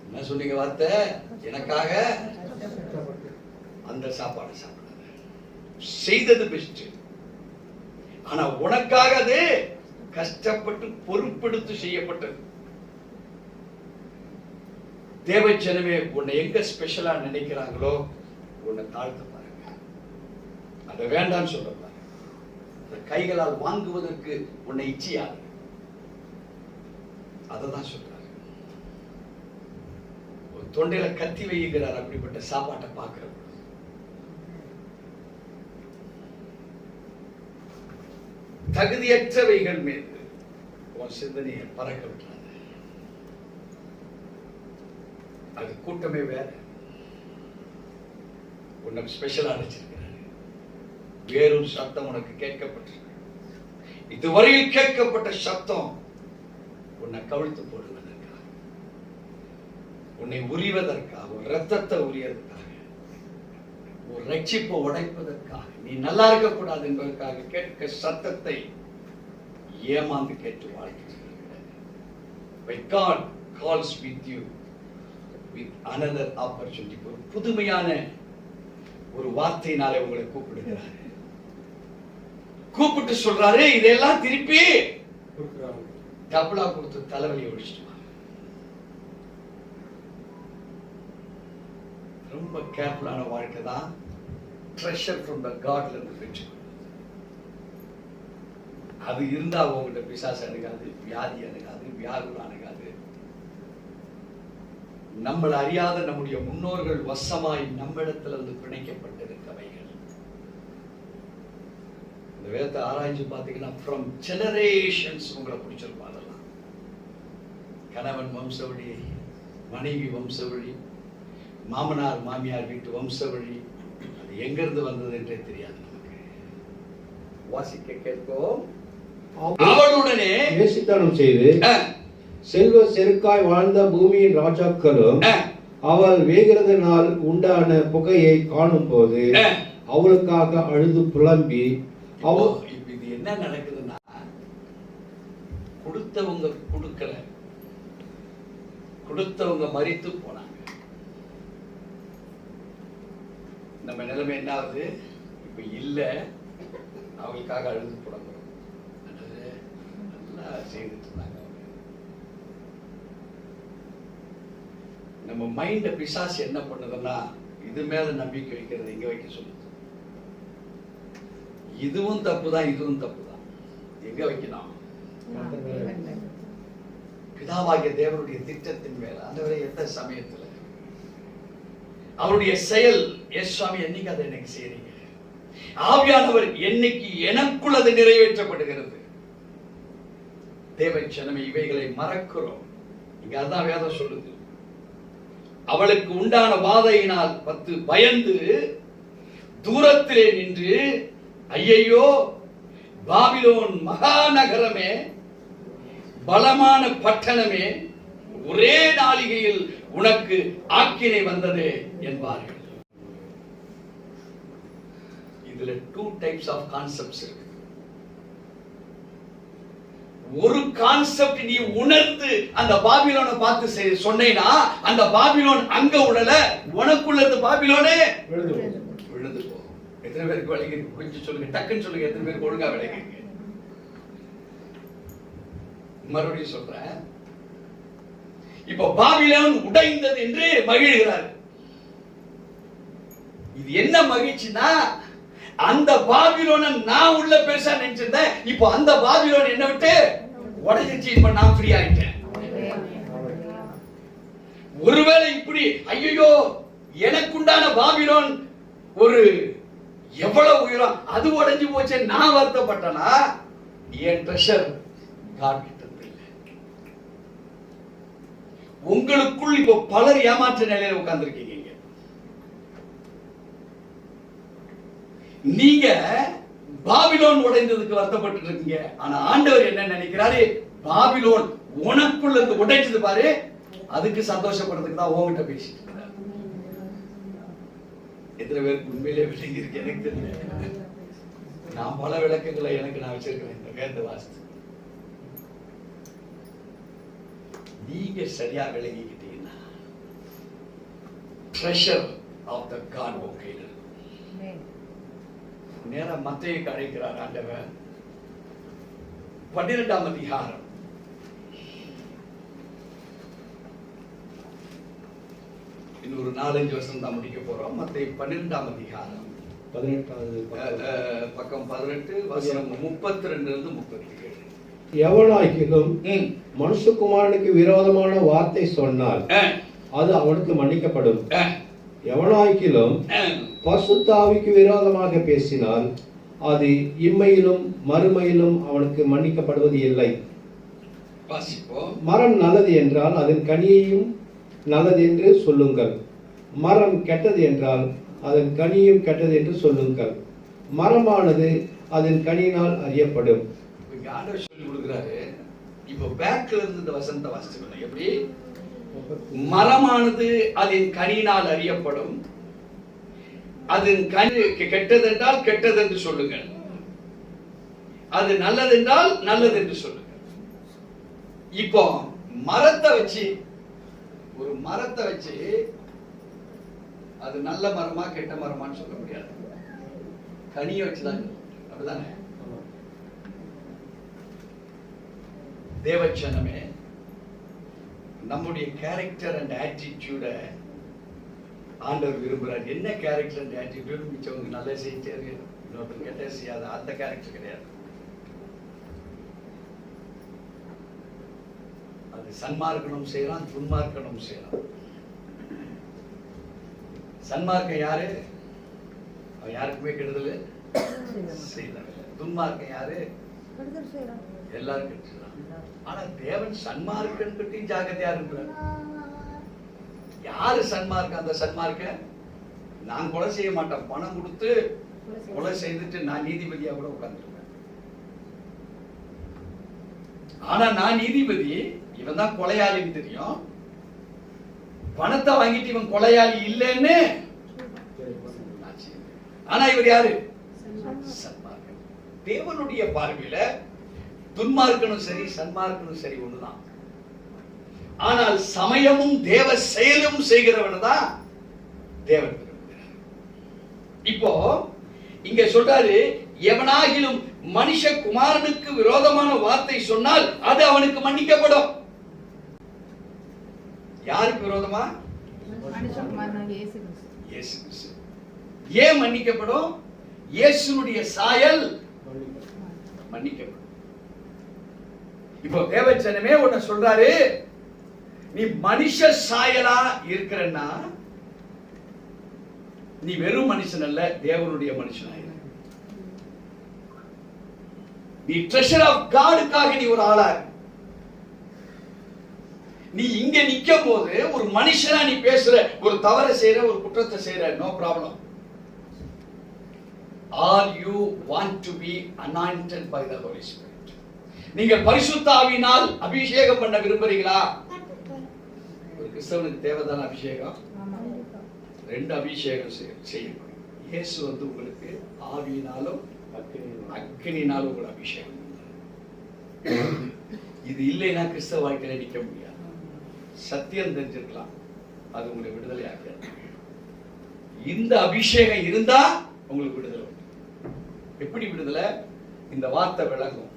என்ன சொன்னீங்க வார்த்தை? எனக்காக அந்த சாப்பாடு சாப்பிடாத, செய்தது பெஸ்ட். ஆனா உனக்காக அது கஷ்டப்பட்டு பொறுப்பெடுத்து செய்யப்பட்டது. தேவஜனமே, உன்னை எங்க ஸ்பெஷலா நினைக்கிறாங்களோ உன்னை தாழ்த்த பாருங்க. அதை வேண்டாம்னு சொல்ல பாருங்க. கைகளால் வாங்குவதற்கு உன்னை இச்சியாது. அததான் சொல்றாரு. ஒரு தொண்டையில கத்தி வைக்கிறார். அப்படிப்பட்ட சாப்பாட்டை பார்க்கிற தகுதியற்றவைகள் மீது உன் சிந்தனையை பறக்க விட்டாது. அது கூட்டமே வேற. உன்னை ஸ்பெஷலா அடிச்சிருக்கிறாரு. வேறொரு சத்தம் உனக்கு கேட்கப்பட்டிருக்கு. இதுவரையில் கேட்கப்பட்ட சத்தம் உன்னை கவிழ்த்து போடுவதற்காக, உன்னை உரிவதற்காக, ஒரு ரத்தத்தை உரியதற்காக, ஒரு ரட்சிப்பை உடைப்பதற்காக, நீ நல்லா இருக்க கூடாது என்பதற்காக கேட்க சத்தத்தை ஏமாந்து கேட்டு வாழ்க்கை. When God calls with you with another opportunity, ஒரு புதுமையான ஒரு வார்த்தையினாலே உங்களை கூப்பிடுகிறாரு. கூப்பிட்டு சொல்றாரு, இதெல்லாம் திருப்பி டபுளா கொடுத்து தலைவலி ஒழிச்சிட்டு. ரொம்ப கேர்ஃபுல்லான வாழ்க்கை தான் ட்ரெஷர் ஃப்ரம் த காட்ல இருந்து பெற்று. அது இருந்தா உங்கள்கிட்ட பிசாசு அணுகாது, வியாதி அணுகாது, வியாகுலம் அணுகாது. நம்மளை அறியாத நம்முடைய முன்னோர்கள் வசமாய் நம்மிடத்துல இருந்து பிணைக்கப்பட்டிருக்கவைகள். இந்த வேதத்தை ஆராய்ச்சி பார்த்தீங்கன்னா ஃப்ரம் ஜெனரேஷன்ஸ் உங்களை பிடிச்சிருக்கும். அதெல்லாம் கணவன் வம்சவழி, மனைவி வம்சவழி, மாமனார் மாமியார் வீட்டு வம்சவழி, அது எங்கிருந்து வந்தது என்றே தெரியாது நமக்கு. வாசிக்க கேட்போம். அவளுடனே வேசித்தனம் செய்து செல்வ செருக்காய் வாழ்ந்த பூமியின் ராஜாக்களும் அவள் வேகிறதனால் உண்டான புகையை காணும் போது அவளுக்காக அழுது புலம்பி இது என்ன நடக்குதுன்னா, கொடுத்தவங்க கொடுக்கல, கொடுத்தவங்க மரித்து போனாங்க. நம்ம நிலைமை என்ன ஆகுது? இப்ப இல்ல, அவங்களுக்காக அழுது புலம்புறோம். நல்லா செய்துட்டு இருந்தாங்க. நம்ம மைண்ட பிசாசு என்ன பண்ணுதுன்னா, இது மேல நம்பிக்கை வைக்கிறது எங்க வைக்க சொல்லுது. இதுவும் தப்புதான், இதுவும் தப்புதான். எங்க வைக்கணும்? பிதாவாகிய தேவனுடைய திட்டத்தின் மேல. ஆண்டவரே, எந்த சமயத்துல அவருடைய செயல், எஸ் சுவாமி என்னைக்கு அதை எனக்கு செய்றீங்க? ஆவியானவர் என்னைக்கு எனக்குள் அது நிறைவேற்றப்படுகிறது? தேவ ஜனமே, இவைகளை மறக்கிறோம். இங்க அதான் வேதம் சொல்லுது. அவளுக்கு உண்டான வாதையினால் 10 பயந்து தூரத்திலே நின்று, ஐயையோ பாபிலோன் மகாநகரமே, பலமான பட்டணமே, ஒரே நாளிகையில் உனக்கு ஆக்கினை வந்ததே என்பார்கள். இதுல 2 டைப்ஸ் ஆஃப் கான்செப்ட்ஸ் இருக்கு. ஒரு கான்செப்ட் நீ உணர்ந்து அந்த பாபிலோனை பார்த்து சொன்னேனா, அந்த பாபிலோன் அங்க உடல, உனக்குள்ள இந்த பாபிலோனே விழுந்து போ. எத்தனை பேருக்கு விளங்கி? கொஞ்சம் சொல்லுங்க, டக்குன்னு சொல்லுங்க. எத்தனை பேருக்கு ஒழுங்கா விளங்கி? மறுபடியும் சொல்றேன். இப்ப பாபிலோன் உடைந்தது என்று மகிழ்கிறார். இது என்ன மகிழ்ச்சினா, அந்த பாபிலோனை நான் உள்ள பெருசா நினைச்சிருந்தேன், இப்போ அந்த பாபிலோன் என்ன விட்டு உடைஞ்சிச்சு. இப்ப நான் ஃப்ரீ ஆயிட்டேன். ஒருவேளை இப்படி ஐயோ எனக்குண்டான பாபிலோன் ஒரு எவ்வளவு உயரம், அது உடைஞ்சு போச்சு, நான் வருத்தப்பட்டனா, என் ட்ரெஷர் காட் கிட்ட இல்லை. உங்களுக்குள் இப்போ பலர் ஏமாற்ற நிலையில உட்கார்ந்துருக்கீங்க. நீங்க பாபிலோன் உடைந்ததுக்கு வருத்தப்பட்டு இருக்கீங்க. ஆனா ஆண்டவர் என்ன நினைக்கிறாரு? பாபிலோன் உனக்குள்ள இருந்து உடைச்சது பாரு, அதுக்கு சந்தோஷப்படுறதுக்கு தான் உங்ககிட்ட பேசிட்டு இருக்காரு. எத்தனை பேருக்கு உண்மையிலே விளங்கி இருக்கு எனக்கு தெரியல. நான் பல விளக்கங்களை நான் வச்சிருக்கிறேன் இந்த வேத வாஸ்து. நீங்க சரியா விளங்கிக்கிட்டீங்கன்னா ட்ரெஷர் ஆஃப் த காட் உங்க கையில் இருக்கும். நேரா மத்தேயுக்கு அழைக்கிறார் ஆண்டவர். 12ஆம் அதிகாரம் இன்னொரு 4-5 வருஷம் தான் முடிக்க போறோம். மத்தேயு 12ஆம் அதிகாரம் 18வது பக்கம் 18 வசனம் 32 இருந்து 37. எவனாகிலும் மனுஷகுமாரனுக்கு விரோதமான வார்த்தை சொன்னால் அது அவனுக்கு மன்னிக்கப்படும். எவனாகிலும் பரிசுத்த ஆவிக்கு விரோதமாக பேசினால் அது இம்மையிலும் மறுமையிலும் அவனுக்கு மன்னிக்கப்படுவது இல்லை. மரம் நல்லது என்றால் அதன் கனியையும் நல்லது என்று சொல்லுங்கள். மரம் கெட்டது என்றால் அதன் கனியும் கெட்டது என்று சொல்லுங்கள். மரமானது அதன் கனியினால் அறியப்படும். ஆண்டவர் சொல்லி கொடுக்கிறாரு. இப்போ பேக்ல இருந்து இந்த வசனத்தை வாசிக்கணும். எப்படி? மரமானது அதன் கனியினால் அறியப்படும். அதன் கனி கெட்டது என்றால் கெட்டது என்று சொல்லுங்கள். அது நல்லது என்றால் நல்லது என்று சொல்லுங்கள். இப்போ மரத்தை வச்சு, ஒரு மரத்தை வச்சு அது நல்ல மரமா கெட்ட மரமான்னு சொல்ல முடியாது. கனியை வச்சுதான். அப்படிதானே? தேவச்சனமே, நம்முடைய கேரக்டர் அண்ட் ஆட்டிடியூட ஆண்டவர் விரும்புறார். என்ன கேரக்டர் அண்ட் ஆட்டிடியூட்? மிச்சவங்க நல்ல செய்ய, இன்னொருத்தர் கெட்ட செய்யாத அந்த கேரக்டர் கிடையாது. அது சன்மார்க்கனும் செய்யலாம், துன்மார்க்கனும் செய்யலாம். சன்மார்க்கம் யாரு? அவன் யாருக்குமே கெடுதல் செய்யல. துன்மார்க்கம் யாரு? எல்லாரும் கெடுதல். ஆனா தேவன் சன்மார்க்கன் பற்றி ஜாக்கிரதையா இருக்கிறார். யாரு சன்மார்க்க? அந்த சன்மார்க்க நான் கொலை செய்ய மாட்டேன், பணம் கொடுத்து கொலை செய்துட்டு நான் நீதிபதியா கூட உட்கார்ந்துருப்பேன். ஆனா நான் நீதிபதி, இவன் தான் கொலையாளின்னு தெரியும். பணத்தை வாங்கிட்டு இவன் கொலையாளி இல்லைன்னு, ஆனா இவர் யாரு? சன்மார்க்கன். தேவனுடைய பார்வையில துன்மார்க்கனும் சரி சன்மார்க்கனும் சரி ஒண்ணுதான். ஆனால் சமயமும் தேவ செயலும் செய்கிறவன் தான் தேவன். இப்போ இங்க சொல்றாரு, எவனாகிலும் மனுஷ குமாரனுக்கு விரோதமான வார்த்தை சொன்னால் அது அவனுக்கு மன்னிக்கப்படும். யாருக்கு விரோதமா? இயேசு கிறிஸ்து. ஏன் மன்னிக்கப்படும்? இயேசுனுடைய சாயல் மன்னிக்கப்படும். இப்போ தேவச்சனமே ஒண்ணு சொல்றாரு, நீ மனுஷ சாயலா இருக்கிறன்னா நீ வெறும் மனுஷன் அல்ல, தேவனுடைய மனுஷனாயிரு. நீ ட்ரெஷர் ஆஃப் காடுக்காக நீ ஒரு ஆளா. நீ இங்க நிக்கும் போது ஒரு மனுஷனா நீ பேசுற, ஒரு தவறை செய்யற, ஒரு குற்றத்தை செய்யற, no problem. All you want to be anointed by the Holy Spirit. நீங்கள் பரிசுத்த ஆவியினால் அபிஷேகம் பண்ண விரும்புறீங்களா? ஒரு கிறிஸ்தவனுக்கு தேவைதான அபிஷேகம்? ரெண்டு அபிஷேகம் செய்யணும். இயேசு உங்களுக்கு ஆவியினாலும் அக்கினினாலும் ஒரு அபிஷேகம். இது இல்லைன்னா கிறிஸ்தவ வாழ்க்கையில நிக்க முடியாது. சத்தியம் தெரிஞ்சிருக்கலாம், அது உங்களை விடுதலை ஆக்க. இந்த அபிஷேகம் இருந்தா உங்களுக்கு விடுதலை. எப்படி விடுதலை? இந்த வார்த்தை விளங்கும்.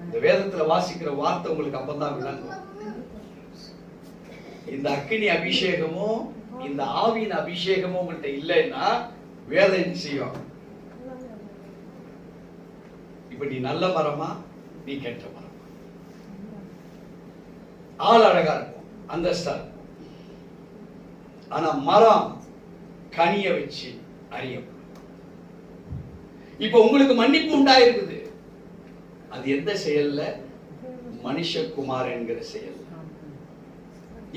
இந்த வேதத்துல வாசிக்கிற வார்த்தை உங்களுக்கு அப்பதான் விளங்கும். இந்த அக்கினி அபிஷேகமும் இந்த ஆவியின் அபிஷேகமும் உங்கள்கிட்ட இல்லைன்னா வேதம் என்ன செய்யும்? இப்ப நீ நல்ல மரமா, நீ கெட்ட மரமா? ஆள் அழகா இருக்கும், அந்தஸ்தா இருக்கும், ஆனா மரம் கனிய வச்சு அறியப்படும். இப்ப உங்களுக்கு மன்னிப்பு உண்டாயிருக்குது, அது எந்த செயல்ல? மனுஷகுமார் என்கிற செயல்.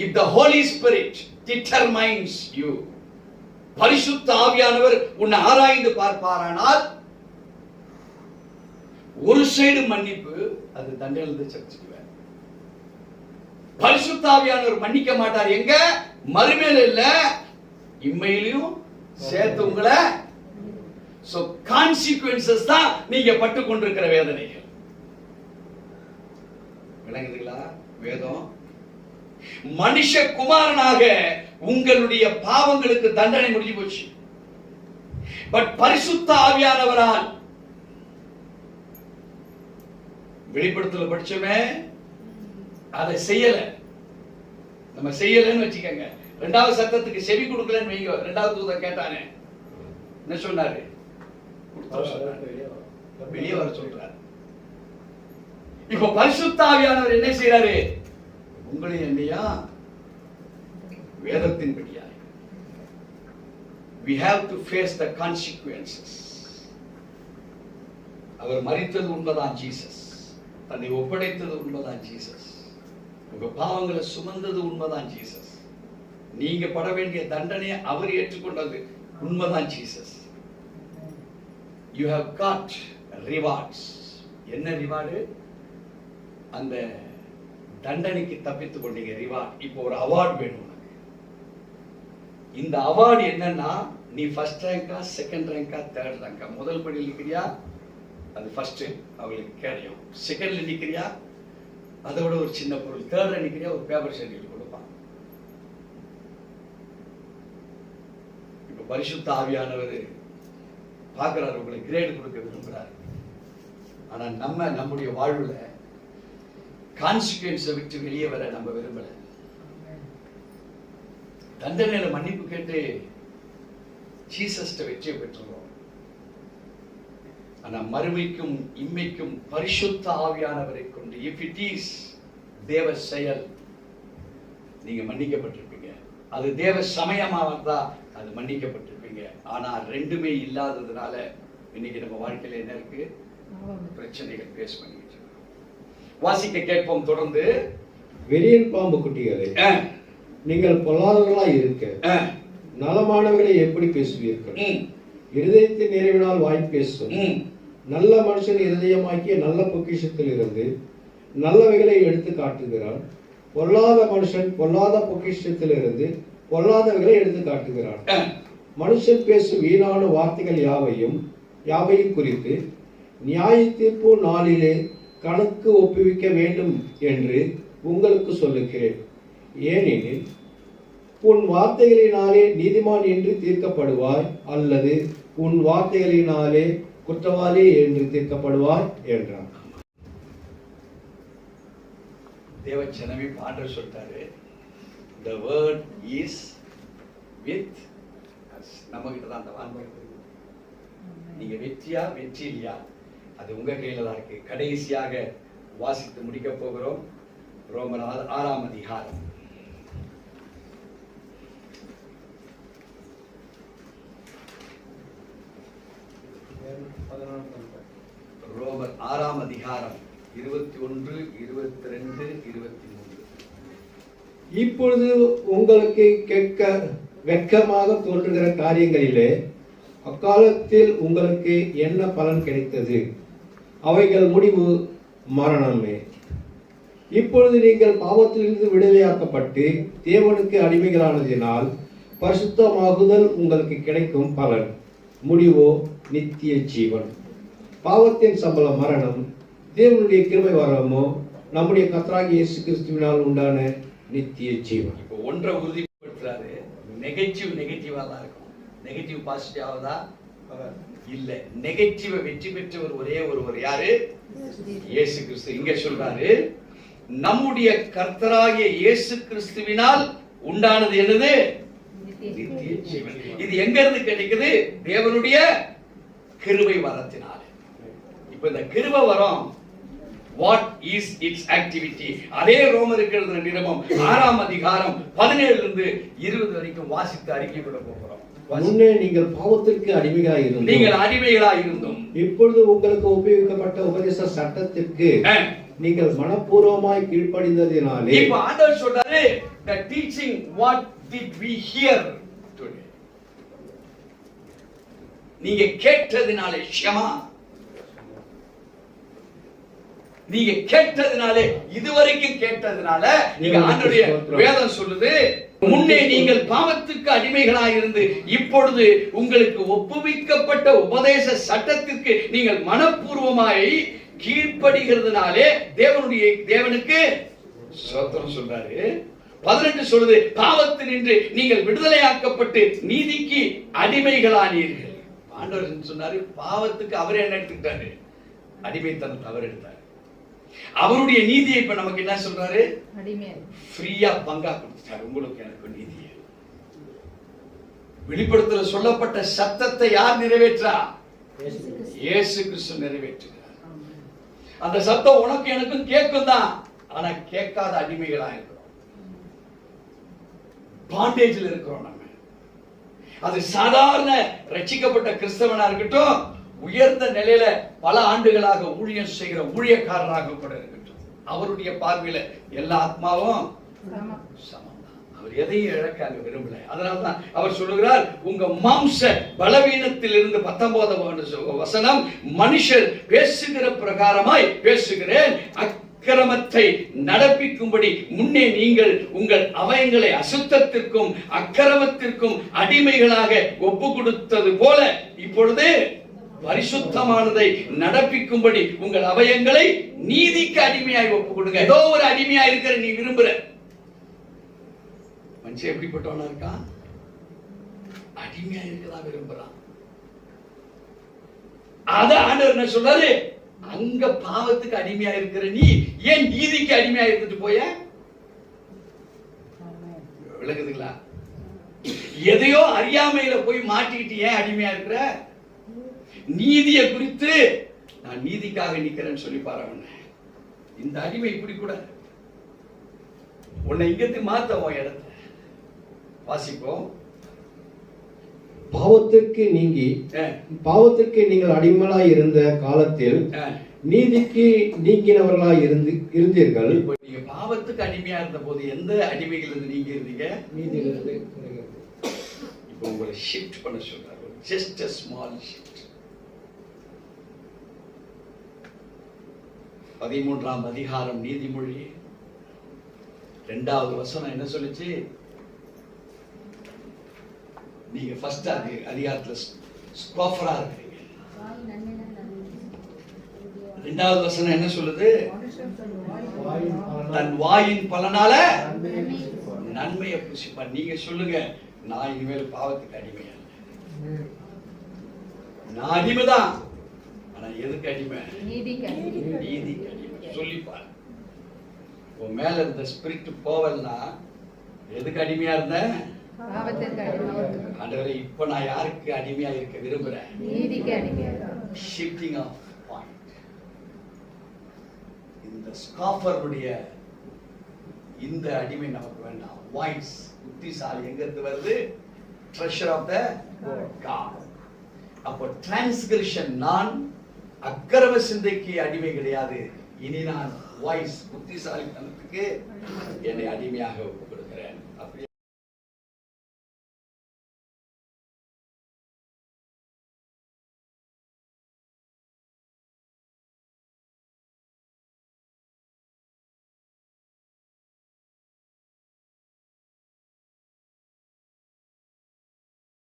If the Holy Spirit determines you, பரிசுத்த ஆவியானவர் உன்னை ஆராய்ந்து பார்ப்பாரானால் ஒரு சைடு மன்னிப்பு, அது தண்டனை சர்ச்சுக்குவார். பரிசுத்த ஆவியானவர் மன்னிக்க மாட்டார். எங்க? மறுமையில இல்ல, இம்மையிலும் சேர்த்து உங்களை. சோ கான்சிக்வென்சஸ் தான் நீங்க பட்டு கொண்டிருக்கிற வேதனைகள். விளங்குதுங்களா? வேதம் மனுஷ குமாரனாக உங்களுடைய பாவங்களுக்கு தண்டனை முடிஞ்சு போச்சு. பட் பரிசுத்த ஆவியானவரால், வெளிப்படுத்தல படிச்சோமே, அதை செய்யல. நம்ம செய்யலன்னு வச்சுக்கோங்க. இரண்டாவது சத்தத்துக்கு செவி கொடுக்கலன்னு வைங்க. இரண்டாவது தூதன் கேட்டானே, என்ன சொன்னாரு? வெளியே வர சொல்றாரு. இப்ப பரிசுத்த ஆவியானவர் என்ன செய்யறாரு? உங்களையும் என்னையா வேதத்தின்படியா we have to face the consequences. அவர் மரித்தது உண்மைதான் ஜீசஸ், தன்னை ஒப்படைத்தது உண்மைதான் ஜீசஸ், உங்க பாவங்களை சுமந்தது உண்மைதான் ஜீசஸ், நீங்க பட வேண்டிய தண்டனையை அவர் ஏற்றுக்கொண்டது உண்மைதான் Jesus. you have got rewards. என்ன ரிவார்டு? அந்த தண்டனைக்கு தப்பித்துக் கொண்டீங்க, ரிவார்ட். இப்போ ஒரு அவார்ட் வேணும் உனக்கு. இந்த அவார்டு என்னன்னா, நீ ஃபர்ஸ்ட் ரேங்கா, செகண்ட் ரேங்கா, தேர்ட் ரேங்கா? முதல் படியில் நிக்கிறியா, அது ஃபர்ஸ்ட், அவங்களுக்கு கேரியம். செகண்ட்ல நிக்கிறியா, அதை விட ஒரு சின்ன பொருள். தேர்ட்ல நிக்கிறியா, ஒரு பேப்பர் ஷெட்யூல் கொடுப்பான். இப்ப பரிசுத்த ஆவியானவர் பார்க்கிறார், உங்களுக்கு கிரேடு கொடுக்க விரும்புகிறார். ஆனா நம்முடைய வாழ்வுல கான்சிக்வென்ஸை விட்டு வெளியே வர நம்ம விரும்பல. தண்டனையில மன்னிப்பு கேட்டு ஜீசஸ்ட வெற்றியை பெற்றுறோம். ஆனா மறுமைக்கும் இம்மைக்கும் பரிசுத்த ஆவியானவரை கொண்டு, இஃப் இட் இஸ் தேவ செயல், நீங்க மன்னிக்கப்பட்டிருப்பீங்க. அது தேவ சமயமா வந்தா அது மன்னிக்கப்பட்டிருப்பீங்க. ஆனா ரெண்டுமே இல்லாததுனால இன்னைக்கு நம்ம வாழ்க்கையில என்ன இருக்கு? பிரச்சனைகள் பேஸ் பண்ணிட்டு. வாசிக்க கேட்போம் தொடர்ந்து. வெறியன் பாம்பு குட்டிகளே, நீங்கள் பொல்லாதவர்களாய் இருக்க நலமானவர்களை எப்படி பேசுவீர்கள்? இருதயத்தின் நிறைவினால் வாய் பேசும். நல்ல மனுஷன் இருதயமாக்கிய நல்ல பொக்கிஷத்திலிருந்து நல்லவைகளை எடுத்து காட்டுகிறான். பொல்லாத மனுஷன் பொல்லாத பொக்கிஷத்திலிருந்து பொல்லாதவைகளை எடுத்து காட்டுகிறான். மனுஷன் பேசும் வீணான வார்த்தைகள் யாவையும் குறித்து நியாய தீர்ப்பு நாளிலே கணக்கு ஒப்புவிக்க வேண்டும் என்று உங்களுக்கு சொல்லுகிறேன். ஏனெனில் உன் வார்த்தைகளினாலே நீதிமான் என்று தீர்க்கப்படுவாய், அல்லது உன் வார்த்தைகளினாலே குற்றவாளி என்று தீர்க்கப்படுவாய் என்றார். தேவச்சனமே பாண்டவர் சொல்லிட்டாரு, the word is with us. நம்ம கிட்ட தான் அந்த வார்த்தை இருக்கு. நீங்க வெற்றியா வெற்றி இல்லையா அது உங்க கையில தான் இருக்கு. கடைசியாக வாசித்து முடிக்க போகிறோம். ரோமர் 6ஆம் அதிகாரம். ரோமர் 6ஆம் அதிகாரம் 21, 22, 23. இப்பொழுது உங்களுக்கு கேட்க வெட்கமாக தோன்றுகிற காரியங்களிலே அக்காலத்தில் உங்களுக்கு என்ன பலன் கிடைத்தது? அவைகள் முடிவு மரணமே. இப்பொழுது நீங்கள் பாவத்திலிருந்து விடுதலையாக்கப்பட்டு தேவனுக்கு அடிமைகளானதினால் பரிசுத்தமாகுதல் உங்களுக்கு கிடைக்கும் பலன். முடிவோ நித்திய ஜீவன். பாவத்தின் சம்பளம் மரணம், தேவனுடைய கிருபை வரமோ நம்முடைய கர்த்தராகிய இயேசு கிறிஸ்துவினால் உண்டான நித்திய ஜீவன். இப்போ ஒன்றை உறுதிப்படுத்துறாரு, நெகட்டிவா தான் இருக்கும். நெகட்டிவ் பாசிட்டிவ் ஆகுதா? இல்ல. நெகட்டிவ் வெற்றி பெற்றவர் ஒரே ஒருவர், யாரு? இயேசு கிறிஸ்து. இங்க சொல்றாரு, நம்முடைய கர்த்தராகிய இயேசு கிறிஸ்துவினால் உண்டானது என்னது? நித்திய ஜீவன். இது எங்க இருந்து கிடைக்குது? தேவனுடைய கிருபை வரத்தினால. இப்ப இந்த கிருபை வரம், what is its activity? அதே ரோமருக்கு எழுதின நிருபம் 6ஆம் அதிகாரம் 17 இருந்து 20 வரைக்கும் வாசித்து அறிக்கை விட போகிறோம். முன்னே நீங்கள் பாவத்திற்கு அடிமைகளாய் இருந்தோம். இப்பொழுது உங்களுக்கு ஒப்புவிக்கப்பட்ட உபதேச சட்டத்திற்கு நீங்கள் மனப்பூர்வமாய் கீழ்ப்படிந்ததினாலே. இப்ப ஆண்டவர் சொல்றாரு, the teaching what did we hear today? நீங்க கேட்டதினாலே ஷமா, நீங்க கேட்டதினாலே, இதுவரைக்கும் கேட்டதினால, நீங்க ஆண்டவருடைய வேதம் சொல்லுது, முன்னே நீங்கள் பாவத்துக்கு அடிமைகளாய் இருந்து இப்பொழுது உங்களுக்கு ஒப்புவிக்கப்பட்ட உபதேச சட்டத்திற்கு நீங்கள் மனப்பூர்வமாய் கீழ்ப்படுகிறதுனாலே தேவனுக்கு ஸ்தோத்திரம் சொல்றாரு. 18 சொல்லுது, பாவத்தினின்று நீங்கள் விடுதலையாக்கப்பட்டு நீதிக்கு அடிமைகளானீர்கள். ஆண்டவர் சொன்னாரு, பாவத்துக்கு அவரே என்ன எடுத்துக்கிட்டாரு? அடிமைத்தனத்தை அவர் எடுத்தார். அவருடைய நீதியை இப்ப நமக்கு என்ன சொல்றாரு? ஃப்ரீயா பங்கா கொடுத்தாரு. உங்களுக்கு எனக்கு நீதியை வெளிப்படுத்தல சொல்லப்பட்ட சத்தத்தை யார் நிறைவேற்றா? இயேசு கிறிஸ்து நிறைவேற்றுகிறார். அந்த சத்தம் உனக்கு எனக்கும் கேட்கும் தான், ஆனா கேட்காத அடிமைகளா இருக்கிறோம், பாண்டேஜில் இருக்கிறோம் நம்ம. அது சாதாரண ரட்சிக்கப்பட்ட கிறிஸ்தவனா இருக்கட்டும், உயர்ந்த நிலையில பல ஆண்டுகளாக ஊழியம் செய்கிற ஊழியக்காரராக கூட இருக்கட்டும், அவருடைய பார்வையில எல்லா ஆத்மாவும் சமம் தான். அவர் எதையும் இழக்க விரும்பல. அதனால்தான் அவர் சொல்லுகிறார், உங்க மாம்ச பலவீனத்தில் இருந்து 19 வசனம், மனுஷர் பேசுகிற பிரகாரமாய் பேசுகிறேன், அக்கிரமத்தை நடப்பிக்கும்படி முன்னே நீங்கள் உங்கள் அவயங்களை அசுத்தத்திற்கும் அக்கிரமத்திற்கும் அடிமைகளாக ஒப்பு கொடுத்தது போல இப்பொழுது பரிசுத்தமானதை நடப்பிக்கும்படி உங்கள் அவயங்களை நீதிக்கு அடிமையாய் ஒப்பு கொடுங்க. ஏதோ ஒரு அடிமையா இருக்கிற நீ விரும்புற மனுஷன் எப்படிப்பட்டவனா இருக்கான்? அடிமையா இருக்கலாம் விரும்புறான். அத ஆண்டவர் என்ன சொல்றாரு, அங்க பாவத்துக்கு அடிமையா இருக்கிற நீ ஏன் நீதிக்கு அடிமையா இருந்துட்டு போய? விளக்குதுங்களா? எதையோ அறியாமையில போய் மாட்டிக்கிட்டு ஏன் அடிமையா இருக்கிற? நீதியை குறித்து நான் நீதிக்காக நிக்கிறேன்னு சொல்லி பாருங்க. இந்த அடிமை இப்படி கூட உன்னை இங்கத்து மாத்த உன் இடத்தை வாசிப்போம். பாவத்திற்கு நீங்கள் அடிமைகளாய் இருந்த காலத்தில் நீதிக்கு நீங்கினவர்களாய் இருந்தீர்கள். நீங்க பாவத்துக்கு அடிமையா இருந்த போது எந்த அடிமைகள் இருந்து நீங்க இருந்தீங்க? நீதியிலிருந்து. இப்போ உங்களை ஷிஃப்ட் பண்ண சொல்றாரு, ஜஸ்ட் a small shift. 13ஆம் அதிகாரம் நீதிமொழி 2வது வசனம் என்ன சொல்லுச்சு? நீங்க ஃபர்ஸ்ட் அதிகாரத்துல ஸ்காஃபரா இருக்கீங்க. 2வது வசனம் என்ன சொல்லுது? தன் வாயின் பலனால நன்மையை புசிப்பான். நீங்க சொல்லுங்க, நான் இனிமேல் பாவத்துக்கு அடிமையா? நான் அடிமைதான். ஆனா எதுக்கு அடிமை? நீதிக்கு அடிமை. சொல்லிப்பாரு. உன் மேல இருந்த ஸ்பிரிட் போவல்னா எதுக்கு அடிமையா இருந்த? ஆண்டவரே, இப்ப நான் யாருக்கு அடிமையா இருக்க விரும்புறேன்? நீதிக்கு அடிமையா. Shifting of point. இந்த ஸ்காஃபருடைய இந்த அடிமை நமக்கு வேண்டாம். வாய்ஸ் புத்திசாலி எங்க இருந்து வருது? Treasure of the God. அப்போ டிரான்ஸ்கிரிப்ஷன், நான் அக்கிரம சிந்தைக்கு அடிமை கிடையாது. இனி நான் வாய்ஸ் புத்திசாலித்தனத்துக்கு என்னை அடிமையாக கொடுக்கிறேன். அப்படி